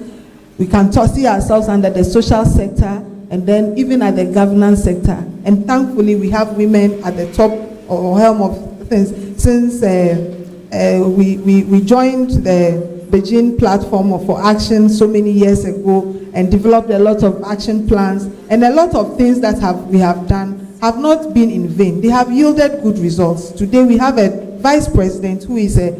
We can see ourselves under the social sector. and then even at the governance sector. And thankfully, we have women at the top or helm of things since we joined the Beijing platform for action so many years ago and developed a lot of action plans, and a lot of things that we have done have not been in vain. They have yielded good results. Today we have a vice president who is a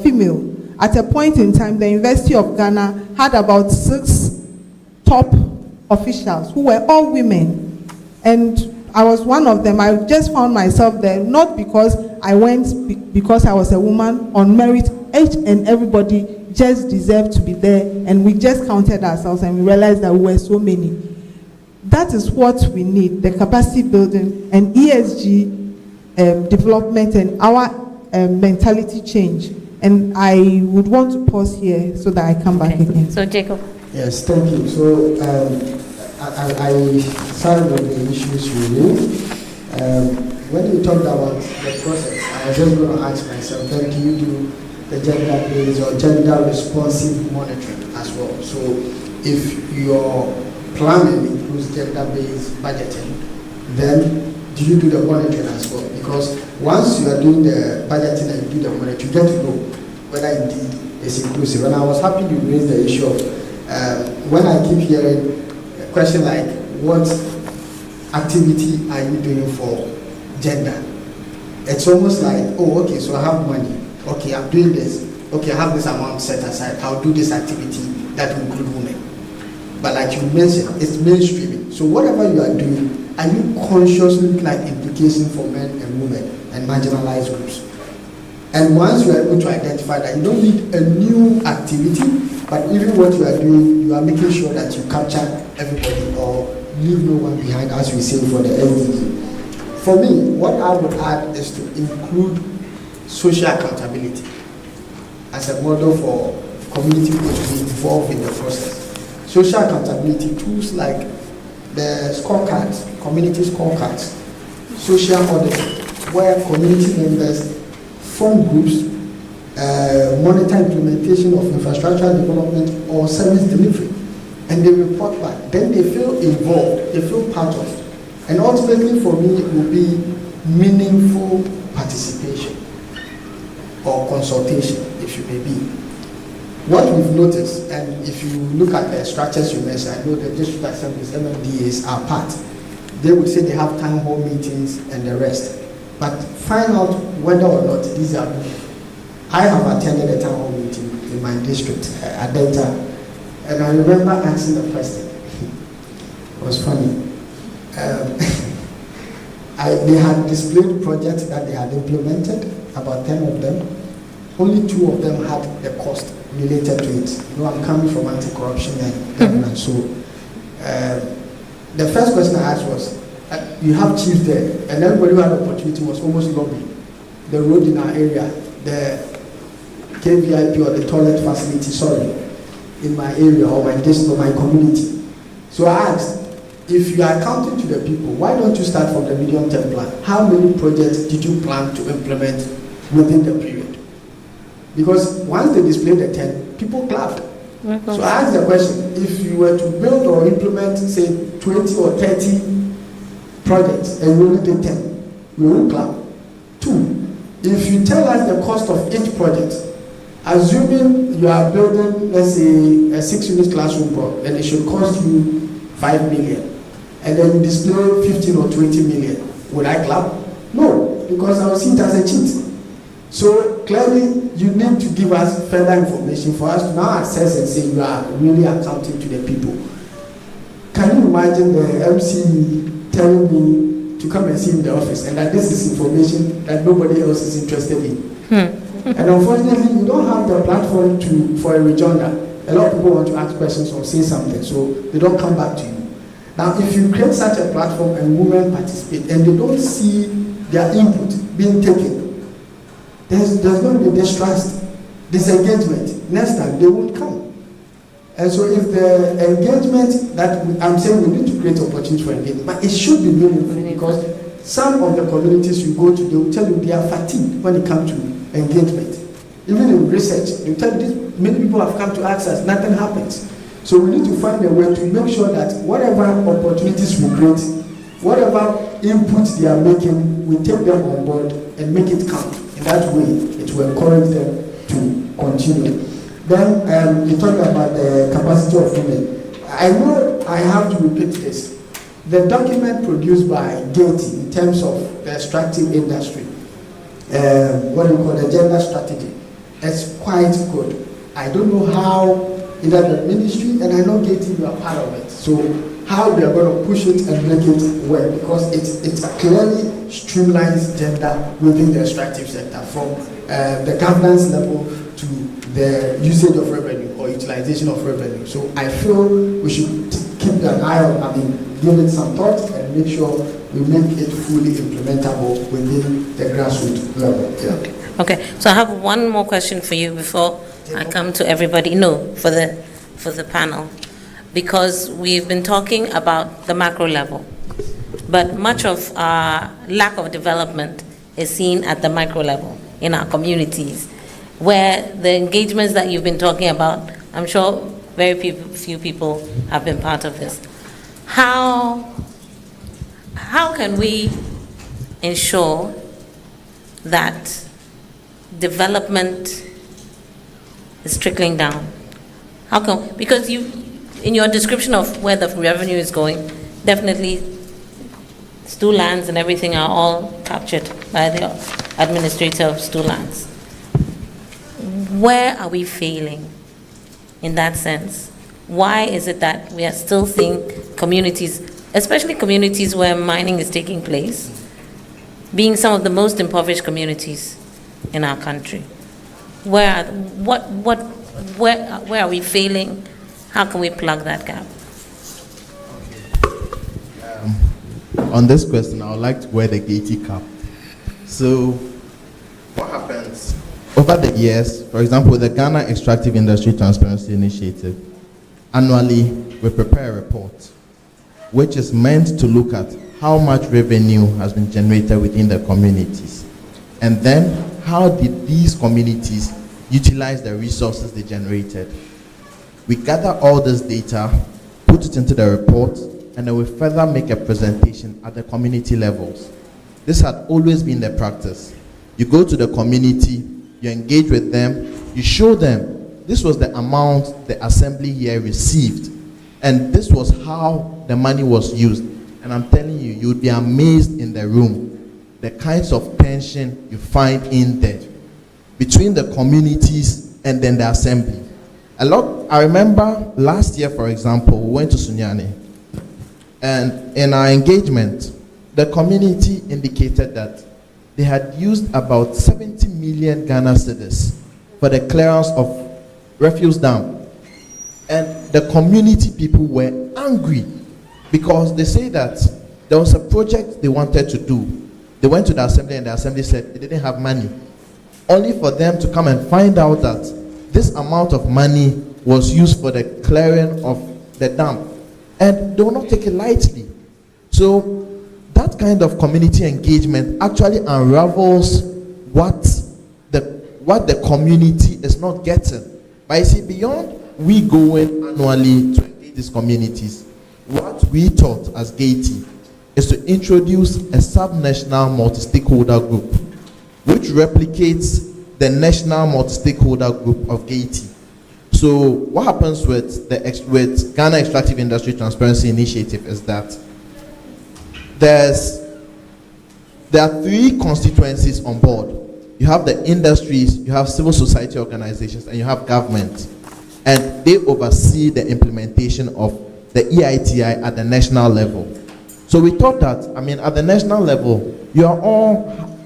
female. At a point in time, the University of Ghana had about 6 top officials who were all women, and I was one of them. I just found myself there, not because I went because I was a woman, on merit. Each and everybody just deserved to be there, and we just counted ourselves and we realized that we were so many. That is what we need, the capacity building and ESG development and our mentality change. And I would want to pause here so that I come back again.
So Jacob.
Yes, thank you. So I started with the issues you raised. When you talked about the process, I was just going to ask myself, then do you do the gender-based or gender-responsive monitoring as well? So if your planning includes gender-based budgeting, then do you do the monitoring as well? Because once you are doing the budgeting and you do the monitoring, you get to know whether indeed it's inclusive. And I was happy you raised the issue of when I keep hearing a question like, what activity are you doing for gender? It's almost like, oh, okay, so I have money. Okay, I'm doing this. Okay, I have this amount set aside. I'll do this activity that will include women. But like you mentioned, it's mainstreaming. So whatever you are doing, are you consciously looking at implications for men and women and marginalized groups? And once you are able to identify that, you don't need a new activity, but even what you are doing, you are making sure that you capture everybody or leave no one behind, as we say for the SDG. For me, what I would add is to include social accountability as a model for community to be involved in the process. Social accountability tools like the scorecards, community scorecards, social auditing, where community members form groups, monitor implementation of infrastructure development or service delivery, and they report back. Then they feel involved, they feel part of it. And ultimately for me, it will be meaningful participation or consultation, if you may be. What we've noticed, and if you look at the structures you mentioned, I know the district assemblies, MMDAs are part. They would say they have town hall meetings and the rest. But find out whether or not these are. I have attended a town hall meeting in my district, Adenta, and I remember asking the question. It was funny. They had displayed projects that they had implemented, about 10 of them. Only 2 of them had the cost related to it. You know, I'm coming from anti-corruption and governance. So the first question I asked was, you have chiefs there, and everybody who had the opportunity was almost lobbying the road in our area, the KVIP or the toilet facility, in my area or my district or my community. So I asked, if you are accounting to the people, why don't you start from the medium-term plan? How many projects did you plan to implement within the period? Because once they displayed the 10, people clapped. So I asked the question, if you were to build or implement, say, 20 or 30 projects and we only did 10, we will clap. 2, if you tell us the cost of each project, assuming you are building, let's say, a 6-unit classroom block, and it should cost you 5 million, and then you display 15 or 20 million, would I clap? No, because I will see it as a cheat. So clearly, you need to give us further information for us to now assess and say you are really accounting to the people. Can you imagine the MC telling me to come and see in the office and that this is information that nobody else is interested in? And unfortunately, you don't have the platform for a rejoinder. A lot of people want to ask questions or say something, so they don't come back to you. Now, if you create such a platform and women participate and they don't see their input being taken, there's going to be distrust, disengagement. Next time, they won't come. And so if the engagement that I'm saying we need to create opportunities for engagement, but it should be meaningful because some of the communities you go to, they will tell you they are fatigued when it comes to engagement. Even in research, they tell you this, many people have come to ask us, nothing happens. So we need to find a way to make sure that whatever opportunities we create, whatever input they are making, we take them on board and make it count. In that way, it will encourage them to continue. Then you talked about the capacity of women. I know I have to repeat this. The document produced by Gaiety in terms of the extractive industry, what we call the gender strategy, is quite good. I don't know how either the ministry, and I know Gaiety, you are part of it, so how we are going to push it and make it work, because it clearly streamlines gender within the extractive sector from the governance level to the usage of revenue or utilization of revenue. So I feel we should keep an eye on, give it some thought and make sure we make it fully implementable within the grassroots level. Yeah.
Okay, so I have one more question for you before I come to everybody. No, for the panel, because we've been talking about the macro level, but much of our lack of development is seen at the micro level in our communities, where the engagements that you've been talking about, I'm sure very few people have been part of this. How can we ensure that development is trickling down? How come? Because you, in your description of where the revenue is going, definitely stool lands and everything are all captured by the administrator of stool lands. Where are we failing in that sense? Why is it that we are still seeing communities, especially communities where mining is taking place, being some of the most impoverished communities in our country? Where are we failing? How can we plug that gap?
On this question, I would like to wear the Gaiety cap. So, what happens? Over the years, for example, the Ghana Extractive Industry Transparency Initiative, annually we prepare a report which is meant to look at how much revenue has been generated within the communities, and then how did these communities utilize the resources they generated. We gather all this data, put it into the report, and then we further make a presentation at the community levels. This had always been the practice. You go to the community, you engage with them, you show them this was the amount the assembly here received, and this was how the money was used. And I'm telling you, you'd be amazed in the room, the kinds of tension you find in there between the communities and then the assembly. I remember last year, for example, we went to Sunyani, and in our engagement, the community indicated that they had used about 70 million Ghana cedis for the clearance of refuse dam. And the community people were angry because they say that there was a project they wanted to do. They went to the assembly and the assembly said they didn't have money, only for them to come and find out that this amount of money was used for the clearing of the dam. And they will not take it lightly. So that kind of community engagement actually unravels what the community is not getting. But you see, beyond we going annually to engage these communities, what we thought as Gaiety is to introduce a sub-national multi-stakeholder group which replicates the national multi-stakeholder group of Gaiety. So what happens with Ghana Extractive Industry Transparency Initiative is that there are 3 constituencies on board. You have the industries, you have civil society organizations, and you have government. And they oversee the implementation of the EITI at the national level. So we thought that, at the national level, you are all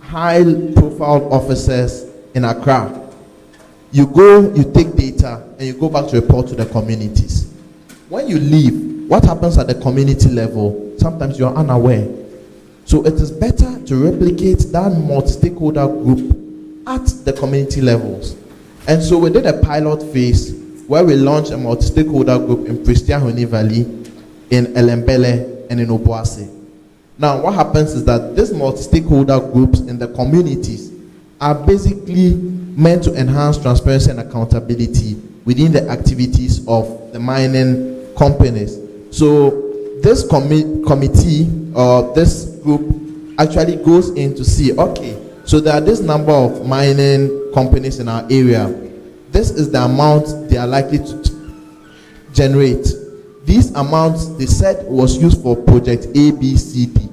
high-profile officers in Accra. You go, you take data, and you go back to report to the communities. When you leave, what happens at the community level? Sometimes you are unaware. So it is better to replicate that multi-stakeholder group at the community levels. And so we did a pilot phase where we launched a multi-stakeholder group in Pristiahoni Valley, in Elembele, and in Obuasi. Now what happens is that these multi-stakeholder groups in the communities are basically meant to enhance transparency and accountability within the activities of the mining companies. So this committee or this group actually goes in to see, okay, so there are this number of mining companies in our area. This is the amount they are likely to generate. These amounts, they said, was used for project A, B, C, D.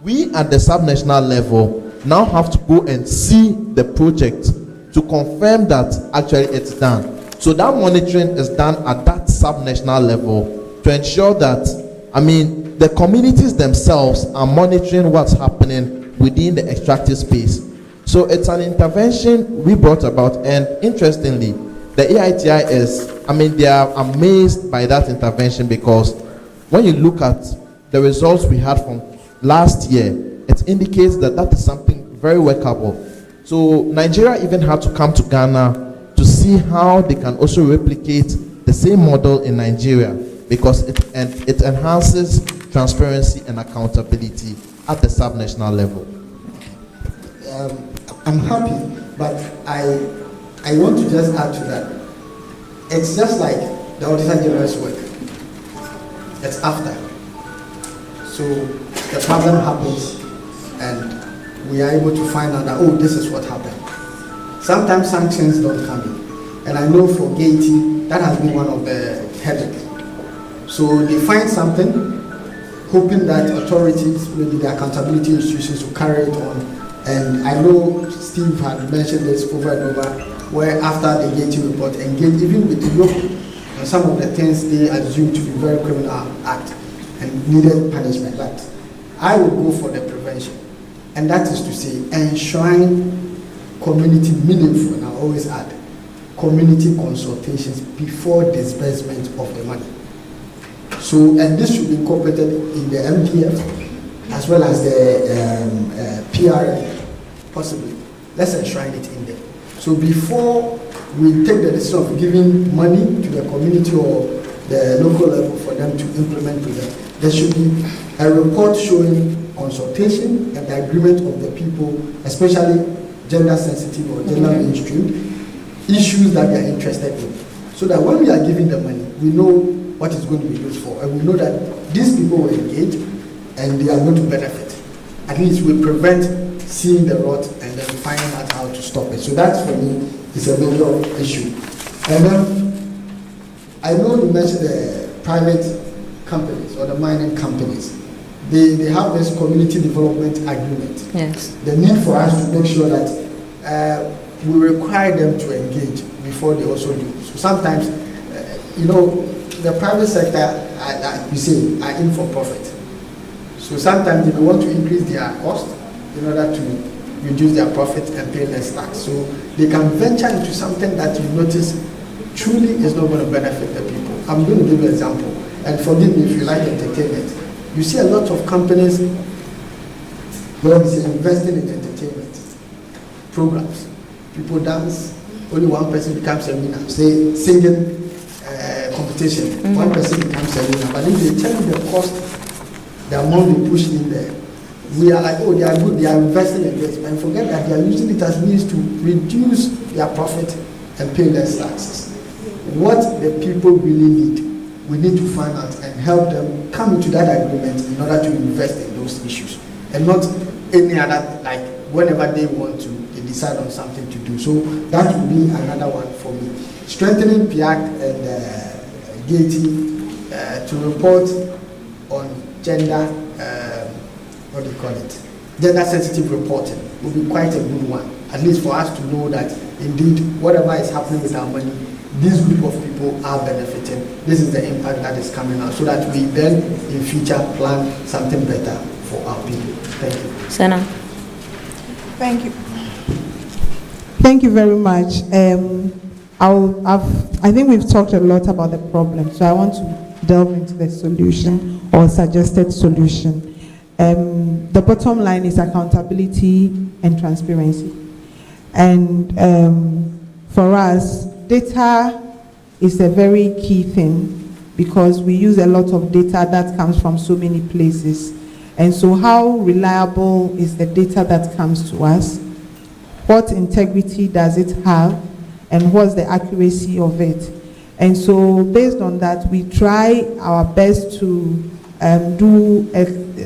We at the subnational level now have to go and see the project to confirm that actually it's done. So that monitoring is done at that subnational level to ensure that, the communities themselves are monitoring what's happening within the extractive space. So it's an intervention we brought about, and interestingly, the AITI is, they are amazed by that intervention, because when you look at the results we had from last year, it indicates that that is something very workable. So Nigeria even had to come to Ghana to see how they can also replicate the same model in Nigeria, because it enhances transparency and accountability at the subnational level.
I'm happy, but I want to just add to that. It's just like the Auditor General's work. It's after. So the problem happens and we are able to find out that, oh, this is what happened. Sometimes sanctions don't come in. And I know for Gaty, that has been one of the headaches. So they find something, hoping that authorities, maybe the accountability institutions, will carry it on. And I know Steve had mentioned this over and over, where after the Gaty report, engage even with the local, and some of the things they assume to be very criminal act and needed punishment. But I would go for the prevention. And that is to say, enshrine community meaningful, and I always add, community consultations before disbursement of the money. So, and this should be incorporated in the MPF as well as the PRF, possibly. Let's enshrine it in there. So before we take the decision of giving money to the community or the local level for them to implement to them, there should be a report showing consultation and the agreement of the people, especially gender sensitive or gender mainstream issues that they are interested in. So that when we are giving the money, we know what it's going to be used for, and we know that these people will engage and they are going to benefit. At least we prevent seeing the rot and then finding out how to stop it. So that for me is a major issue. And then I know you mentioned the private companies or the mining companies. They have this community development agreement.
Yes.
The need for us to make sure that we require them to engage before they also do. So sometimes, the private sector, you say, are in for profit. So sometimes they want to increase their cost in order to reduce their profit and pay less tax. So they can venture into something that you notice truly is not going to benefit the people. I'm going to give you an example, and forgive me if you like entertainment. You see a lot of companies where we say investing in entertainment programs. People dance, only one person becomes a winner. Say singing competition, one person becomes a winner. But if they tell you the cost, the amount they push in there, we are like, oh, they are good, they are investing in this, and forget that they are using it as means to reduce their profit and pay less taxes. What the people really need, we need to find out and help them come into that agreement in order to invest in those issues, and not any other, like whenever they want to, they decide on something to do. So that would be another one for me. Strengthening PIAC and Gaty to report on gender, gender sensitive reporting would be quite a good one, at least for us to know that indeed whatever is happening with our money, this group of people are benefiting. This is the impact that is coming out, so that we then in future plan something better for our people. Thank you.
Sana.
Thank you. Thank you very much. I think we've talked a lot about the problem, so I want to delve into the solution or suggested solution. The bottom line is accountability and transparency. And for us, data is a very key thing, because we use a lot of data that comes from so many places. And so how reliable is the data that comes to us? What integrity does it have? And what's the accuracy of it? And so based on that, we try our best to do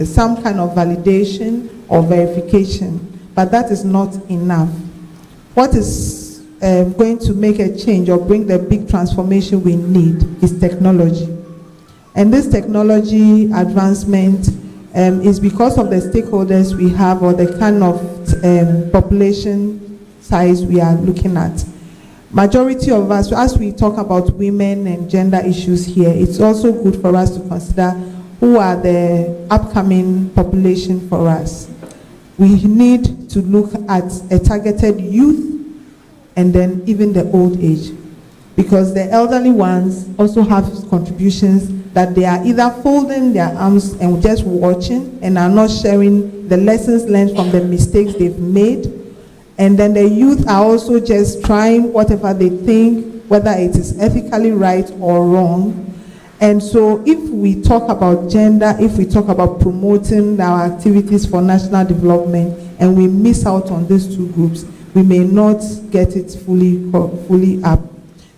some kind of validation or verification, but that is not enough. What is going to make a change or bring the big transformation we need is technology. And this technology advancement is because of the stakeholders we have or the kind of population size we are looking at. Majority of us, as we talk about women and gender issues here, it's also good for us to consider who are the upcoming population for us. We need to look at a targeted youth and then even the old age, because the elderly ones also have contributions that they are either folding their arms and just watching and are not sharing the lessons learned from the mistakes they've made. And then the youth are also just trying whatever they think, whether it is ethically right or wrong. And so if we talk about gender, if we talk about promoting our activities for national development, and we miss out on these two groups, we may not get it fully up.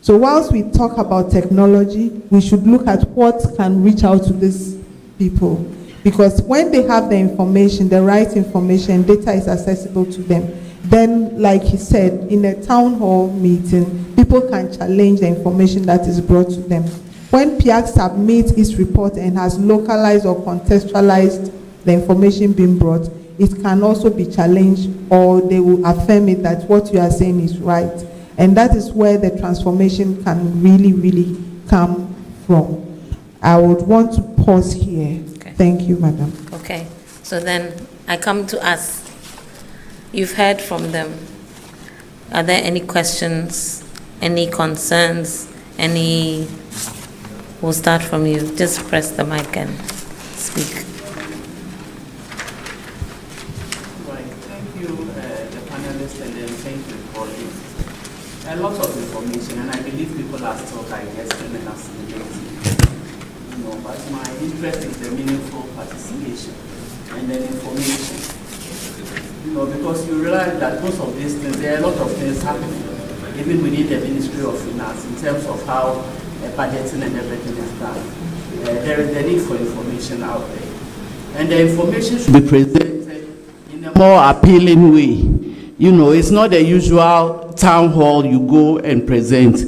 So whilst we talk about technology, we should look at what can reach out to these people. Because when they have the information, the right information, data is accessible to them, then, like he said, in a town hall meeting, people can challenge the information that is brought to them. When PIAC submits its report and has localized or contextualized the information being brought, it can also be challenged, or they will affirm it that what you are saying is right. And that is where the transformation can really, really come from. I would want to pause here. Okay. Thank you, Madam.
Okay, so then I come to us. You've heard from them. Are there any questions, any concerns, any? We'll start from you. Just press the mic and speak.
Right. Thank you, the panelists, and then thank you for this. A lot of information, and I believe people are still digesting and assimilating. But my interest is the meaningful participation and then information. Because you realize that most of these things, there are a lot of things happening, even within the Ministry of Finance, in terms of how budgeting and everything is done. There is the need for information out there. And the information should be presented in a more appealing way. It's not the usual town hall you go and present.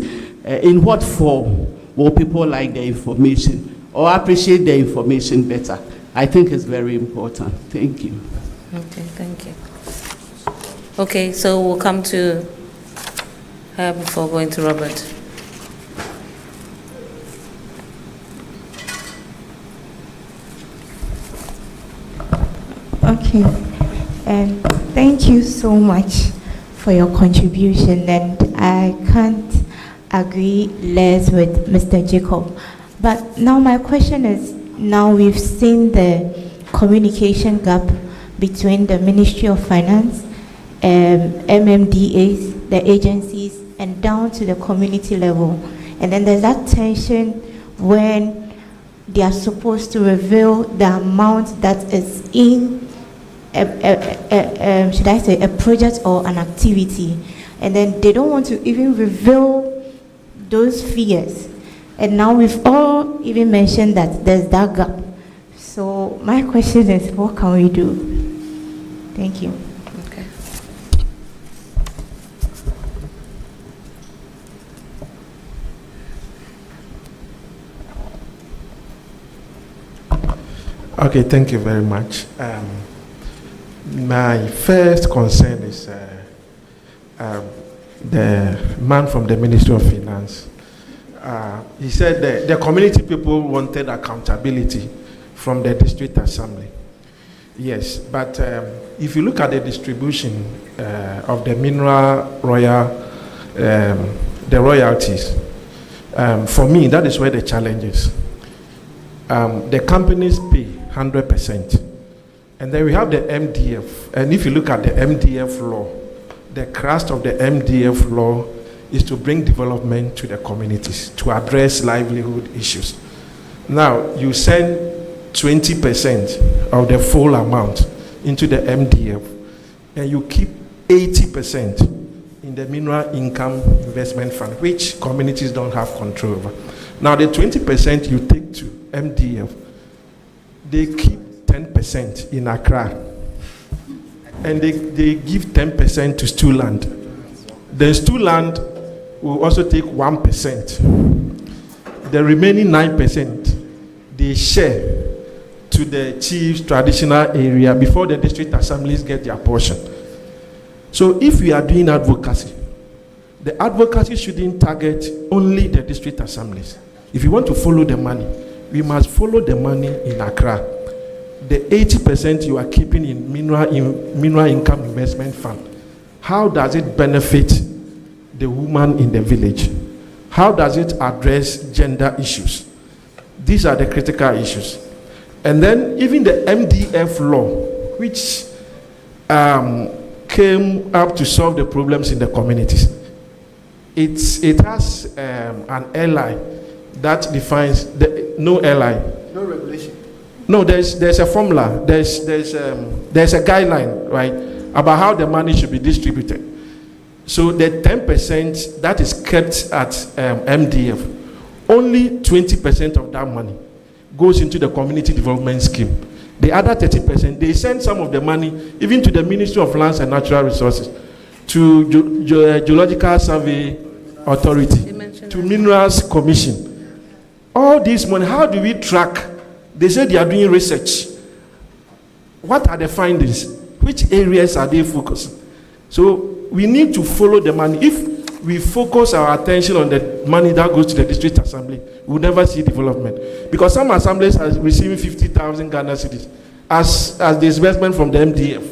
In what form will people like the information or appreciate the information better? I think it's very important. Thank you.
Okay, thank you. Okay, so we'll come to her before going to Robert.
Okay, and thank you so much for your contribution, and I can't agree less with Mr. Jacob. But now my question is, now we've seen the communication gap between the Ministry of Finance, MMDAs, the agencies, and down to the community level. And then there's that tension when they are supposed to reveal the amount that is in should I say, a project or an activity. And then they don't want to even reveal those figures. And now we've all even mentioned that there's that gap. So my question is, what can we do? Thank you.
Okay.
Okay, thank you very much. My first concern is the man from the Ministry of Finance. He said that the community people wanted accountability from the district assembly. Yes, but if you look at the distribution of the mineral the royalties, for me, that is where the challenge is. The companies pay 100%. And then we have the MDF. And if you look at the MDF law, the crust of the MDF law is to bring development to the communities, to address livelihood issues. Now, you send 20% of the full amount into the MDF, and you keep 80% in the mineral income investment fund, which communities don't have control over. Now, the 20% you take to MDF, they keep 10% in Accra, and they give 10% to Stuland. Then Stuland will also take 1%. The remaining 9%, they share to the chief's traditional area before the district assemblies get their portion. So if we are doing advocacy, the advocacy shouldn't target only the district assemblies. If you want to follow the money, we must follow the money in Accra. The 80% you are keeping in mineral income investment fund, how does it benefit the woman in the village? How does it address gender issues? These are the critical issues. And then even the MDF law, which came up to solve the problems in the communities, it has an ally that defines no ally.
No regulation.
No, there's a formula. There's a guideline, right, about how the money should be distributed. So the 10% that is kept at MDF, only 20% of that money goes into the community development scheme. The other 30%, they send some of the money even to the Ministry of Lands and Natural Resources, to Geological Survey Authority, to Minerals Commission. All this money, how do we track? They say they are doing research. What are the findings? Which areas are they focusing? So we need to follow the money. If we focus our attention on the money that goes to the district assembly, we'll never see development. Because some assemblies are receiving 50,000 Ghana cedis as the investment from the MDF.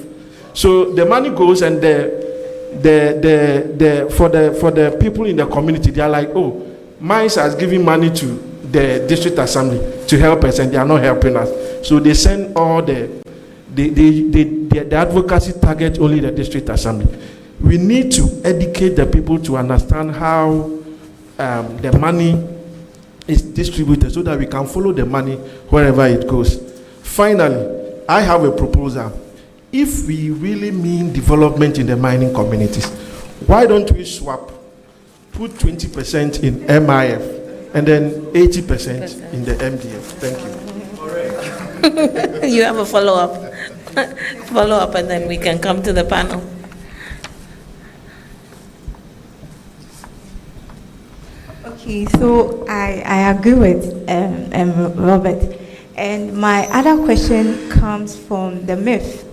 So the money goes, and for the people in the community, they are like, oh, mines has given money to the district assembly to help us, and they are not helping us. So they send all the advocacy target only the district assembly. We need to educate the people to understand how the money is distributed so that we can follow the money wherever it goes. Finally, I have a proposal. If we really mean development in the mining communities, why don't we swap, put 20% in MIF and then 80% in the MDF? Thank you.
You have a follow-up. Follow-up, and then we can come to the panel.
Okay, so I agree with Robert. And my other question comes from the myth,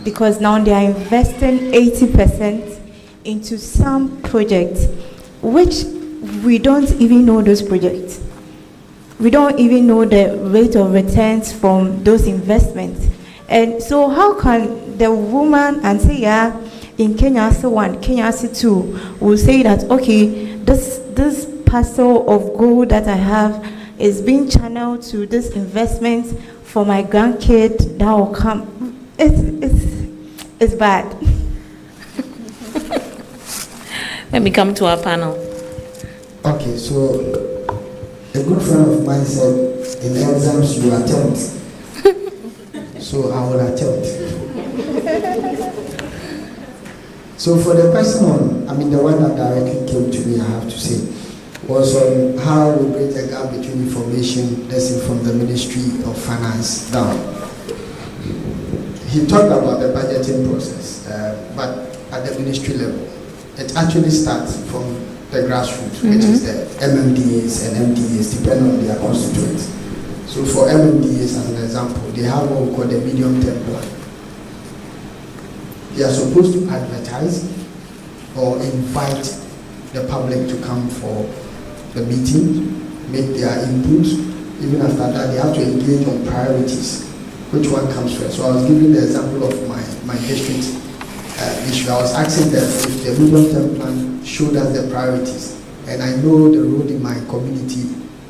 because now they are investing 80% into some projects, which we don't even know those projects. We don't even know the rate of returns from those investments. And so how can the woman and say, yeah, in Kenya, so one, Kenya, so two, will say that, okay, this parcel of gold that I have is being channeled to this investment for my grandkid that will come. It's bad.
Let me come to our panel.
Okay, so a good friend of mine said, in exams you attempt. So I will attempt. So for the question on, the one that directly came to me, I have to say, was on how we bridge the gap between information that's from the Ministry of Finance down. He talked about the budgeting process, but at the ministry level, it actually starts from the grassroots, which is the MMDAs and MDAs, depending on their constituents. So for MMDAs, as an example, they have what we call the medium-term plan. They are supposed to advertise or invite the public to come for the meeting, make their inputs. Even after that, they have to engage on priorities. Which one comes first? So I was giving the example of my district issue. I was asking them if the medium-term plan showed us the priorities. And I know the road in my community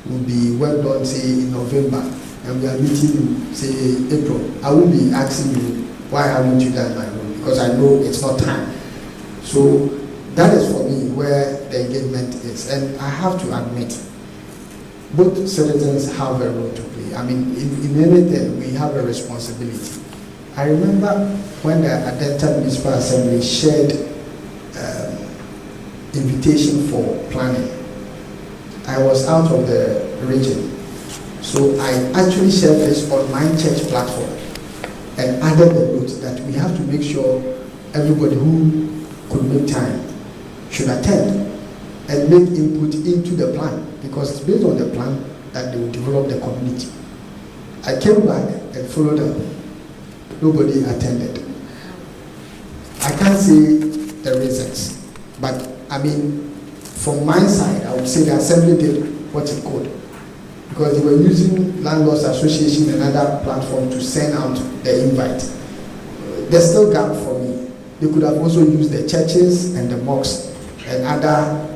will be well done, say, in November, and we are meeting in, say, April. I won't be asking you, why haven't you done my road? Because I know it's not time. So that is for me where the engagement is. And I have to admit, both citizens have a role to play. In anything, we have a responsibility. I remember when the Adenta Municipal Assembly shared invitation for planning, I was out of the region. So I actually shared this on my church platform and added the note that we have to make sure everybody who could make time should attend and make input into the plan, because it's based on the plan that they will develop the community. I came back and followed up. Nobody attended. I can't say the reasons, but I mean, from my side, I would say the assembly did what it could, because they were using Landlords Association and other platforms to send out the invite. There's still gap for me. They could have also used the churches and the mosques and other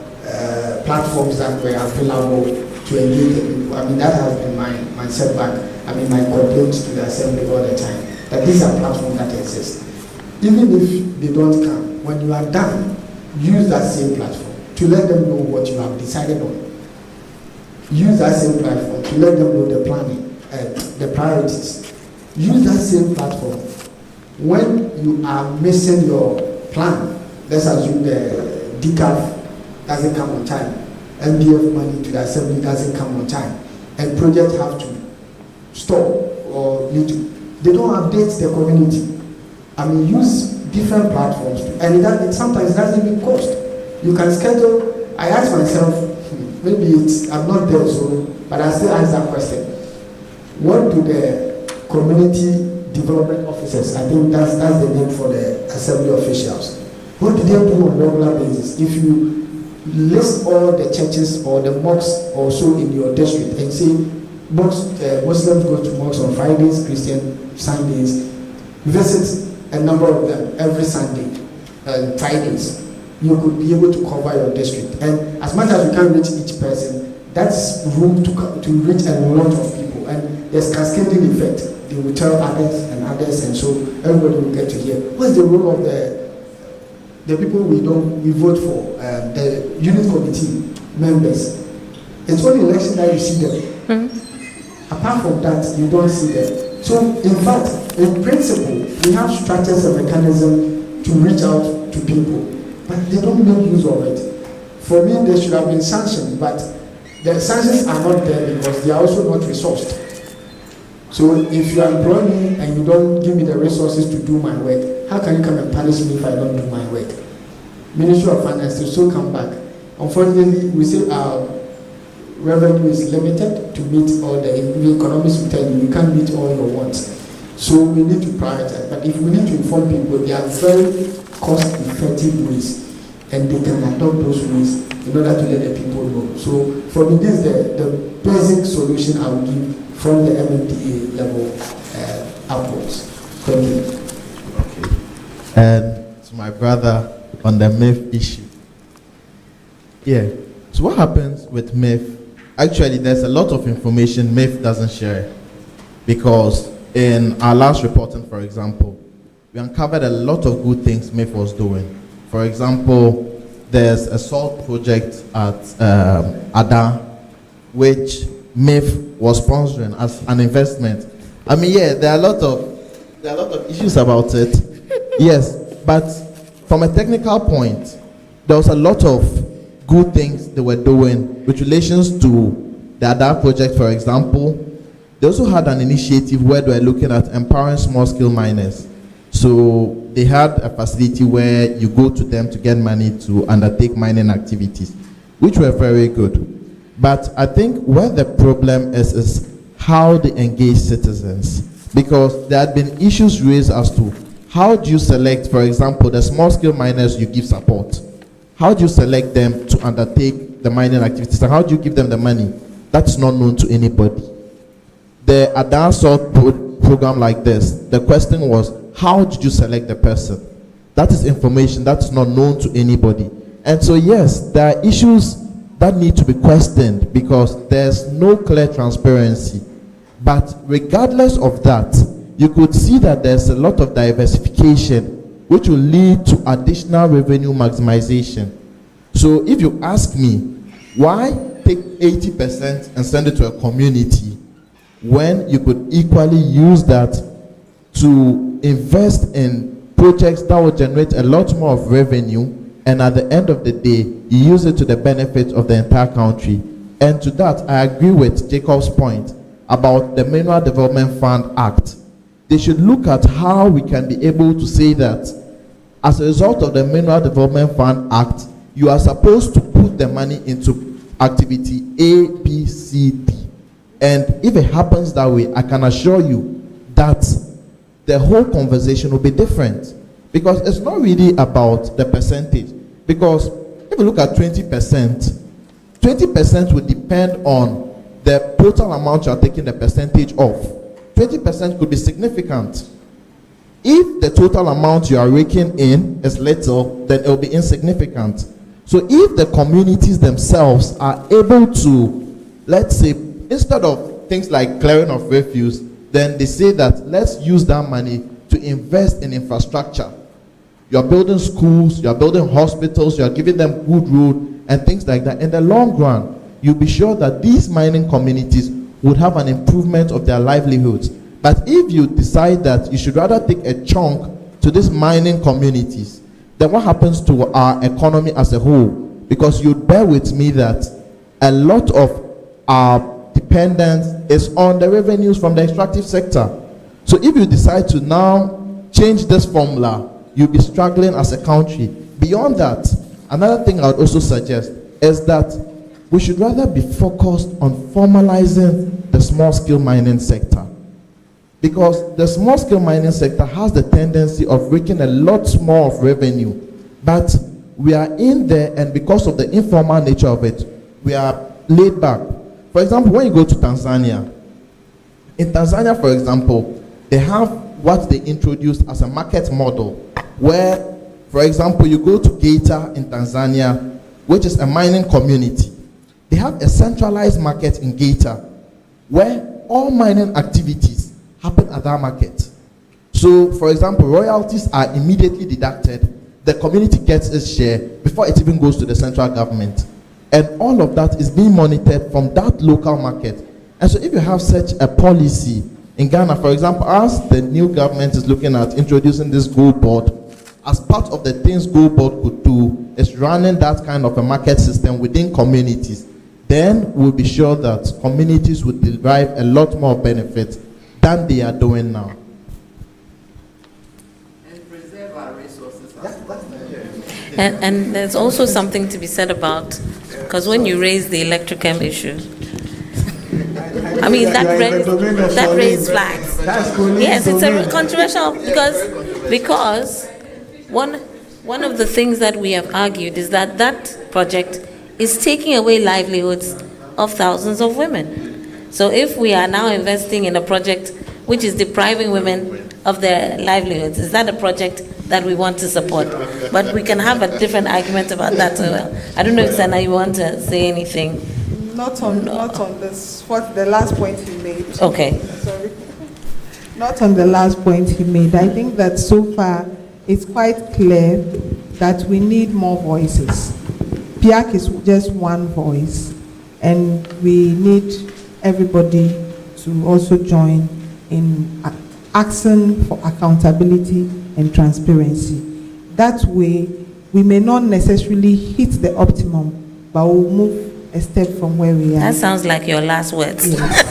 platforms that were available to engage the people. I mean, that has been my setback. I mean, my complaints to the assembly all the time, that these are platforms that exist. Even if they don't come, when you are done, use that same platform to let them know what you have decided on. Use that same platform to let them know the planning, the priorities. Use that same platform. When you are missing your plan, let's assume the DCAF doesn't come on time, MDF money to the assembly doesn't come on time, and projects have to stop or need to, they don't update the community. I mean, use different platforms, and that sometimes doesn't even cost. You can schedule. I ask myself, maybe I'm not there, so, but I still ask that question. What do the community development officers, I think that's the name for the assembly officials, what do they do on a regular basis? If you list all the churches or the mosques also in your district and say Muslims go to mosques on Fridays, Christian Sundays, visit a number of them every Sunday, Fridays, you could be able to cover your district. And as much as you can reach each person, that's room to reach a lot of people. And there's cascading effect. They will tell others, and so everybody will get to hear. What's the role of the people we vote for, the unit committee members? It's only election that you see them. Apart from that, you don't see them. So, in fact, in principle, we have structures and mechanisms to reach out to people, but they don't make use of it. For me, there should have been sanctions, but the sanctions are not there because they are also not resourced. So, if you employ me and you don't give me the resources to do my work, how can you come and punish me if I don't do my work? Ministry of Finance will still come back. Unfortunately, we say our revenue is limited to meet all the economists will tell you can't meet all your wants. So we need to prioritize. But if we need to inform people, there are very cost-effective ways, and they can adopt those ways in order to let the people know. So for me, this is the basic solution I would give from the MMDA level upwards. Thank you.
Okay. And to my brother on the MIF issue. Yeah. So what happens with MIF? Actually, there's a lot of information MIF doesn't share, because in our last reporting, for example, we uncovered a lot of good things MIF was doing. For example, there's a salt project at Ada, which MIF was sponsoring as an investment. I mean, yeah, there are a lot of issues about it. Yes, but from a technical point, there was a lot of good things they were doing with relations to the Ada project, for example. They also had an initiative where they were looking at empowering small-scale miners. So they had a facility where you go to them to get money to undertake mining activities, which were very good. But I think where the problem is how they engage citizens, because there had been issues raised as to how do you select, for example, the small-scale miners you give support. How do you select them to undertake the mining activities, and how do you give them the money? That's not known to anybody. The Ada Salt program like this, the question was, how did you select the person? That is information that's not known to anybody. And so yes, there are issues that need to be questioned because there's no clear transparency. But regardless of that, you could see that there's a lot of diversification which will lead to additional revenue maximization. So if you ask me, why take 80% and send it to a community when you could equally use that to invest in projects that will generate a lot more of revenue, and at the end of the day, you use it to the benefit of the entire country. And to that, I agree with Jacob's point about the Mineral Development Fund Act. They should look at how we can be able to say that as a result of the Mineral Development Fund Act, you are supposed to put the money into activity A, B, C, D. And if it happens that way, I can assure you that the whole conversation will be different. Because it's not really about the percentage. Because if you look at 20%, 20% will depend on the total amount you are taking the percentage of. 20% could be significant. If the total amount you are raking in is little, then it will be insignificant. So if the communities themselves are able to, let's say, instead of things like clearing of refuse, then they say that let's use that money to invest in infrastructure. You are building schools, you are building hospitals, you are giving them good road and things like that. In the long run, you'll be sure that these mining communities would have an improvement of their livelihoods. But if you decide that you should rather take a chunk to these mining communities, then what happens to our economy as a whole? Because you'd bear with me that a lot of our dependence is on the revenues from the extractive sector. So if you decide to now change this formula, you'll be struggling as a country. Beyond that, another thing I would also suggest is that we should rather be focused on formalizing the small-scale mining sector. Because the small-scale mining sector has the tendency of raking a lot more of revenue. But we are in there, and because of the informal nature of it, we are laid back. For example, when you go to Tanzania, in Tanzania, for example, they have what they introduced as a market model, where, for example, you go to Geita in Tanzania, which is a mining community. They have a centralized market in Geita, where all mining activities happen at that market. So, for example, royalties are immediately deducted. The community gets its share before it even goes to the central government. And all of that is being monitored from that local market. And so if you have such a policy in Ghana, for example, as the new government is looking at introducing this gold board, as part of the things gold board could do is running that kind of a market system within communities, then we'll be sure that communities would derive a lot more benefit than they are doing now.
And preserve our resources.
And there's also something to be said about, because when you raise the electrochem issue, I mean, that raised flags. Yes, it's a controversial, because one of the things that we have argued is that that project is taking away livelihoods of thousands of women. So if we are now investing in a project which is depriving women of their livelihoods, is that a project that we want to support? But we can have a different argument about that. I don't know if Sana, you want to say anything?
Not on this. What the last point he made?
Okay.
Sorry. Not on the last point he made. I think that so far it's quite clear that we need more voices. PIAC is just one voice, and we need everybody to also join in asking for accountability and transparency. That way, we may not necessarily hit the optimum, but we'll move a step from where we are.
That sounds like your last words.
Yes.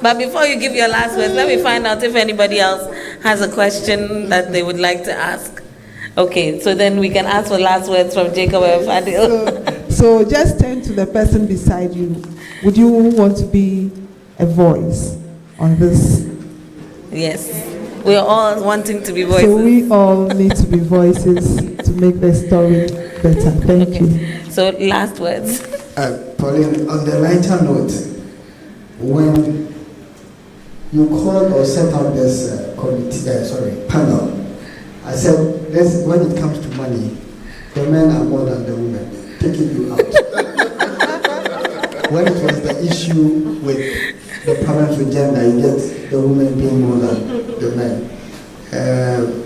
But before you give your last words, let me find out if anybody else has a question that they would like to ask. Okay, so then we can ask for last words from Jacob and Fadil.
So just turn to the person beside you. Would you want to be a voice on this?
Yes, we're all wanting to be voices.
So we all need to be voices to make the story better. Thank you.
So last words.
Pauline, on the lighter note, when you called or set up this panel, I said, when it comes to money, the men are more than the women, taking you out. When it was the issue with the parenthood gender, you get the women being more than the men.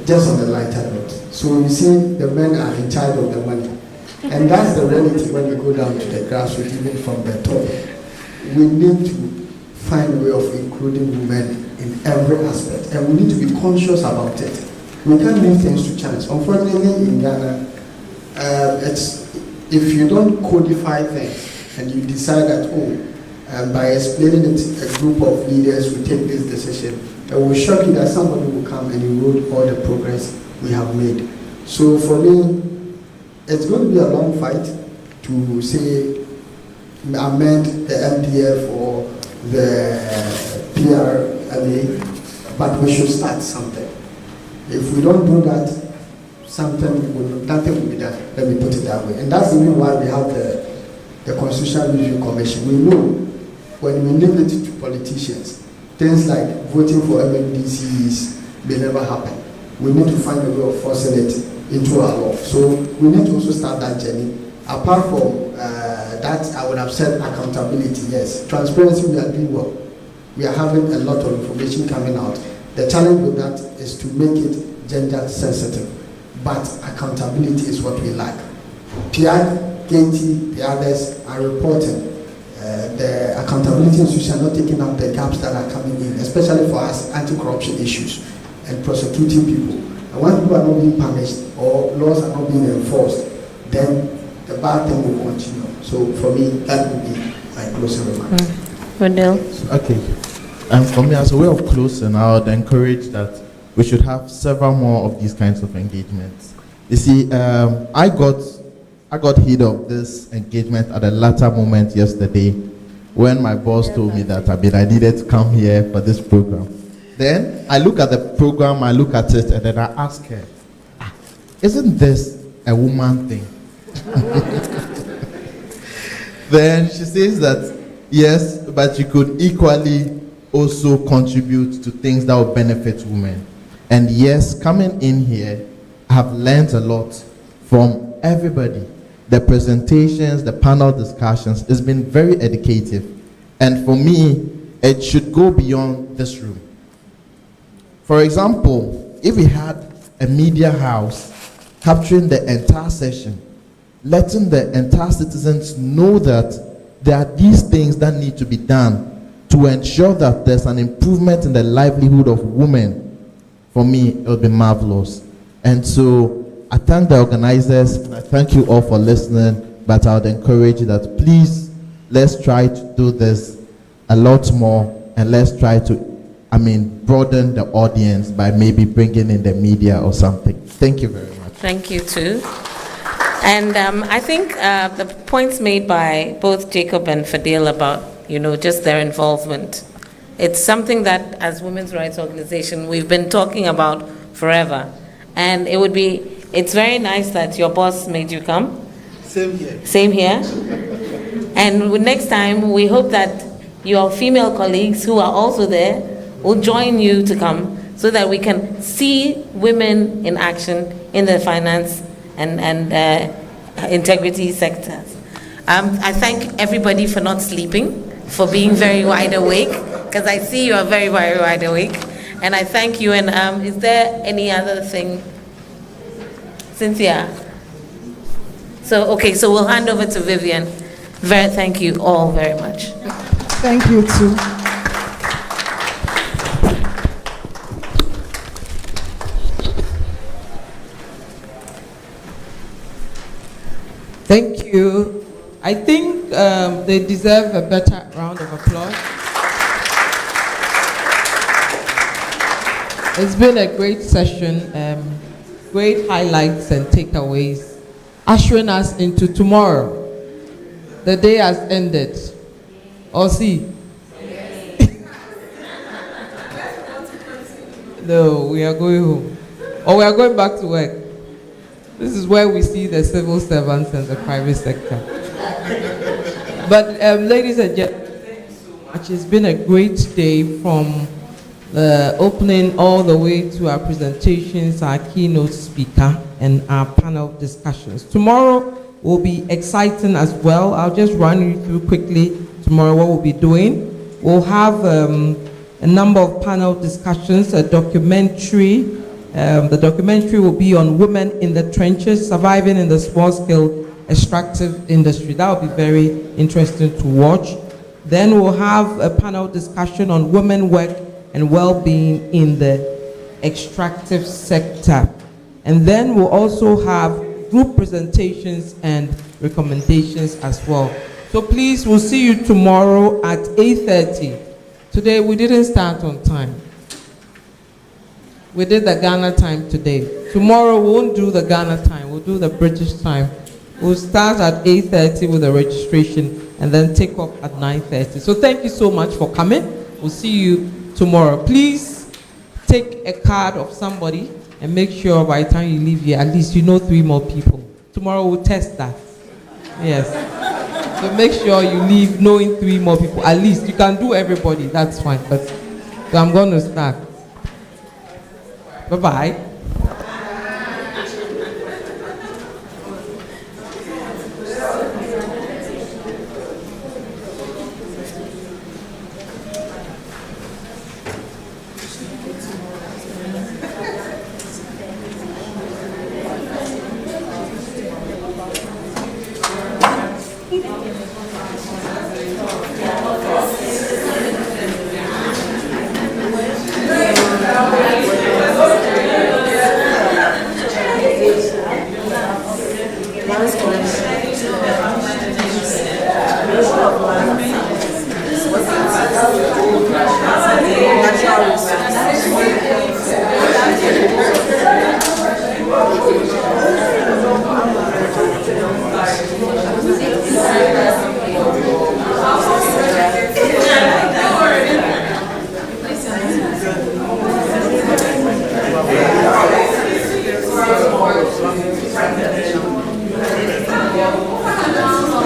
Just on the lighter note. So you see, the men are in charge of the money. And that's the reality when you go down to the grassroots, even from the top. We need to find a way of including women in every aspect, and we need to be conscious about it. We can't leave things to chance. Unfortunately, in Ghana, if you don't codify things and you decide that, by explaining it, a group of leaders will take this decision, it will shock you that somebody will come and erode all the progress we have made. So for me, it's going to be a long fight to say, amend the MDF or the PRLA, but we should start something. If we don't do that, nothing will be done. Let me put it that way. And that's even why we have the Constitutional Review Commission. We know when we leave it to politicians, things like voting for MMDCs may never happen. We need to find a way of forcing it into our law. So we need to also start that journey. Apart from that, I would have said accountability, yes. Transparency, we are doing well. We are having a lot of information coming out. The challenge with that is to make it gender sensitive. But accountability is what we lack. PIAD, KT, the others are reporting. The accountability institutions are not taking up the gaps that are coming in, especially for us anti-corruption issues and prosecuting people. And when people are not being punished or laws are not being enforced, then the bad thing will continue. So for me, that would be my closing remark.
Okay. And for me, as a way of closing, I would encourage that we should have several more of these kinds of engagements. You see, I got heed of this engagement at a latter moment yesterday when my boss told me that I needed to come here for this program. Then I look at the program, I look at it, and then I ask her, isn't this a woman thing? Then she says that, yes, but you could equally also contribute to things that will benefit women. And yes, coming in here, I have learned a lot from everybody. The presentations, the panel discussions, it's been very educative. And for me, it should go beyond this room. For example, if we had a media house capturing the entire session, letting the entire citizens know that there are these things that need to be done to ensure that there's an improvement in the livelihood of women, for me, it would be marvelous. And so I thank the organizers, and I thank you all for listening, but I would encourage you that please, let's try to do this a lot more, and let's try to, broaden the audience by maybe bringing in the media or something. Thank you very much.
Thank you too. And I think the points made by both Jacob and Fadil about, just their involvement, it's something that as women's rights organization, we've been talking about forever. And it's very nice that your boss made you come.
Same here.
Same here. And next time, we hope that your female colleagues who are also there will join you to come so that we can see women in action in the finance and integrity sectors. I thank everybody for not sleeping, for being very wide awake, because I see you are very, very wide awake. And I thank you. And is there any other thing? Cynthia? So we'll hand over to Vivian. Thank you all very much.
Thank you too.
Thank you. I think they deserve a better round of applause. It's been a great session, great highlights and takeaways, ushering us into tomorrow. The day has ended. Or see? No, we are going home. Or we are going back to work. This is where we see the civil servants and the private sector. But ladies and gentlemen, thank you so much. It's been a great day from the opening all the way to our presentations, our keynote speaker, and our panel discussions. Tomorrow will be exciting as well. I'll just run you through quickly tomorrow what we'll be doing. We'll have a number of panel discussions, a documentary. The documentary will be on women in the trenches, surviving in the small-scale extractive industry. That will be very interesting to watch. Then we'll have a panel discussion on women work and well-being in the extractive sector. And then we'll also have group presentations and recommendations as well. So please, we'll see you tomorrow at 8:30. Today, we didn't start on time. We did the Ghana time today. Tomorrow, we won't do the Ghana time. We'll do the British time. We'll start at 8:30 with the registration and then take off at 9:30. So thank you so much for coming. We'll see you tomorrow. Please take a card of somebody and make sure by the time you leave here, at least you know 3 more people. Tomorrow we'll test that. Yes. So make sure you leave knowing 3 more people. At least you can do everybody, that's fine. But so I'm going to start. Bye-bye.
Natural